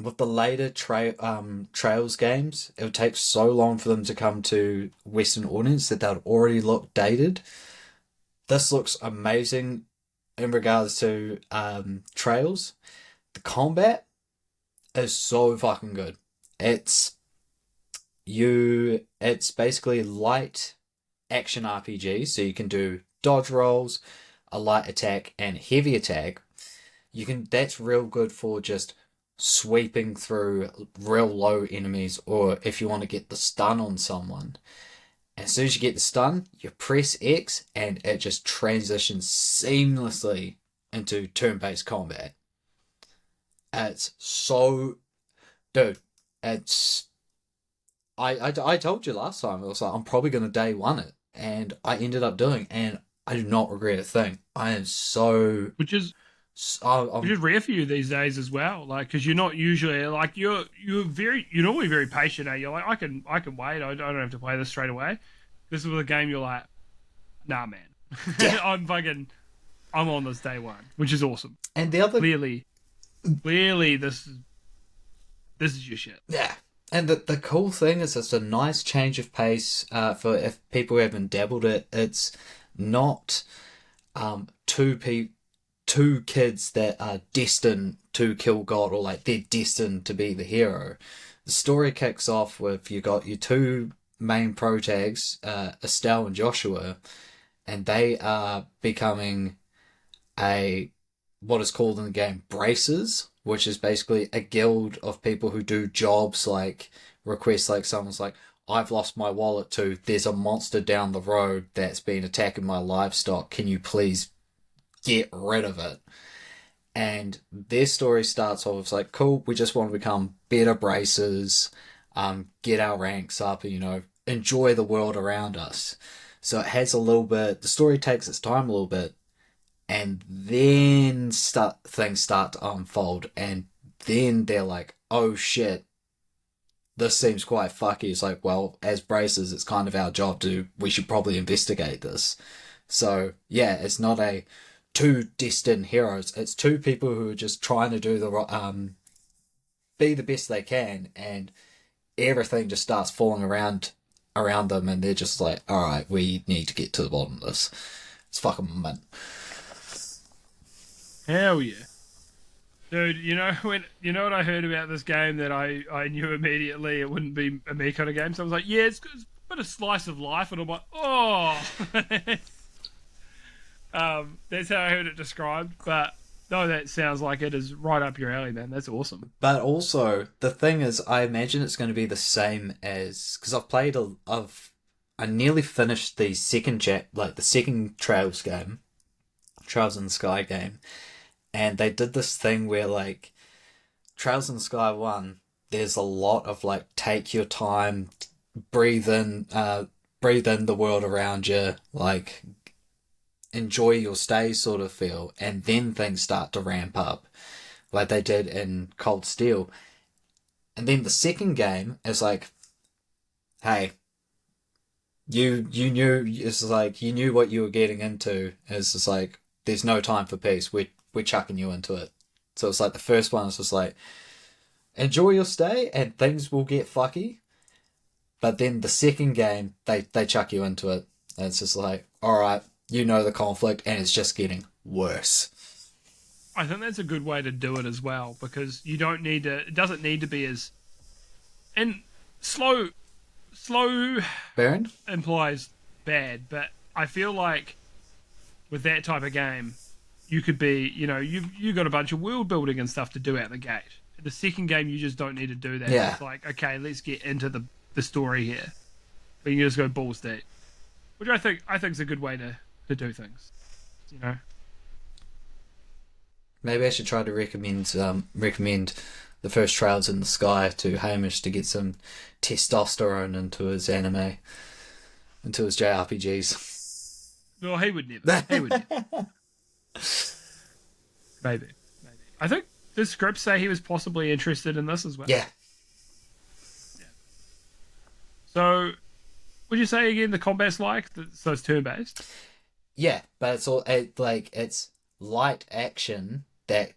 With the later Trails games, it would take so long for them to come to Western audience that they would already look dated. This looks amazing in regards to Trails. The combat is so fucking good. It's basically light action RPG, so you can do dodge rolls, a light attack, and heavy attack. That's real good for just sweeping through real low enemies, or if you want to get the stun on someone. As soon as you get the stun, you press X and it just transitions seamlessly into turn-based combat. It's so... Dude, it's... I told you last time, I was like, I'm probably going to day one it. And I ended up doing, and I do not regret a thing. I am so... Which is rare for you these days as well, like, because you're not usually like you're normally very patient. You're like, I can wait. I don't have to play this straight away. This is a game you're like, nah, man. Yeah. I'm on this day one, which is awesome. And the other clearly this is your shit. Yeah. And the cool thing is it's a nice change of pace for if people haven't dabbled it. It's not two kids that are destined to kill God, or like they're destined to be the hero. The story kicks off with you got your two main protags, Estelle and Joshua, and they are becoming what is called in the game Braces, which is basically a guild of people who do jobs like requests, like someone's like, I've lost my wallet to, there's a monster down the road that's been attacking my livestock, can you please get rid of it? And their story starts off, it's like, cool, we just want to become better Braces, get our ranks up, enjoy the world around us. So it has a little bit, the story takes its time a little bit, and then things start to unfold, and then they're like, oh shit, this seems quite fucky. It's like, well, as Braces, it's kind of our job we should probably investigate this. So yeah, it's not two destined heroes, it's two people who are just trying to do be the best they can, and everything just starts falling around them, and they're just like, alright, we need to get to the bottom of this. It's fucking mint. Hell yeah. Dude, you know what I heard about this game that I knew immediately it wouldn't be a me kind of game. So I was like, yeah, it's a bit of slice of life, and I'm like, oh. That's how I heard it described. But no, that sounds like it is right up your alley, man. That's awesome. But also, the thing is, I imagine it's going to be the same as, because I nearly finished the second the second Trails in the Sky game. and they did this thing where like Trails in the Sky 1, there's a lot of like take your time, breathe in, breathe in the world around you, like enjoy your stay sort of feel, and then things start to ramp up, like they did in Cold Steel. And then the second game is like, hey, you knew, it's like you knew what you were getting into. It's just like there's no time for peace. We're chucking you into it. So it's like the first one is just like enjoy your stay and things will get fucky. But then the second game, they chuck you into it. And it's just like, all right, you know the conflict and it's just getting worse. I think that's a good way to do it as well, because you don't need to. It doesn't need to be as. And slow Baron? implies bad, but I feel like with that type of game, you could be, you got a bunch of world building and stuff to do out the gate. The second game, you just don't need to do that. Yeah. It's like, okay, let's get into the story here, but you can just go balls deep, which I think is a good way to do things. Maybe I should try to recommend the first Trails in the Sky to Hamish to get some testosterone into his anime, into his JRPGs. No, he would never. He would never. Maybe. I think the scripts say he was possibly interested in this as well. Yeah. So, would you say again the combat's so it's turn based? Yeah, but it's light action that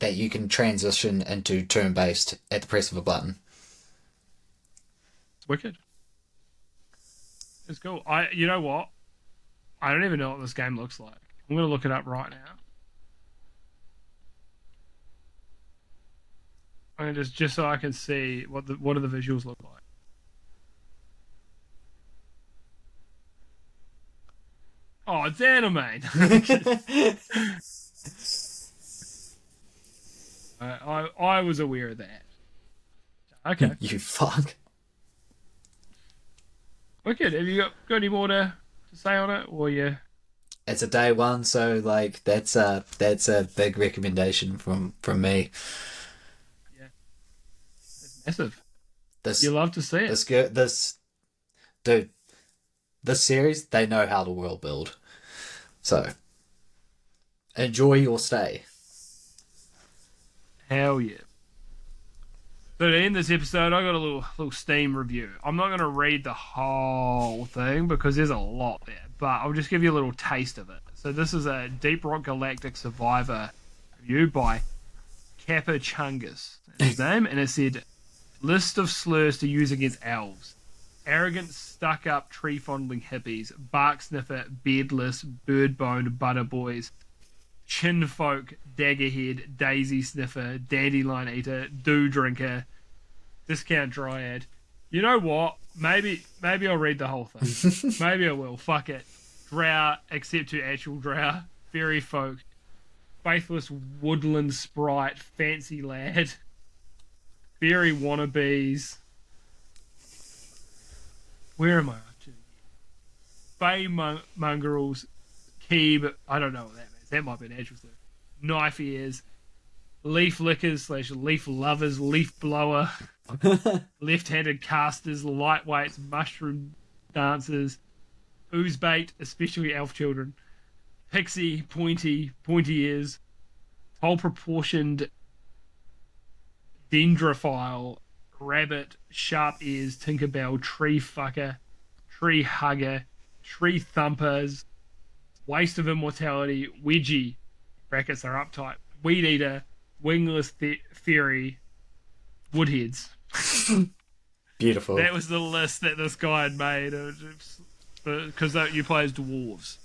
you can transition into turn based at the press of a button. It's wicked. It's cool. You know what? I don't even know what this game looks like. I'm gonna look it up right now. I'm gonna just so I can see what do the visuals look like. Oh, it's anime. I was aware of that. Okay. You fuck. Wicked. Have you got any more to say on it, or yeah? It's a day one, so like that's a big recommendation from me. Yeah, it's massive. This You love to see it. Dude, this series, they know how to world build. So enjoy your stay. Hell yeah. So to end this episode, I got a little Steam review. I'm not going to read the whole thing because there's a lot there, but I'll just give you a little taste of it. So this is a Deep Rock Galactic Survivor review by Kappa Chungus, that's his name, and it said, list of slurs to use against elves. Arrogant, stuck-up, tree-fondling hippies, bark sniffer, beardless, bird-boned butter boys, chinfolk, daggerhead, daisy sniffer, dandelion eater, dew drinker, discount dryad. You know what? Maybe I'll read the whole thing. Maybe I will. Fuck it. Drow, except to actual drow. Fairy folk. Faithless woodland sprite. Fancy lad. Fairy wannabes. Where am I up to? Bay mongrels. Keeb. I don't know what that means. That might be an actual thing. Knife ears. Leaf lickers / leaf lovers. Leaf blower. Left-handed casters. Lightweights. Mushroom dancers. Ooze bait, especially elf children. Pixie, pointy ears. Whole proportioned dendrophile. Rabbit, sharp ears, Tinkerbell, tree fucker, tree hugger, tree thumpers, waste of immortality, wedgie, brackets are uptight, weed eater, wingless fairy, woodheads. Beautiful. That was the list that this guy had made, because you play as dwarves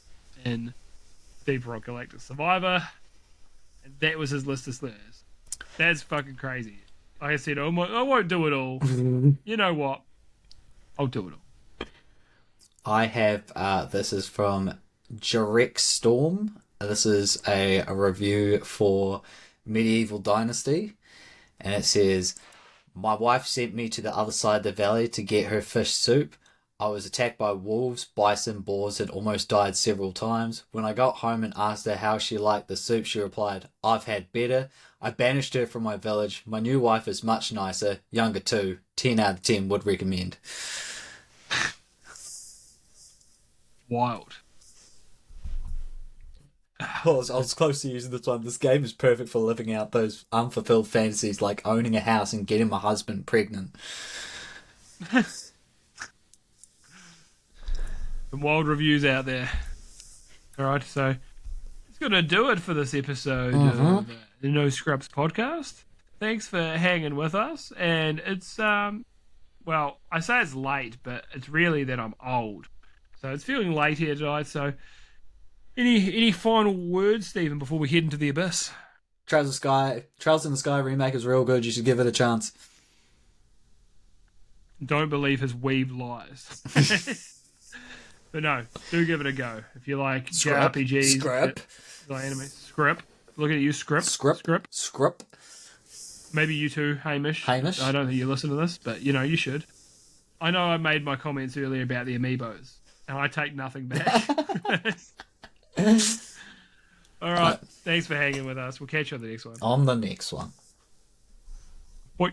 in Deep Rock Galactic Survivor, and that was his list of slurs. That's fucking crazy. Like I said, I won't do it all. You know what? I'll do it all. I have, this is from Jarek Storm. This is a review for Medieval Dynasty. And it says, my wife sent me to the other side of the valley to get her fish soup. I was attacked by wolves, bison, boars, had almost died several times. When I got home and asked her how she liked the soup, she replied, I've had better. I banished her from my village. My new wife is much nicer, younger too. 10 out of 10 would recommend. Wild. I was close to using this one. This game is perfect for living out those unfulfilled fantasies like owning a house and getting my husband pregnant. Some wild reviews out there. Alright, so it's going to do it for this episode of the No Scrubs podcast. Thanks for hanging with us. And it's, well, I say it's late, but it's really that I'm old. So it's feeling late here tonight, so any final words, Stephen, before we head into the abyss? Trails in the Sky remake is real good. You should give it a chance. Don't believe his weeb lies. But no, do give it a go. If you like JRPGs, like anime, Scrip. Looking at you, Scrip. Maybe you too, Hamish. I don't think you listen to this, but you know, you should. I know I made my comments earlier about the amiibos, and I take nothing back. All right. Thanks for hanging with us. We'll catch you on the next one. On the next one. Bye.